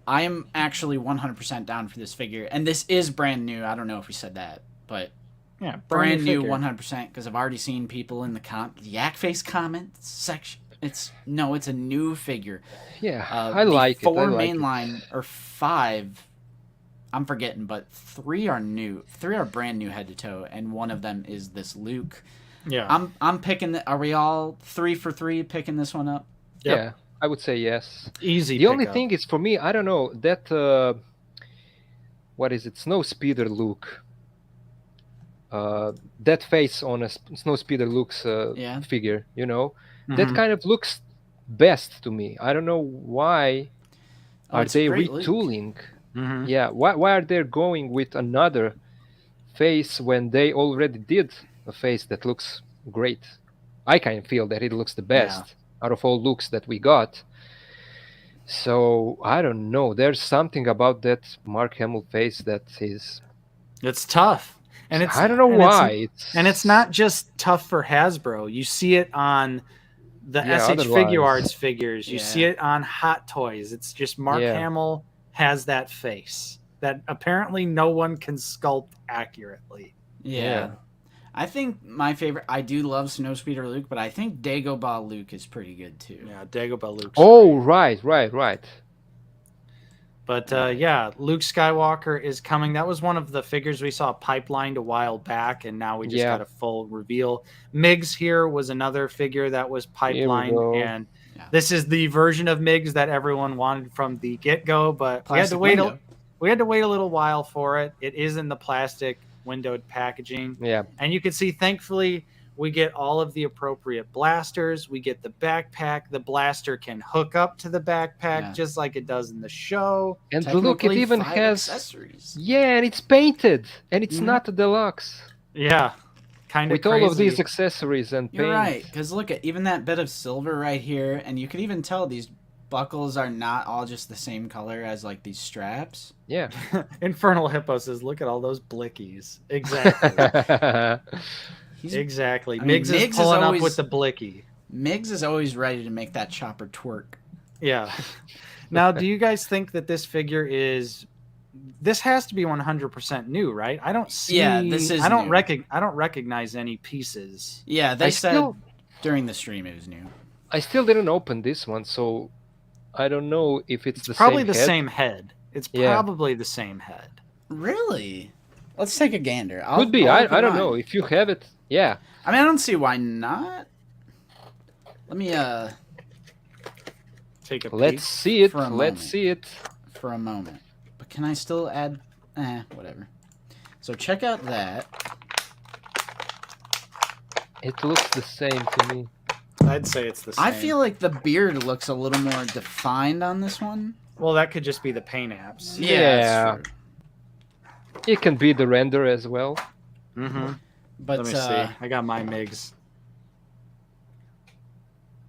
I am actually 100% down for this figure, and this is brand new. I don't know if we said that, but yeah, brand new 100% because I've already seen people in the Yak Face comments section. It's a new figure. Yeah, I like it. Four mainline or five, I'm forgetting, but three are new. Three are brand new head to toe, and one of them is this Luke. Yeah, I'm picking. Are we all 3 for 3 picking this one up? Yep. Yeah, I would say yes. Easy. The only thing is for me, I don't know that. What is it? Snow Speeder Luke. That face on a Snow Speeder Luke's figure, you know. That kind of looks best to me. I don't know why are they retooling. Yeah, why are they going with another face when they already did a face that looks great? I kind of feel that it looks the best out of all looks that we got. So I don't know. There's something about that Mark Hamill face that is. It's tough, and I don't know why. It's not just tough for Hasbro. You see it on the SH Figure Arts figures. You see it on Hot Toys. It's just Mark Hamill has that face that apparently no one can sculpt accurately. Yeah. I think my favorite, I do love Snowspeeder Luke, but I think Dagobah Luke is pretty good too. Yeah, Dagobah Luke. Right. But Luke Skywalker is coming. That was one of the figures we saw pipelined a while back, and now we just got a full reveal. Miggs here was another figure that was pipelined, and this is the version of Miggs that everyone wanted from the get-go, but we had to wait a little while for it. It is in the plastic windowed packaging. Yeah. And you can see, thankfully, we get all of the appropriate blasters. We get the backpack. The blaster can hook up to the backpack just like it does in the show. And look, it even has accessories. Yeah, and it's painted, and it's not a deluxe. Yeah, kind of with all of these accessories and paint. You're right, because look at even that bit of silver right here, and you can even tell these buckles are not all just the same color as like these straps. Yeah. Infernal Hippo says, "Look at all those blickies." Exactly. Exactly. Miggs is pulling up with the blicky. Miggs is always ready to make that chopper twerk. Yeah. Now, do you guys think that this figure is? This has to be 100% new, right? I don't see. Yeah, this is. I don't recognize any pieces. Yeah, they said during the stream it was new. I still didn't open this one, so I don't know if it's the probably same the head. same head. It's probably the same head. Really? Let's take a gander. Could be. I don't know if you have it. Yeah. I mean, I don't see why not. Let me take a Let's peek. see it. For a Let's moment. see it. For a moment. But can I still add... whatever. So check out that. It looks the same to me. I'd say it's the same. I feel like the beard looks a little more defined on this one. Well, that could just be the paint apps. Yeah. That's true. It can be the render as well. Mm-hmm. But Let me see. I got my MIGs.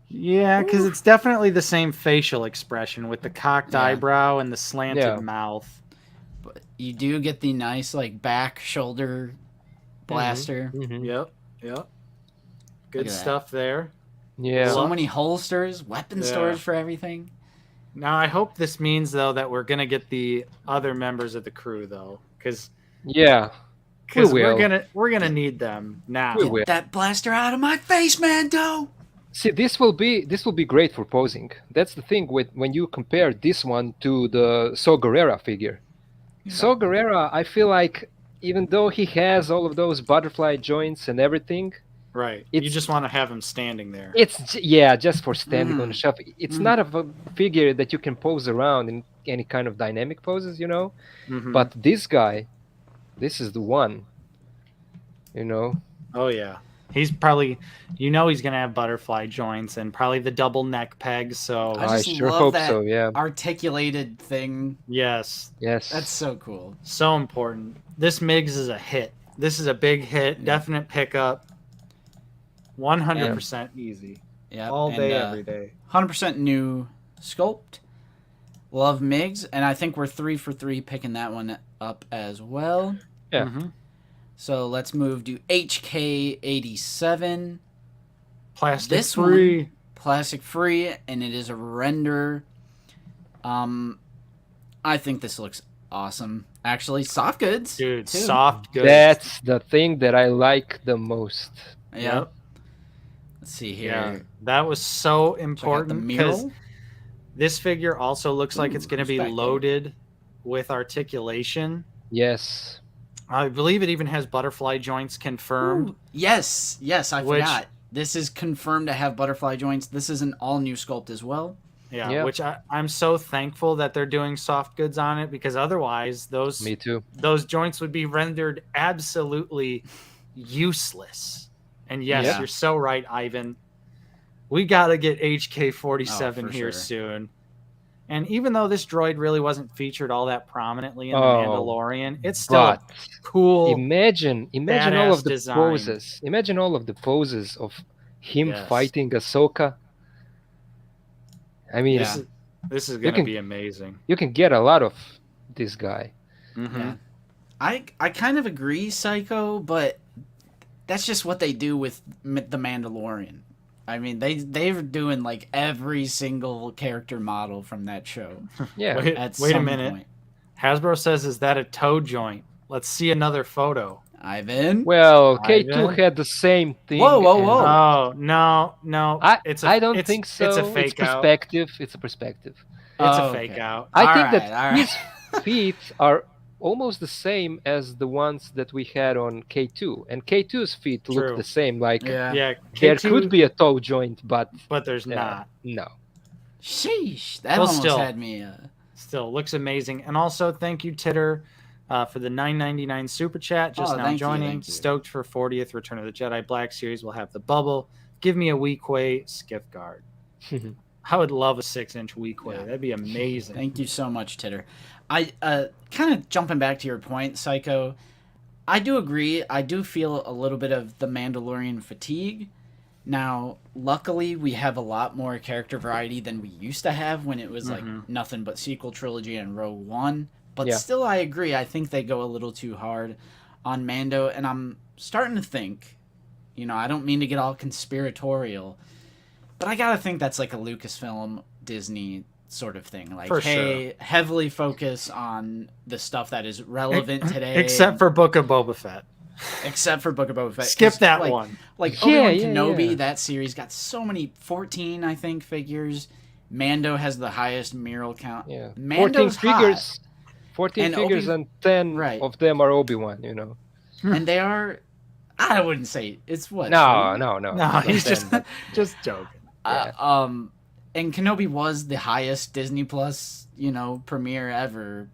Yeah, because it's definitely the same facial expression with the cocked eyebrow and the slanted mouth. But you do get the nice like back shoulder blaster. Mm-hmm. Yep. Good stuff there. Yeah. So many holsters, weapon storage for everything. Now I hope this means though that we're gonna get the other members of the crew though, because we're gonna need them now. Get that blaster out of my face, Mando! See, this will be great for posing. That's the thing with when you compare this one to the Saw Gerrera figure. Yeah. Saw Gerrera, I feel like even though he has all of those butterfly joints and everything, right? You just want to have him standing there. It's just for standing on the shelf. It's not a figure that you can pose around in any kind of dynamic poses, you know. Mm-hmm. But this guy, this is the one. You know. Oh yeah. He's probably, he's going to have butterfly joints and probably the double neck pegs. So I sure hope so. Yeah. Articulated thing. Yes. That's so cool. So important. This MIGS is a hit. This is a big hit. Definite pickup. 100% easy. Yeah. All day, every day. 100% new sculpt. Love MIGS. And I think we're 3 for 3 picking that one up as well. Yeah. Mm-hmm. So let's move to HK87. Plastic free. Plastic free, and it is a render. I think this looks awesome. Actually, soft goods. Dude, too. Soft goods. That's the thing that I like the most. Yep. Let's see here. Yeah, that was so important because this figure also looks like it's going to be loaded with articulation. Yes. I believe it even has butterfly joints confirmed. Ooh, yes, I forgot. This is confirmed to have butterfly joints. This is an all-new sculpt as well. Yeah, which I'm so thankful that they're doing soft goods on it because otherwise those joints would be rendered absolutely useless. And yes, you're so right, Ivan. We got to get HK47 here soon. And even though this droid really wasn't featured all that prominently in The Mandalorian, it's still cool. Imagine all of the poses. Imagine all of the poses of him fighting Ahsoka. I mean, this is going to be amazing. You can get a lot of this guy. Mm-hmm. Yeah. I kind of agree, Psycho, but that's just what they do with The Mandalorian. I mean, they're doing like every single character model from that show. Yeah. Wait a minute. Point. Hasbro says, "Is that a toe joint?" Let's see another photo. Ivan. Well, K2 had the same thing. Whoa! Oh no! I don't think so. It's a fake out. It's a perspective. It's a fake out. I think that his feet are almost the same as the ones that we had on K2, and K2's feet look the same. Like, K2, there could be a toe joint, but there's not. No. Sheesh, that almost had me. Still looks amazing, and also thank you, Titter, for the $9.99 super chat. Just now joining. Thank you. Stoked for 40th Return of the Jedi Black Series. We'll have the bubble. Give me a Weequay skiff guard. I would love a 6-inch Weequay. That'd be amazing. Thank you so much, Titter. I kind of jumping back to your point, Psycho. I do agree. I do feel a little bit of the Mandalorian fatigue. Now, luckily, we have a lot more character variety than we used to have when it was like nothing but sequel trilogy and Rogue One. But still, I agree. I think they go a little too hard on Mando, and I'm starting to think, I don't mean to get all conspiratorial, but I gotta think that's like a Lucasfilm, Disney sort of thing. Like, heavily focus on the stuff that is relevant today. Except for Book of Boba Fett. Skip that one. Like Obi-Wan Kenobi, that series got so many, 14, I think, figures. Mando has the highest mural count. Yeah. Mando's 14 figures. 14 figures and 10 of them are Obi-Wan, And they are, I wouldn't say, it's what? No. He's just joking. and Kenobi was the highest Disney Plus, premiere ever.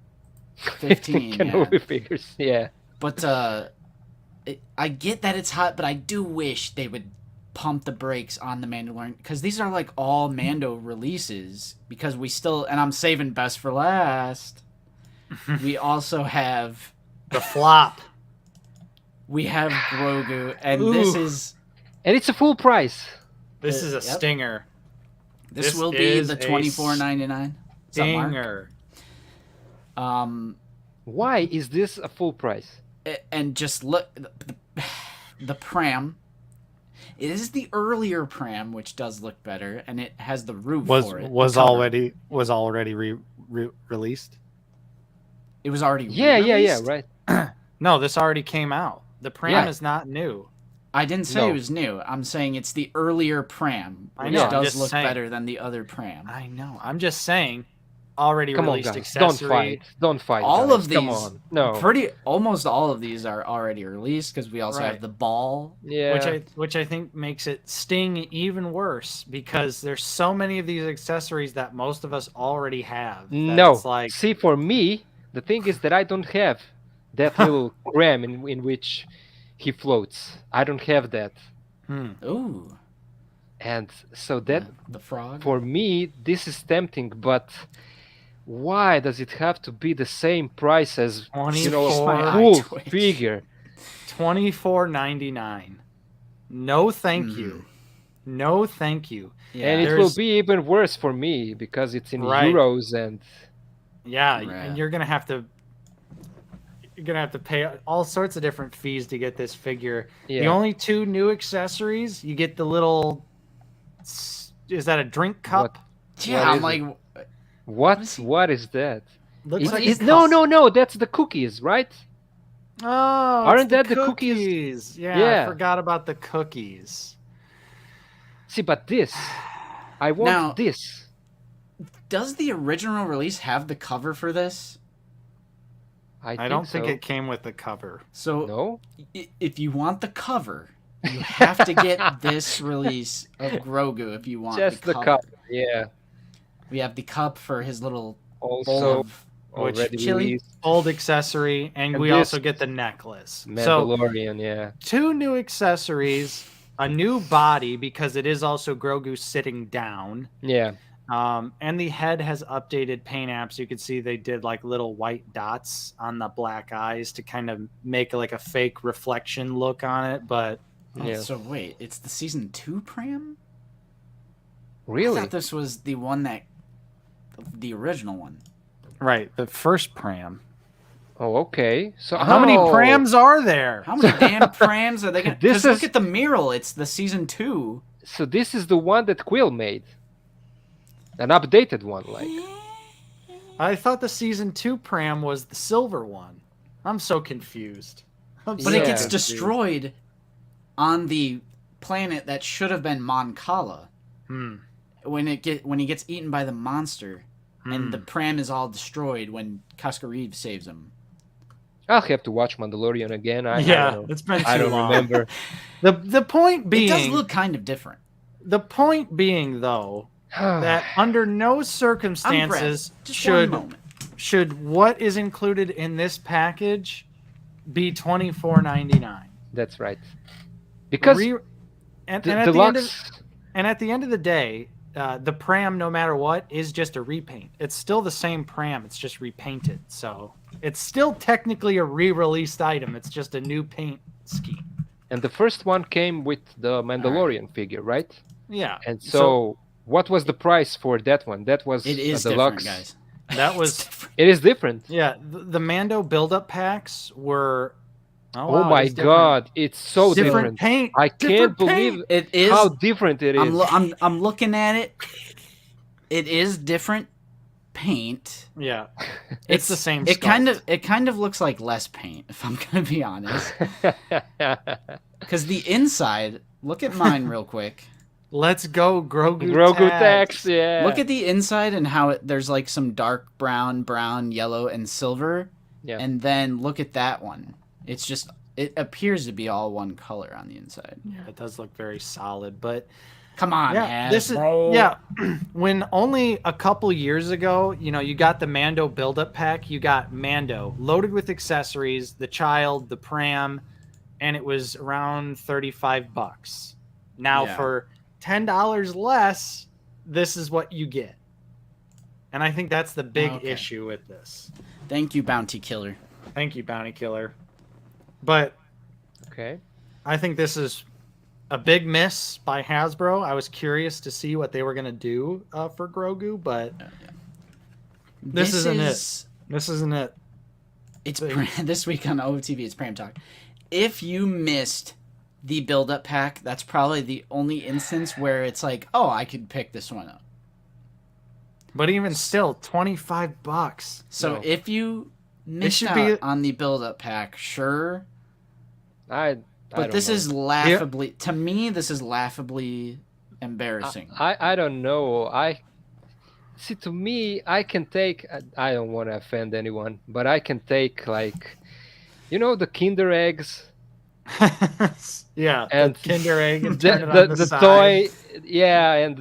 15 Kenobi figures, yeah. But I get that it's hot, but I do wish they would pump the brakes on the Mandalorian, because these are like all Mando releases, because we still, and I'm saving best for last, we also have the flop. We have Grogu, and and it's a full price. This is a stinger. This will be the $24.99 stinger. Why is this a full price? And just look, the pram. It is the earlier pram, which does look better, and it has the roof for it. Was already released. It was already yeah, right. No, this already came out. The pram is not new. I didn't say it was new. I'm saying it's the earlier pram, which does look better than the other pram. I know. I'm just saying, already released accessory. Don't fight. All of these, come on. No. Almost all of these are already released, because we also have the ball. Yeah. Which I think makes it sting even worse, because there's so many of these accessories that most of us already have. No. See, for me, the thing is that I don't have that little ram in which he floats. I don't have that. Ooh. And so that the frog. For me, this is tempting, but why does it have to be the same price as a full figure? $24.99. No, thank you. No, thank you. Yeah. And it will be even worse for me, because it's in euros and. Yeah, and you're gonna have to pay all sorts of different fees to get this figure. Yeah. The only two new accessories, you get the little. Is that a drink cup? I'm like, what is that? Looks like no. That's the cookies, right? Oh, aren't that the cookies? Yeah, I forgot about the cookies. See, but this, I want this. Does the original release have the cover for this? I don't think it came with the cover. So no? If you want the cover, you have to get this release of Grogu if you want just the cover. The cup. Yeah. We have the cup for his little bowl of chili. Old accessory, and we also get the necklace. Mandalorian, yeah. 2 new accessories, a new body, because it is also Grogu sitting down. Yeah. And the head has updated paint apps. You can see they did like little white dots on the black eyes to kind of make like a fake reflection look on it. But so wait, it's the season 2 pram? Really? I thought this was the original one. Right, the first pram. Oh, okay. So how many prams are there? How many damn prams are they going to... Look at the mural. It's the season 2. So this is the one that Quill made. An updated one, like. I thought the season 2 pram was the silver one. I'm so confused. But it gets destroyed on the planet that should have been Mon Cala. When he gets eaten by the monster, and the pram is all destroyed when Casca Reeves saves him. I'll have to watch Mandalorian again. It's been too long. I don't remember. The point being, it does look kind of different. The point being, though, that under no circumstances should what is included in this package be $24.99. That's right. Because at the end of the day, the pram, no matter what, is just a repaint. It's still the same pram. It's just repainted. So it's still technically a re-released item. It's just a new paint scheme. And the first one came with the Mandalorian figure, right? Yeah. And so what was the price for that one? That was it is a Deluxe. Different, guys. That was. It is different. Yeah, the Mando build-up packs were. Oh my God! It's so different. Paint. I can't believe it is how different it is. I'm looking at it. It is different paint. Yeah, it's the same. It kind of looks like less paint, if I'm gonna be honest. Because the inside, look at mine real quick. Let's go, Grogu tags. Yeah. Look at the inside and how there's like some dark brown, yellow, and silver. Yeah. And then look at that one. It's just, it appears to be all one color on the inside. Yeah, it does look very solid. But Come on, Yeah, Hasbro. When only a couple years ago, you got the Mando build-up pack. You got Mando loaded with accessories, the child, the pram, and it was around $35. Now for $10 less, this is what you get. And I think that's the big issue with this. Thank you, Bounty Killer. Thank you, Bounty Killer. But I think this is a big miss by Hasbro. I was curious to see what they were going to do for Grogu, but this isn't it. This isn't it. It's this week on OTV. It's Pram Talk. If you missed the build-up pack, that's probably the only instance where it's like, oh, I could pick this one up. But even still, $25. So if you missed out on the build-up pack, sure. But this is laughably, to me, this is laughably embarrassing. I don't know. See, to me, I can take, I don't want to offend anyone, but I can take, like, the Kinder eggs. Yeah, and the Kinder egg and the toy, and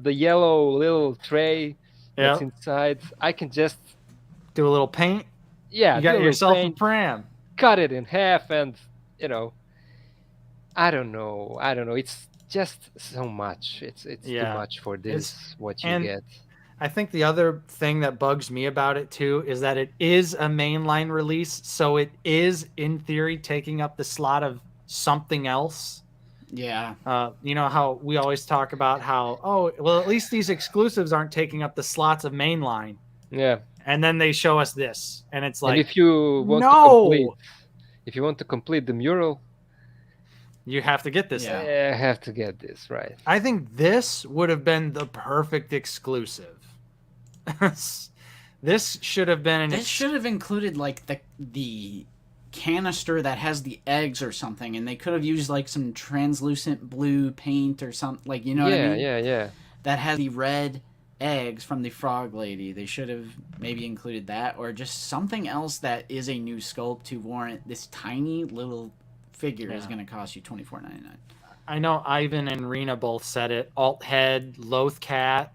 the yellow little tray that's inside. I can just do a little paint. Yeah, you got yourself a pram. Cut it in half, and I don't know. It's just so much. It's too much for this. What you get. I think the other thing that bugs me about it too is that it is a mainline release, so it is in theory taking up the slot of something else. Yeah. You know how we always talk about how at least these exclusives aren't taking up the slots of mainline. Yeah. And then they show us this, and it's like, and if you want to complete the mural, you have to get this. Yeah, I have to get this, right? I think this would have been the perfect exclusive. This should have been This should have included like the canister that has the eggs or something, and they could have used like some translucent blue paint or something, like, what I mean? Yeah. That has the red eggs from the frog lady. They should have maybe included that, or just something else that is a new sculpt to warrant this tiny little figure is going to cost you $24.99. I know Ivan and Rena both said it. Alt head, Loth cat.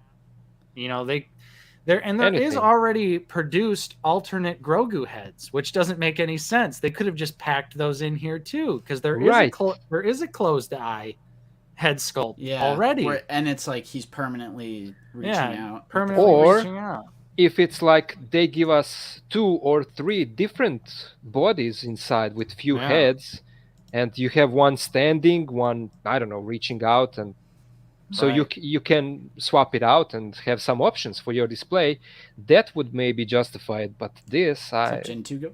There is already produced alternate Grogu heads, which doesn't make any sense. They could have just packed those in here too, because there is a closed eye head sculpt already, and it's like he's permanently reaching out. Reaching out. If it's like they give us 2 or 3 different bodies inside with few heads, and you have one standing, one, I don't know, reaching out, and so you can swap it out and have some options for your display. That would maybe justify it, but this, Gen 2 go?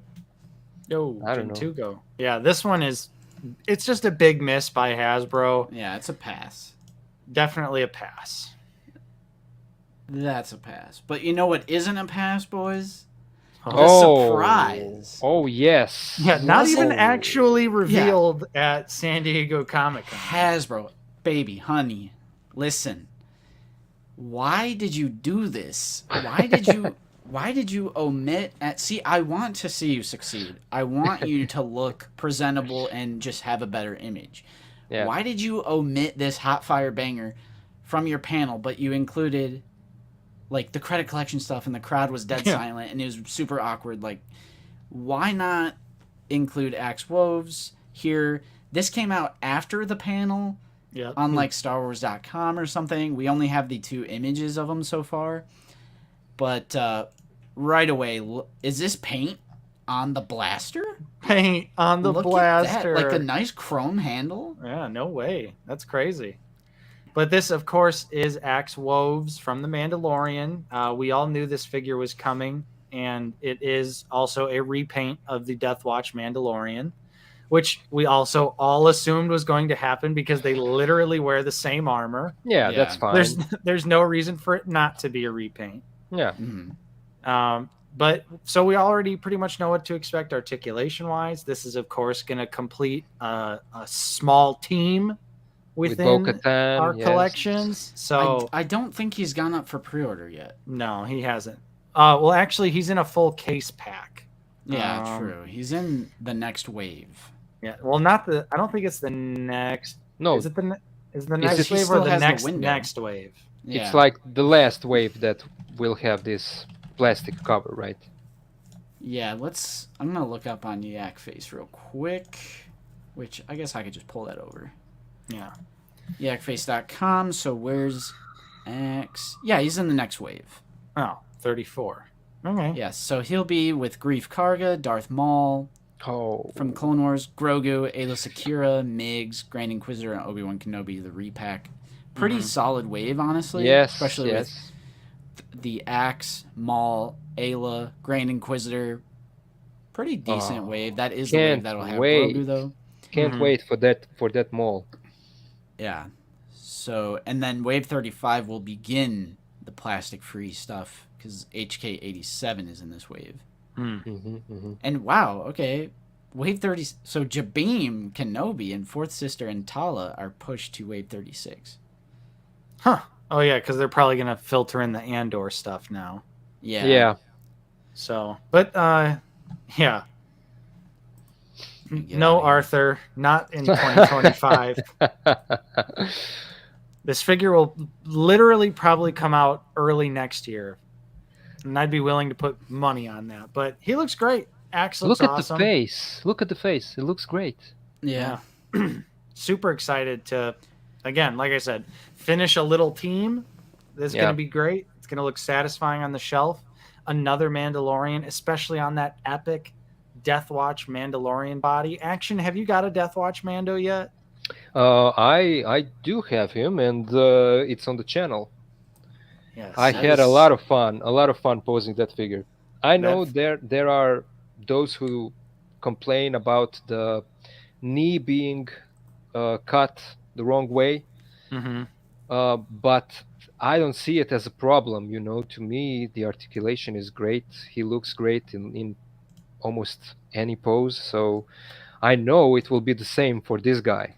No, I don't know. Gen 2 go. Yeah, this one it's just a big miss by Hasbro. Yeah, it's a pass. Definitely a pass. That's a pass. But you know what isn't a pass, boys? The surprise. Oh, yes. Yeah, not even actually revealed at San Diego Comic-Con. Hasbro, baby, honey, listen. Why did you do this? Why did you omit I want to see you succeed. I want you to look presentable and just have a better image. Yeah. Why did you omit this hot fire banger from your panel, but you included like the credit collection stuff, and the crowd was dead silent, and it was super awkward? Like, why not include Axe Woves here? This came out after the panel on like StarWars.com or something. We only have the 2 images of them so far. But right away, is this paint on the blaster? Paint on the blaster. Like a nice chrome handle? Yeah, no way. That's crazy. But this, of course, is Axe Woves from The Mandalorian. We all knew this figure was coming, and it is also a repaint of the Death Watch Mandalorian, which we also all assumed was going to happen because they literally wear the same armor. Yeah, that's fine. There's no reason for it not to be a repaint. Yeah. Mm-hmm. But so we already pretty much know what to expect articulation-wise. This is, of course, going to complete a small team within our collections. So I don't think he's gone up for pre-order yet. No, he hasn't. Well, actually, he's in a full case pack. Yeah, true. He's in the next wave. Yeah. Well, I don't think it's the next. No. Is Is the Is next it- He wave or still the has the next window. next wave? Yeah. It's like the last wave that will have this plastic cover, right? Yeah, I'm gonna look up on Yak Face real quick, which I guess I could just pull that over. Yeah. Yakface.com. So where's X? Yeah, he's in the next wave. Oh, 34. Okay. Yes, so he'll be with Grief Karga, Darth Maul Oh, from Clone Wars, Grogu, Ayla Secura, Migs, Grand Inquisitor, and Obi-Wan Kenobi, the repack. Pretty solid wave, honestly. yes, Especially yes. with the Axe, Maul, Ayla, Grand Inquisitor. Pretty decent wave. That is the wave Can't that'll have wait. Grogu, though. Can't wait for that mall. Yeah. So, and then wave 35 will begin the plastic-free stuff because HK87 is in this wave. And wow, okay, wave 30. So Jabeam, Kenobi, and Fourth Sister and Tala are pushed to wave 36. Huh. Oh yeah, because they're probably gonna filter in the Andor stuff now. Yeah. Yeah. So, but yeah. Get No, outta here. Arthur, not in 2025. This figure will literally probably come out early next year, and I'd be willing to put money on that. But he looks great. Axe looks Look at awesome. the face. Look at the face. It looks great. Yeah. Super excited to, again, like I said, finish a little team. This is going to be great. It's going to look satisfying on the shelf. Another Mandalorian, especially on that epic Death Watch Mandalorian body. Action, have you got a Death Watch Mando yet? I do have him, and it's on the channel. Yes. I had a lot of fun posing that figure. I know there are those who complain about the knee being cut the wrong way, but I don't see it as a problem. You know, to me the articulation is great. He looks great in almost any pose, so I know it will be the same for this guy.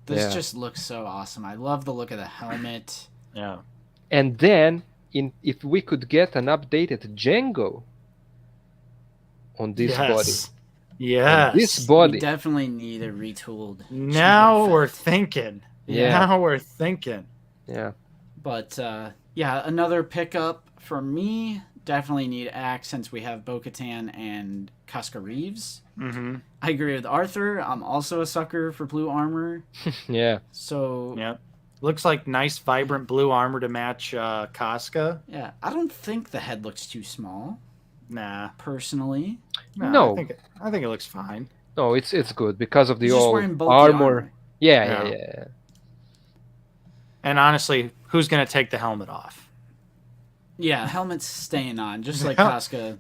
This just looks so awesome. I love the look of the helmet. Yeah. And then, if we could get an updated Django on this body. Yes. On this body. We definitely need a retooled. Now we're thinking. Yeah. Now we're thinking. Yeah. But yeah, another pickup for me. Definitely need Axe since we have Bo-Katan and Casca Reeves. I agree with Arthur. I'm also a sucker for blue armor. Yeah. So yeah, looks like nice vibrant blue armor to match Casca. Yeah, I don't think the head looks too small. Nah, personally. No. I think it looks fine. No, it's good because of the He's just all wearing bulky armor. Yeah, Yeah. yeah, yeah. And honestly, who's gonna take the helmet off? Yeah, helmet's staying on, just like Yeah. Casca.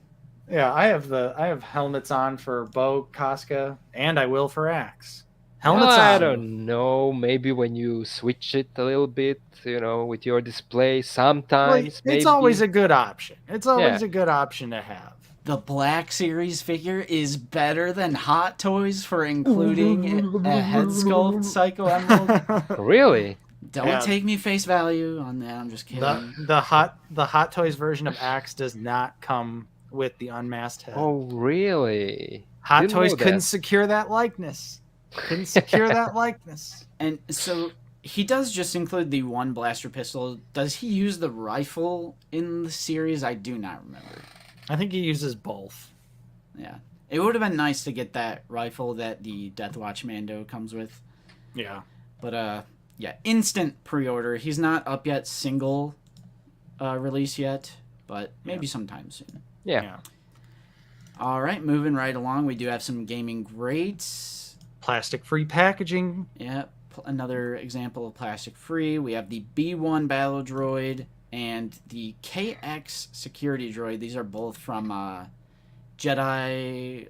Yeah, I have helmets on for Bo, Casca, and I will for Axe. Helmets on. I don't know. Maybe when you switch it a little bit, you know, with your display, sometimes. Well, it's maybe. always a good option. It's always Yeah. a good option to have. The Black Series figure is better than Hot Toys for including a head sculpt Psycho Emerald. Really? Don't Yeah. take me face value on that. I'm just kidding. The Hot Toys version of Axe does not come with the unmasked head. Oh, really? Hot Didn't Toys know couldn't that. secure that likeness. Couldn't secure that likeness. And so he does just include the one blaster pistol. Does he use the rifle in the series? I do not remember. I think he uses both. Yeah. It would have been nice to get that rifle that the Death Watch Mando comes with. Yeah. But yeah, instant pre-order. He's not up yet single release yet, but maybe sometime soon. Yeah. All right, moving right along. We do have some gaming greats. Plastic-free packaging. Yeah, another example of plastic-free. We have the B1 Battle Droid and the KX Security Droid. These are both from Jedi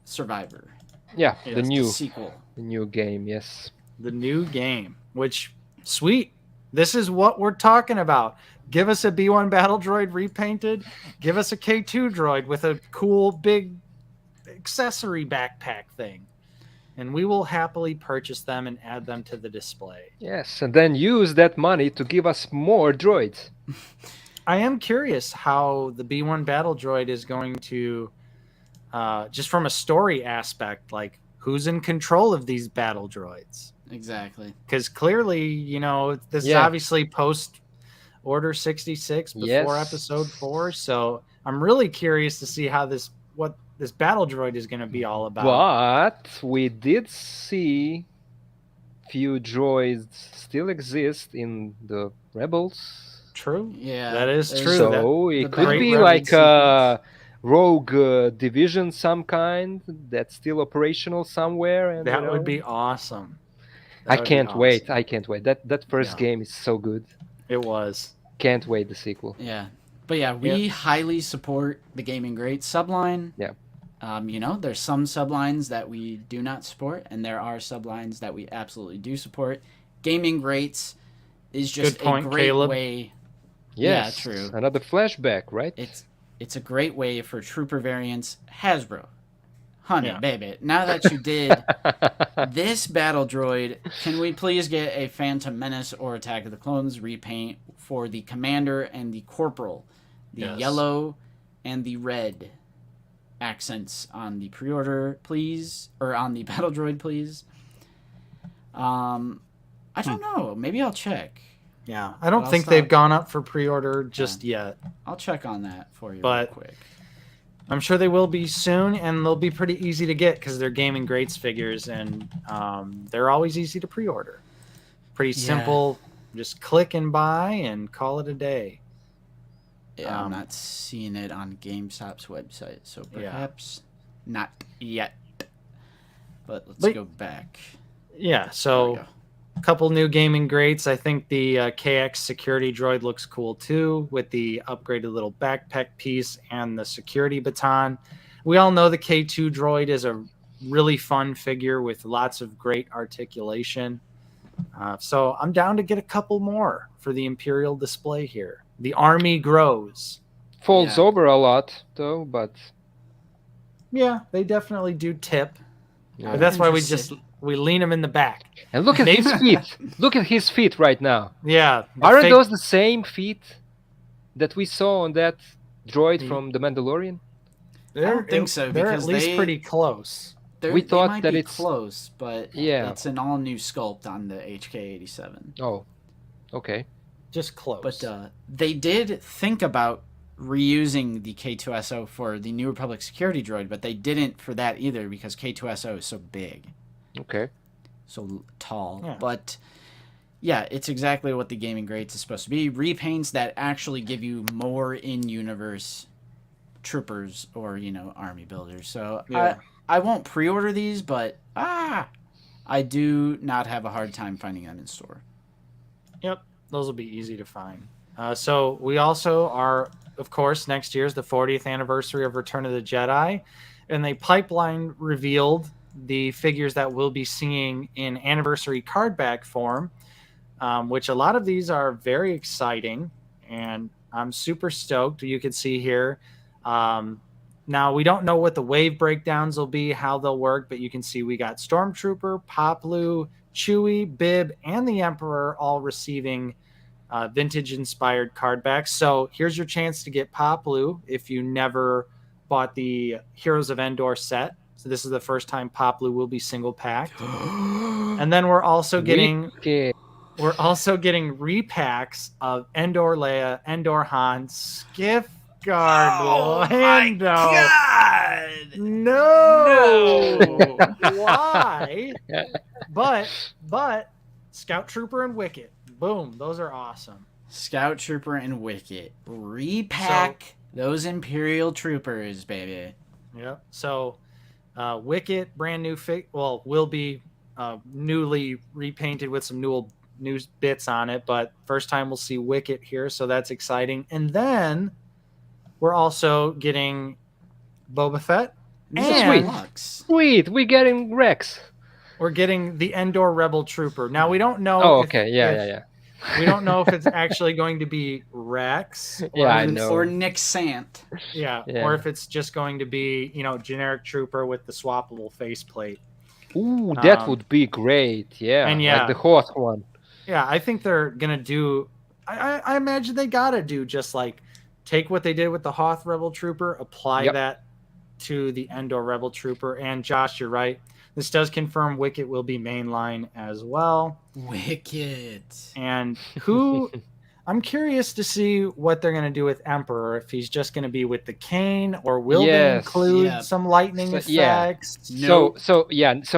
Survivor. Yeah, Yes, the new sequel. The new game, yes. The new game, which, sweet. This is what we're talking about. Give us a B1 Battle Droid repainted. Give us a K2 droid with a cool big accessory backpack thing. And we will happily purchase them and add them to the display. Yes, and then use that money to give us more droids. I am curious how the B1 Battle Droid is going to, just from a story aspect, like who's in control of these battle droids? Exactly. Because clearly, this is obviously post Order 66 before Episode 4. So I'm really curious to see what this battle droid is going to be all about. But we did see few droids still exist in the Rebels. True. Yeah, that is true. So it could be like a rogue division, some kind that's still operational somewhere. And that would be awesome. I can't wait. I can't wait. That first game is so good. It was. Can't wait the sequel. Yeah. But yeah, we highly support the Gaming Great subline. Yeah. There's some sublines that we do not support, and there are sublines that we absolutely do support. Gaming Greats is just a great way. Yes, yeah, true. Another flashback, right? It's a great way for trooper variants. Hasbro, honey, baby, now that you did this battle droid, can we please get a Phantom Menace or Attack of the Clones repaint for the Commander and the Corporal, the yellow and the red accents on the pre-order, please, or on the battle droid, please. I don't know. Maybe I'll check. Yeah, I don't think they've gone up for pre-order just yet. I'll check on that for you real quick. I'm sure they will be soon, and they'll be pretty easy to get because they're Gaming Greats figures, and they're always easy to pre-order. Pretty simple. Just click and buy and call it a day. Yeah, I'm not seeing it on GameStop's website, so perhaps not yet. But let's go back. Yeah, so a couple new Gaming Greats. I think the KX security droid looks cool too, with the upgraded little backpack piece and the security baton. We all know the K2 droid is a really fun figure with lots of great articulation. So I'm down to get a couple more for the Imperial display here. The army grows. Folds over a lot, though, but... Yeah, they definitely do tip. Yeah. But that's why we lean him in the back. And look at his feet. Look at his feet right now. Yeah. Aren't those the same feet that we saw on that droid from The Mandalorian? I don't think so. They're at least pretty close. We thought that it's close, but it's an all-new sculpt on the HK-87. Oh, okay. Just close. But they did think about reusing the K2SO for the New Republic security droid, but they didn't for that either because K2SO is so big. Okay. So tall. Yeah. But yeah, it's exactly what the Gaming Greats is supposed to be. Repaints that actually give you more in-universe troopers or, army builders. So I won't pre-order these, but I do not have a hard time finding them in store. Yep. Those will be easy to find. So we also are, of course, next year is the 40th anniversary of Return of the Jedi, and they pipeline revealed the figures that we'll be seeing in anniversary card back form, which a lot of these are very exciting, and I'm super stoked. You can see here. Now, we don't know what the wave breakdowns will be, how they'll work, but you can see we got Stormtrooper, Poplu, Chewie, Bib, and the Emperor all receiving vintage-inspired card backs. So here's your chance to get Poplu if you never bought the Heroes of Endor set. So this is the first time Poplu will be single-packed. And then we're also getting repacks of Endor Leia, Endor Han, Skiff Guard, Lando. My God! No! Why? But Scout Trooper and Wicket. Boom. Those are awesome. Scout Trooper and Wicket. Repack those Imperial Troopers, baby. Yep. So Wicket, brand new will be newly repainted with some new bits on it, but first time we'll see Wicket here, so that's exciting. And then we're also getting Boba Fett. Sweet. We're getting Rex. We're getting the Endor Rebel Trooper. Now, we don't know. Oh, okay. Yeah. We don't know if it's actually going to be Rex. Or Nick Sant. Yeah. Or if it's just going to be, generic trooper with the swappable faceplate. Ooh, that would be great. Yeah. And like the Hoth one. Yeah, I think they're going to do. I imagine they got to do just like take what they did with the Hoth Rebel Trooper, apply that to the Endor Rebel Trooper. And Josh, you're right. This does confirm Wicket will be mainline as well. Wicket. And who... I'm curious to see what they're going to do with Emperor, if he's just going to be with the cane, or will they include some lightning effects? So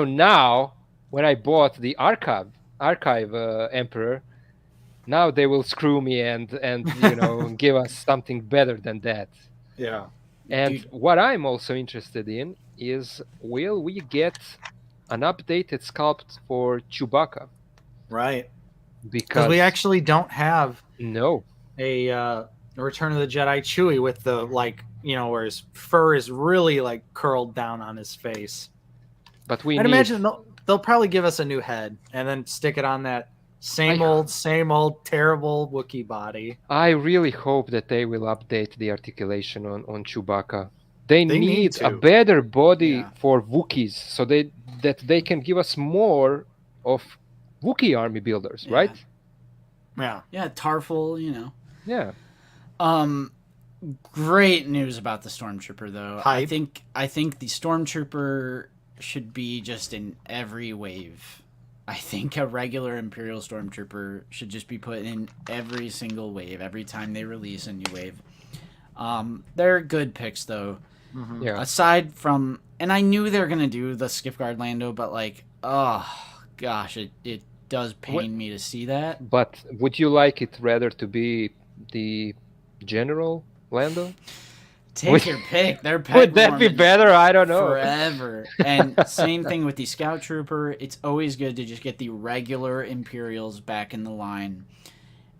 now when I bought the archive Emperor, now they will screw me and give us something better than that. Yeah. And what I'm also interested in is, will we get an updated sculpt for Chewbacca? Right. Because we actually don't have a Return of the Jedi Chewie with the where his fur is really like curled down on his face. But I'd imagine they'll probably give us a new head and then stick it on that same old terrible Wookiee body. I really hope that they will update the articulation on Chewbacca. They need a better body for Wookiees, so that they can give us more of Wookiee army builders, right? Yeah, Tarful, Yeah. Great news about the Stormtrooper, though. Hype. I think the Stormtrooper should be just in every wave. I think a regular Imperial Stormtrooper should just be put in every single wave, every time they release a new wave. They're good picks, though. Mm-hmm. Yeah. Aside from... And I knew they were going to do the Skiff-Guard Lando, but gosh, it does pain me to see that. But would you like it rather to be the General Lando? Take your pick. They're would that be better? I don't know. Forever. And same thing with the Scout Trooper. It's always good to just get the regular Imperials back in the line.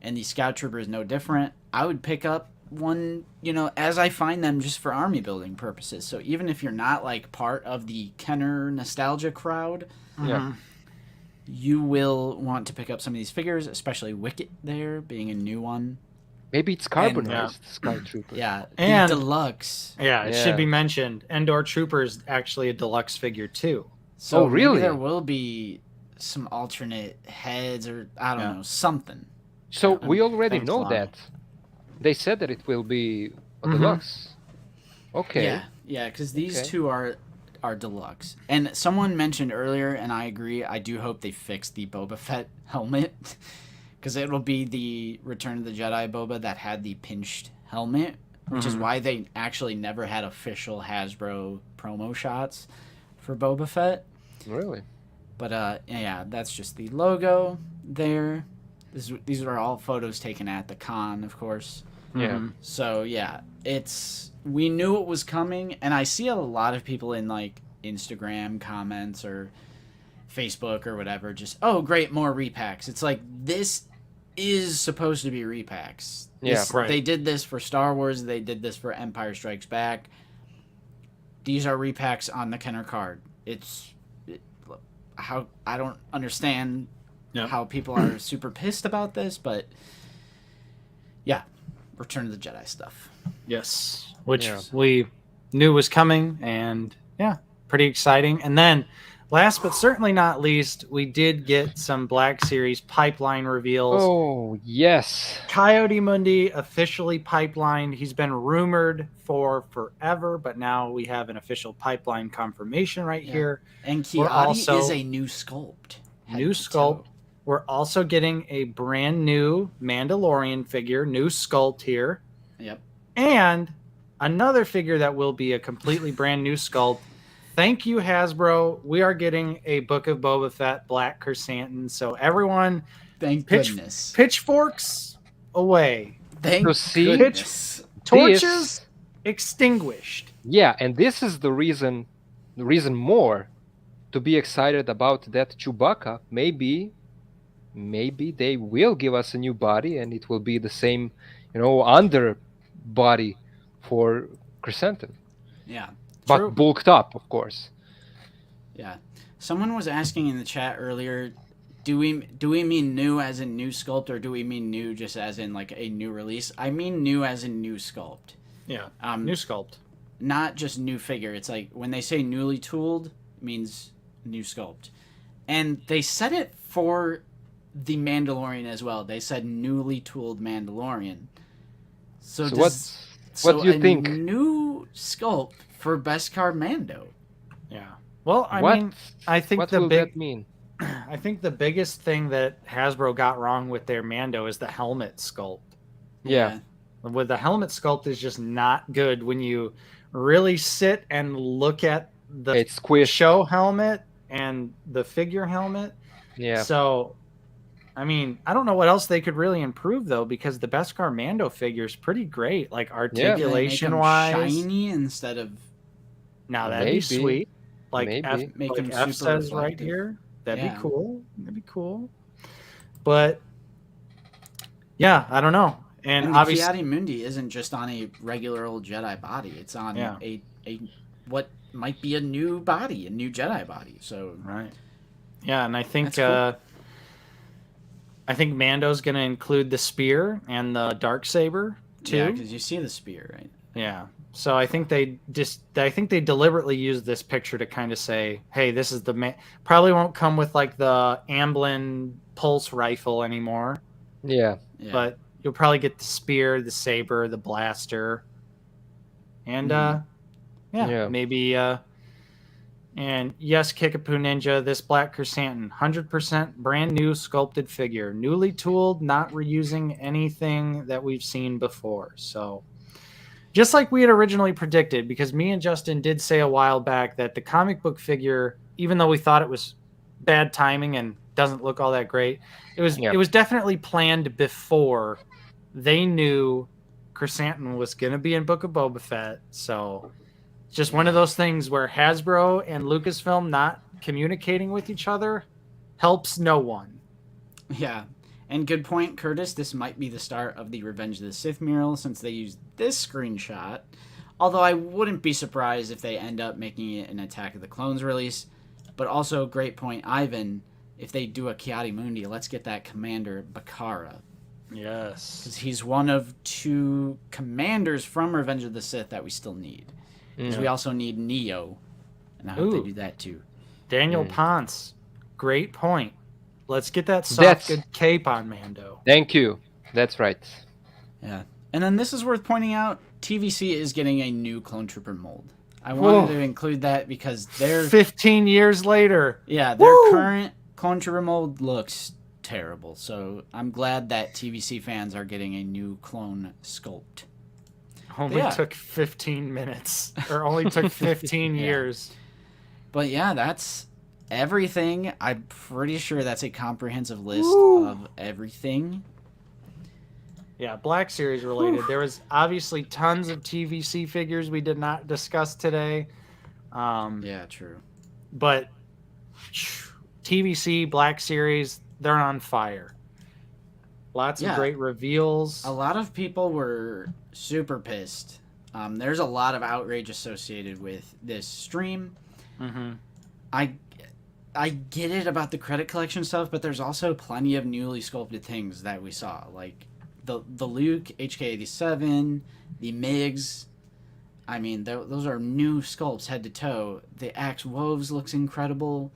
And the Scout Trooper is no different. I would pick up one, as I find them, just for army building purposes. So even if you're not like part of the Kenner nostalgia crowd, you will want to pick up some of these figures, especially Wicket there being a new one. Maybe it's carbonized Scout Trooper. Yeah, and Deluxe. Yeah, it should be mentioned. Endor Trooper is actually a Deluxe figure too. So really, there will be some alternate heads, or I don't know, something. So we already know that. They said that it will be a Deluxe. Okay. Yeah, because these two are Deluxe. And someone mentioned earlier, and I agree, I do hope they fix the Boba Fett helmet. Because it will be the Return of the Jedi Boba that had the pinched helmet, which is why they actually never had official Hasbro promo shots for Boba Fett. Really? But that's just the logo there. These are all photos taken at the con, of course. Yeah. So we knew it was coming, and I see a lot of people in like Instagram comments or Facebook or whatever, just great, more repacks. It's like, this is supposed to be repacks. They did this for Star Wars. They did this for Empire Strikes Back. These are repacks on the Kenner card. How I don't understand how people are super pissed about this, but Return of the Jedi stuff. Yes, which we knew was coming, and pretty exciting. And then, last but certainly not least, we did get some Black Series pipeline reveals. Oh, yes. Coyote Mundi officially pipelined. He's been rumored for forever, but now we have an official pipeline confirmation here. And Coyote is a new sculpt. New sculpt. We're also getting a brand new Mandalorian figure, new sculpt here. Yep. And another figure that will be a completely brand new sculpt. Thank you, Hasbro. We are getting a Book of Boba Fett Black Chrysanthemum. So everyone, thank goodness. Pitchforks away. Thank goodness. Torches extinguished. Yeah, and this is the reason more to be excited about that Chewbacca. Maybe they will give us a new body, and it will be the same, under body for Chrysanthemum. Yeah. But True. bulked up, of course. Yeah. Someone was asking in the chat earlier, do we mean new as in new sculpt, or do we mean new just as in like a new release? I mean new as in new sculpt. Yeah. New sculpt. Not just new figure. It's like when they say newly tooled, it means new sculpt. And they said it for the Mandalorian as well. They said newly tooled Mandalorian. So what do you think? New sculpt for Beskar Mando. Yeah. Well, I What? mean, I think What the will big that mean? I think the biggest thing that Hasbro got wrong with their Mando is the helmet sculpt. Yeah. With the helmet sculpt is just not good when you really sit and look at the It's squished. show helmet and the figure helmet. Yeah. So, I mean, I don't know what else they could really improve though, because the Beskar Mando figure is pretty great, like articulation wise. Shiny instead of. Now that'd Maybe. be sweet. Like Maybe. Make like them F super says right reflective. here. That'd Yeah. be cool. That'd be cool. But yeah, I don't know. And And obviously, the Ki-Adi-Mundi isn't just on a regular old Jedi body. It's on a what might be a new body, a new Jedi body. So right. Yeah, and I think That's cool. I think Mando's going to include the spear and the dark saber too. Yeah, because you see the spear, right? Yeah. So I think they deliberately used this picture to kind of say, "Hey, this is the probably won't come with like the Amblin pulse rifle anymore, Yeah. but you'll probably get the spear, the saber, the blaster, and Yeah. maybe and yes, Kickapoo Ninja, this Black Chrysanthemum, 100% brand new sculpted figure, newly tooled, not reusing anything that we've seen before. So just like we had originally predicted, because me and Justin did say a while back that the comic book figure, even though we thought it was bad timing and doesn't look all that great, it was definitely planned before they knew Chrysanthemum was going to be in Book of Boba Fett. So it's just one of those things where Hasbro and Lucasfilm not communicating with each other helps no one. Yeah. And good point, Curtis. This might be the start of the Revenge of the Sith mural since they used this screenshot. Although I wouldn't be surprised if they end up making it an Attack of the Clones release. But also, great point, Ivan. If they do a Ki-Adi-Mundi, let's get that Commander Bakara. Yes. Because he's one of 2 commanders from Revenge of the Sith that we still need. Because we also need Neo. And I hope they do that too. Daniel Ponce. Great point. Let's get that soft, good cape on Mando. Thank you. That's right. Yeah. And then this is worth pointing out. TVC is getting a new Clone Trooper mold. I wanted to include that because they're 15 years later. Yeah, their current Clone Trooper mold looks terrible. So I'm glad that TVC fans are getting a new clone sculpt. Only took 15 minutes. Or only took 15 years. But yeah, that's everything. I'm pretty sure that's a comprehensive list of everything. Yeah, Black Series related. There was obviously tons of TVC figures we did not discuss today. Yeah, true. But TVC, Black Series, they're on fire. Lots of great reveals. A lot of people were super pissed. There's a lot of outrage associated with this stream. Mm-hmm. I get it about the credit collection stuff, but there's also plenty of newly sculpted things that we saw, like the Luke HK-87, the Migs. I mean, those are new sculpts head to toe. The Axe Woves looks incredible.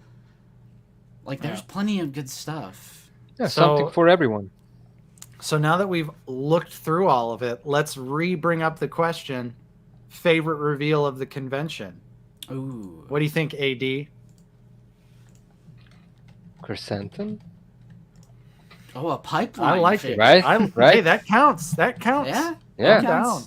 Like, there's plenty of good stuff. Yeah, something for everyone. So now that we've looked through all of it, let's bring up the question: favorite reveal of the convention. Ooh. What do you think, AD? Chrysanthemum? Oh, a pipeline. I like figure. it. Right? Hey, that counts. That counts. Yeah? Yeah. Down.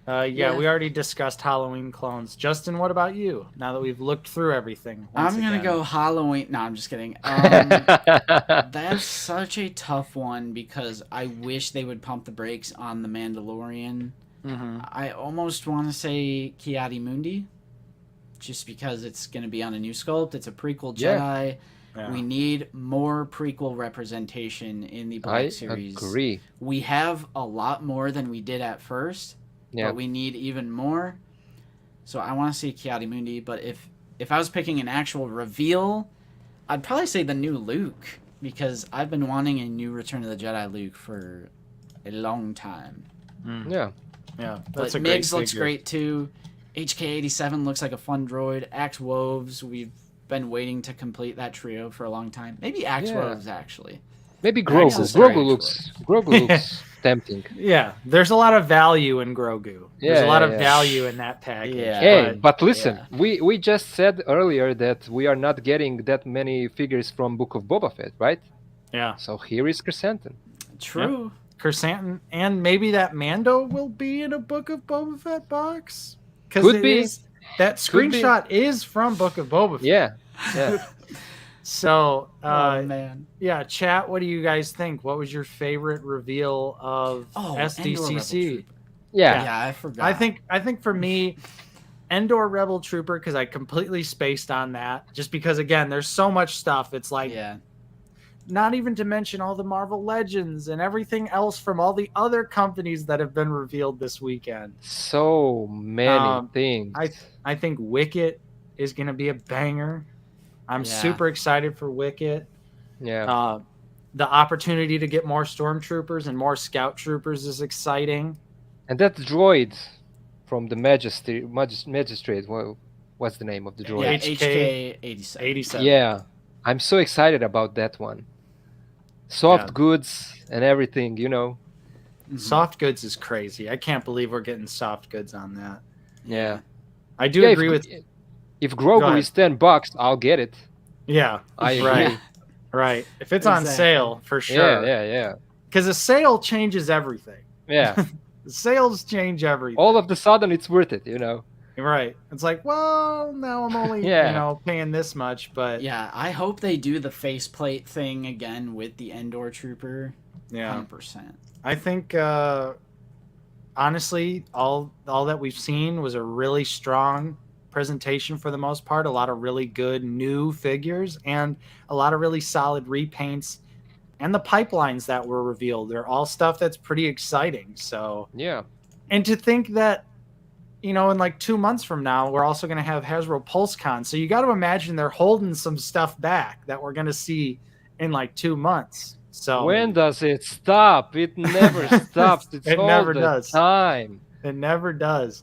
We already discussed Halloween clones. Justin, what about you? Now that we've looked through everything. I'm going to go Halloween. No, I'm just kidding. That's such a tough one because I wish they would pump the brakes on The Mandalorian. Mm-hmm. I almost want to say Ki-Adi-Mundi just because it's going to be on a new sculpt. It's a prequel Jedi. Yeah. We need more prequel representation in the Black Series. I agree. We have a lot more than we did at first. Yeah. But we need even more. So I want to see Ki-Adi-Mundi, but if I was picking an actual reveal, I'd probably say the new Luke, because I've been wanting a new Return of the Jedi Luke for a long time. Yeah. Yeah. But Migs looks great too. HK-87 looks like a fun droid. Axe Woves, we've been waiting to complete that trio for a long time. Maybe Axe Woves, actually. Maybe Grogu. Grogu looks tempting. Yeah, there's a lot of value in Grogu. There's a lot of value in that package. Yeah. Hey, but listen, we just said earlier that we are not getting that many figures from Book of Boba Fett, right? Yeah. So here is Chrysanthemum. True. Yeah. Chrysanthemum, and maybe that Mando will be in a Book of Boba Fett box. Could be. That screenshot is from Book of Boba Fett. Yeah. So, oh man. Yeah, chat. What do you guys think? What was your favorite reveal of SDCC? Yeah, I forgot. I think for me, Endor Rebel Trooper, because I completely spaced on that. Just because again, there's so much stuff. It's like, not even to mention all the Marvel Legends and everything else from all the other companies that have been revealed this weekend. So many things. I think Wicket is going to be a banger. I'm super excited for Wicket. Yeah. The opportunity to get more Stormtroopers and more Scout Troopers is exciting. And that droid from the Magistrate. What's the name of the droid? HK 87. Yeah. I'm so excited about that one. Soft goods and everything, you know. Soft goods is crazy. I can't believe we're getting soft goods on that. Yeah. I do agree with... If Grogu is $10, I'll get it. Yeah. I agree. Right. If it's on sale, for sure. Yeah. Because a sale changes everything. Yeah. Sales change everything. All of the sudden, it's worth it, you know. Right. It's like, well, now I'm only, paying this much, but... Yeah, I hope they do the faceplate thing again with the Endor Trooper. Yeah. 100%. I think, honestly, all that we've seen was a really strong presentation for the most part. A lot of really good new figures and a lot of really solid repaints. And the pipelines that were revealed, they're all stuff that's pretty exciting. So, yeah. And to think that, in like 2 months from now, we're also going to have Hasbro PulseCon. So you got to imagine they're holding some stuff back that we're going to see in like 2 months. So when does it stop? It never stops. It's it all never the does. time. It never does.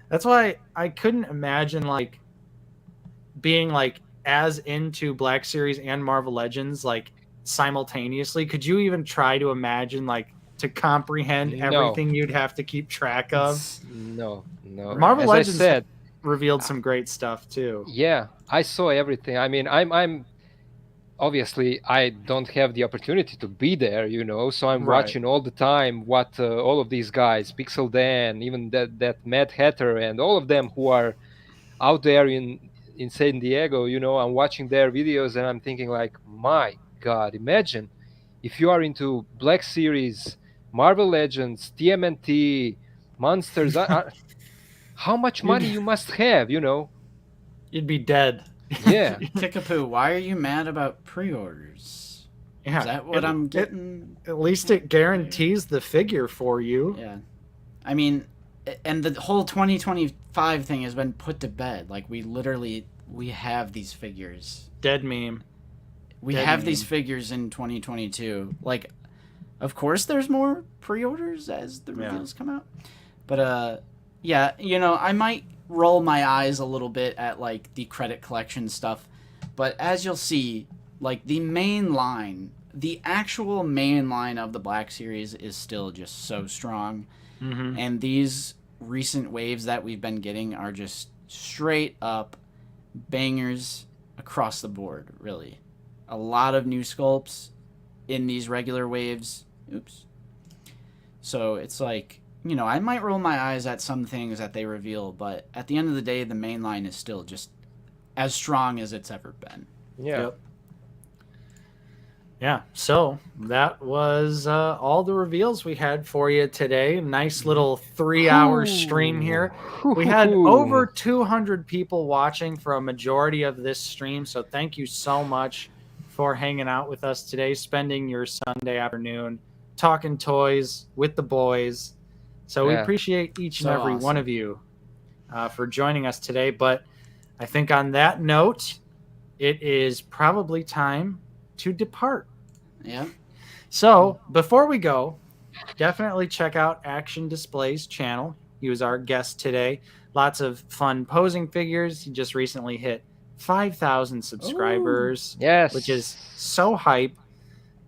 That's why I couldn't imagine like being like as into Black Series and Marvel Legends like simultaneously. Could you even try to imagine like to comprehend everything you'd have to keep track of? No. Marvel Legends revealed some great stuff too. Yeah, I saw everything. I mean, I'm obviously I don't have the opportunity to be there, so I'm watching all the time what all of these guys, Pixel Dan, even that Mad Hatter, and all of them who are out there in San Diego, I'm watching their videos and I'm thinking like, my God, imagine if you are into Black Series, Marvel Legends, TMNT, Monsters, how much money you must have, You'd be dead. Yeah. Kickapoo, why are you mad about pre-orders? Yeah. Is that what I'm getting? At least it guarantees the figure for you. Yeah. I mean, and the whole 2025 thing has been put to bed. Like, we have these figures. Dead meme. We have these figures in 2022. Like, of course there's more pre-orders as the reveals come out. But, yeah, I might roll my eyes a little bit at, like, the credit collection stuff. But as you'll see, like, the actual main line of the Black Series is still just so strong. Mm-hmm. And these recent waves that we've been getting are just straight up bangers across the board, really. A lot of new sculpts in these regular waves. Oops. So it's like, I might roll my eyes at some things that they reveal, but at the end of the day, the main line is still just as strong as it's ever been. Yeah. Yep. Yeah, so that was all the reveals we had for you today. Nice little 3-hour stream here. We had over 200 people watching for a majority of this stream, so thank you so much for hanging out with us today, spending your Sunday afternoon talking toys with the boys. So we appreciate each and every one of you for joining us today. But I think on that note, it is probably time to depart. Yeah. So before we go, definitely check out Action Display's channel. He was our guest today. Lots of fun posing figures. He just recently hit 5,000 subscribers. Yes. Which is so hype.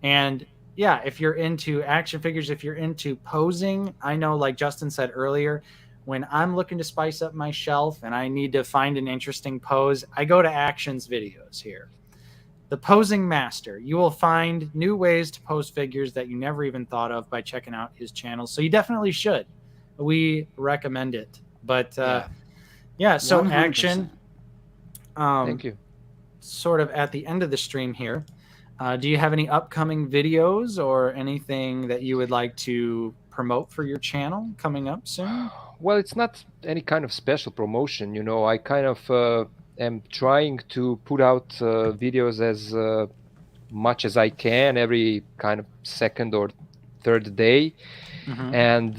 And yeah, if you're into action figures, if you're into posing, I know, like Justin said earlier, when I'm looking to spice up my shelf and I need to find an interesting pose, I go to Action's videos here. The Posing Master. You will find new ways to pose figures that you never even thought of by checking out his channel. So you definitely should. We recommend it. But yeah, so 100%. Action. Thank you. Sort of at the end of the stream here. Do you have any upcoming videos or anything that you would like to promote for your channel coming up soon? Well, it's not any kind of special promotion, you know. I kind of am trying to put out videos as much as I can every kind of second or third day. And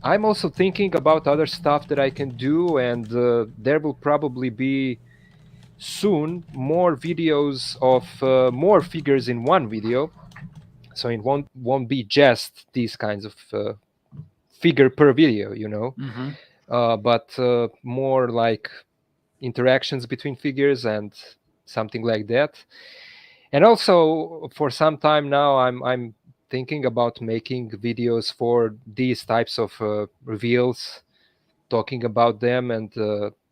I'm also thinking about other stuff that I can do, and there will probably be soon more videos of more figures in one video. So it won't be just these kinds of figure per video, you know, but more like interactions between figures and something like that. And also for some time now, I'm thinking about making videos for these types of reveals, talking about them and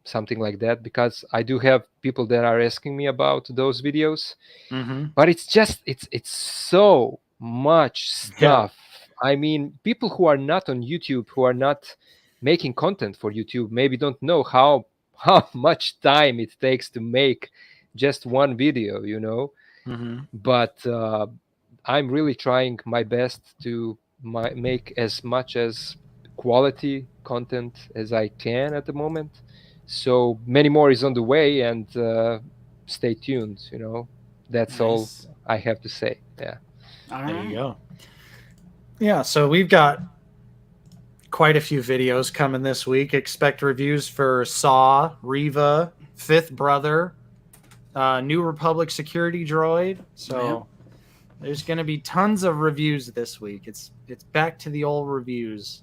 something like that, because I do have people that are asking me about those videos. But it's just it's so much stuff. I mean, people who are not on YouTube, who are not making content for YouTube, maybe don't know how much time it takes to make just one video, you know. But I'm really trying my best to make as much as quality content as I can at the moment. So many more is on the way, and stay tuned, you know. That's all I have to say. Yeah. There you go. Yeah, so we've got quite a few videos coming this week. Expect reviews for Saw, Reva, Fifth Brother, New Republic Security Droid. So there's going to be tons of reviews this week. It's back to the old reviews.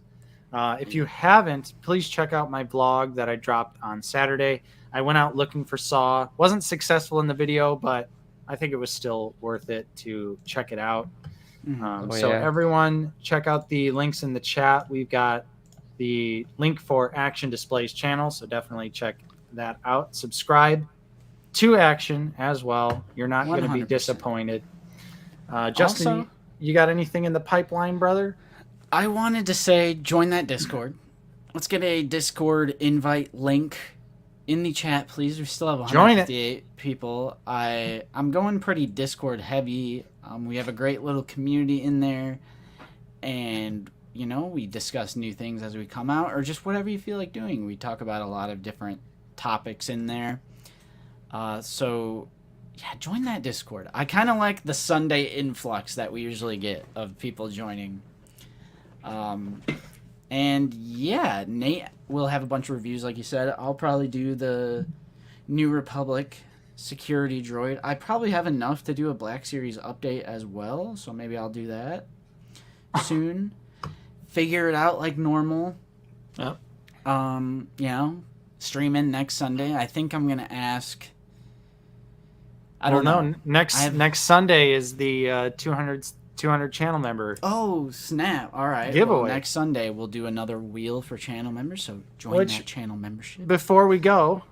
If you haven't, please check out my vlog that I dropped on Saturday. I went out looking for Saw. Wasn't successful in the video, but I think it was still worth it to check it out. Everyone, check out the links in the chat. We've got the link for Action Display's channel, so definitely check that out. Subscribe to Action as well. You're not going to be disappointed. Justin, also, you got anything in the pipeline, brother? I wanted to say join that Discord. Let's get a Discord invite link in the chat, please. We still have 158 people. I'm going pretty Discord heavy. We have a great little community in there, and you know, we discuss new things as we come out, or just whatever you feel like doing. We talk about a lot of different topics in there. So yeah, join that Discord. I kind of like the Sunday influx that we usually get of people joining. And yeah, Nate will have a bunch of reviews, like you said. I'll probably do the New Republic Security Droid. I probably have enough to do a Black Series update as well, so maybe I'll do that soon. Figure it out like normal. Yep. You know, streaming next Sunday. I think I'm gonna ask. I don't know. Next Sunday is the 200 channel member. Oh, snap. All right. Giveaway. Well, next Sunday, we'll do another wheel for channel members, so join that channel membership. Before we go,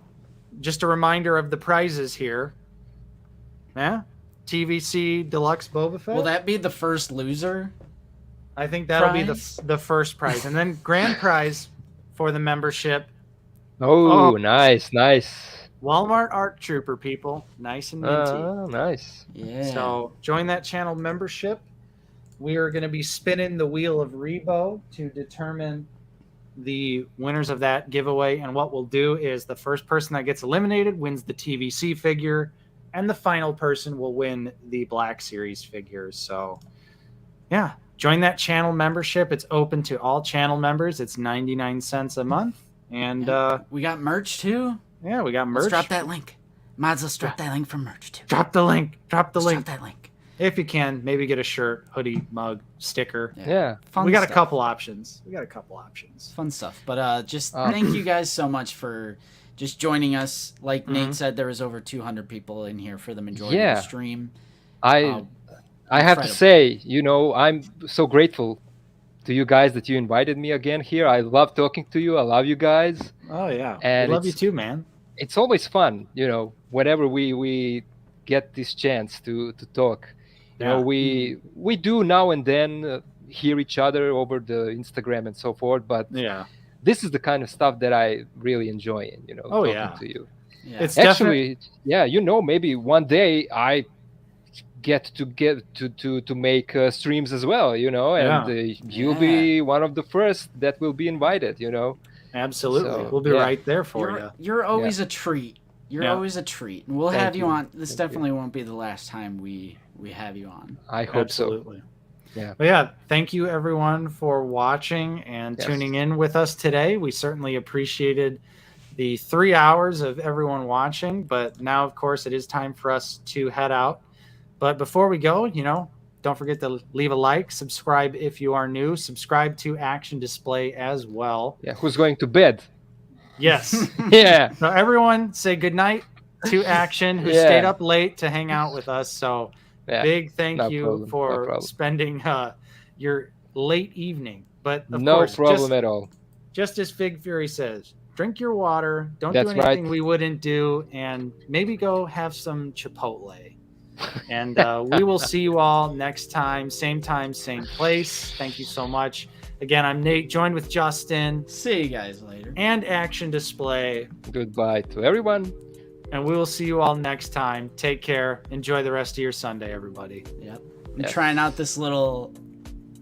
just a reminder of the prizes here. Yeah? TVC Deluxe Boba Fett. Will that be the first loser? I think that'll be the first prize. And then grand prize for the membership. Oh, nice. Walmart ARC Trooper, people. Nice and minty. Oh, nice. Yeah. So join that channel membership. We are going to be spinning the wheel of Rebo to determine the winners of that giveaway. And what we'll do is the first person that gets eliminated wins the TVC figure, and the final person will win the Black Series figures. So, yeah, join that channel membership. It's open to all channel members. It's 99 cents a month. And we got merch, too. Yeah, we got merch. Let's drop that link. Mods, let's drop that link for merch, too. Drop the link. Drop that link. If you can, maybe get a shirt, hoodie, mug, sticker. Yeah. We got a couple options. Fun stuff. But just thank you guys so much for just joining us. Like Nate said, there was over 200 people in here for the majority of the stream. I I have to Incredible. say, I'm so grateful to you guys that you invited me again here. I love talking to you. I love you guys. Oh yeah, And we love you too, man. it's always fun, whenever we get this chance to talk. Yeah. We do now and then hear each other over the Instagram and so forth, but Yeah. this is the kind of stuff that I really enjoy, Oh, talking yeah. to you. Yeah. It's Actually, yeah, maybe one day I get to make streams as well, and you'll be one of the first that will be invited, Absolutely. So, We'll be yeah. right there for you. You're always a treat. You're Yeah. always a treat. And we'll Thank have you you. on. This Thank definitely won't be the last time we have you on. I hope Absolutely. so. Yeah. But yeah, thank you everyone for watching and Yes. tuning in with us today. We certainly appreciated the 3 hours of everyone watching, but now of course it is time for us to head out. But before we go, don't forget to leave a like, subscribe if you are new, subscribe to Action Display as well. Yeah, who's going to bed? Yes. Yeah. So everyone say goodnight to Action, who Yeah. stayed up late to hang out with us. So Yeah. big thank No you problem, no for problem. spending your late evening. But of No course, problem at all. just as Fig Fury says, drink your water, don't That's do anything right. we wouldn't do, and maybe go have some Chipotle. And we will see you all next time, same place. Thank you so much. Again, I'm Nate, joined with Justin See you guys later. and Action Display. Goodbye to everyone. And we will see you all next time. Take care. Enjoy the rest of your Sunday, everybody. Yep. I'm Yes. trying out this little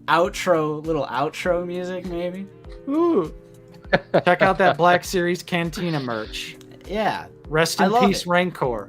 outro music, maybe. Ooh. Check out that Black Series Cantina merch. Yeah. Rest I in love peace, it. Rancor.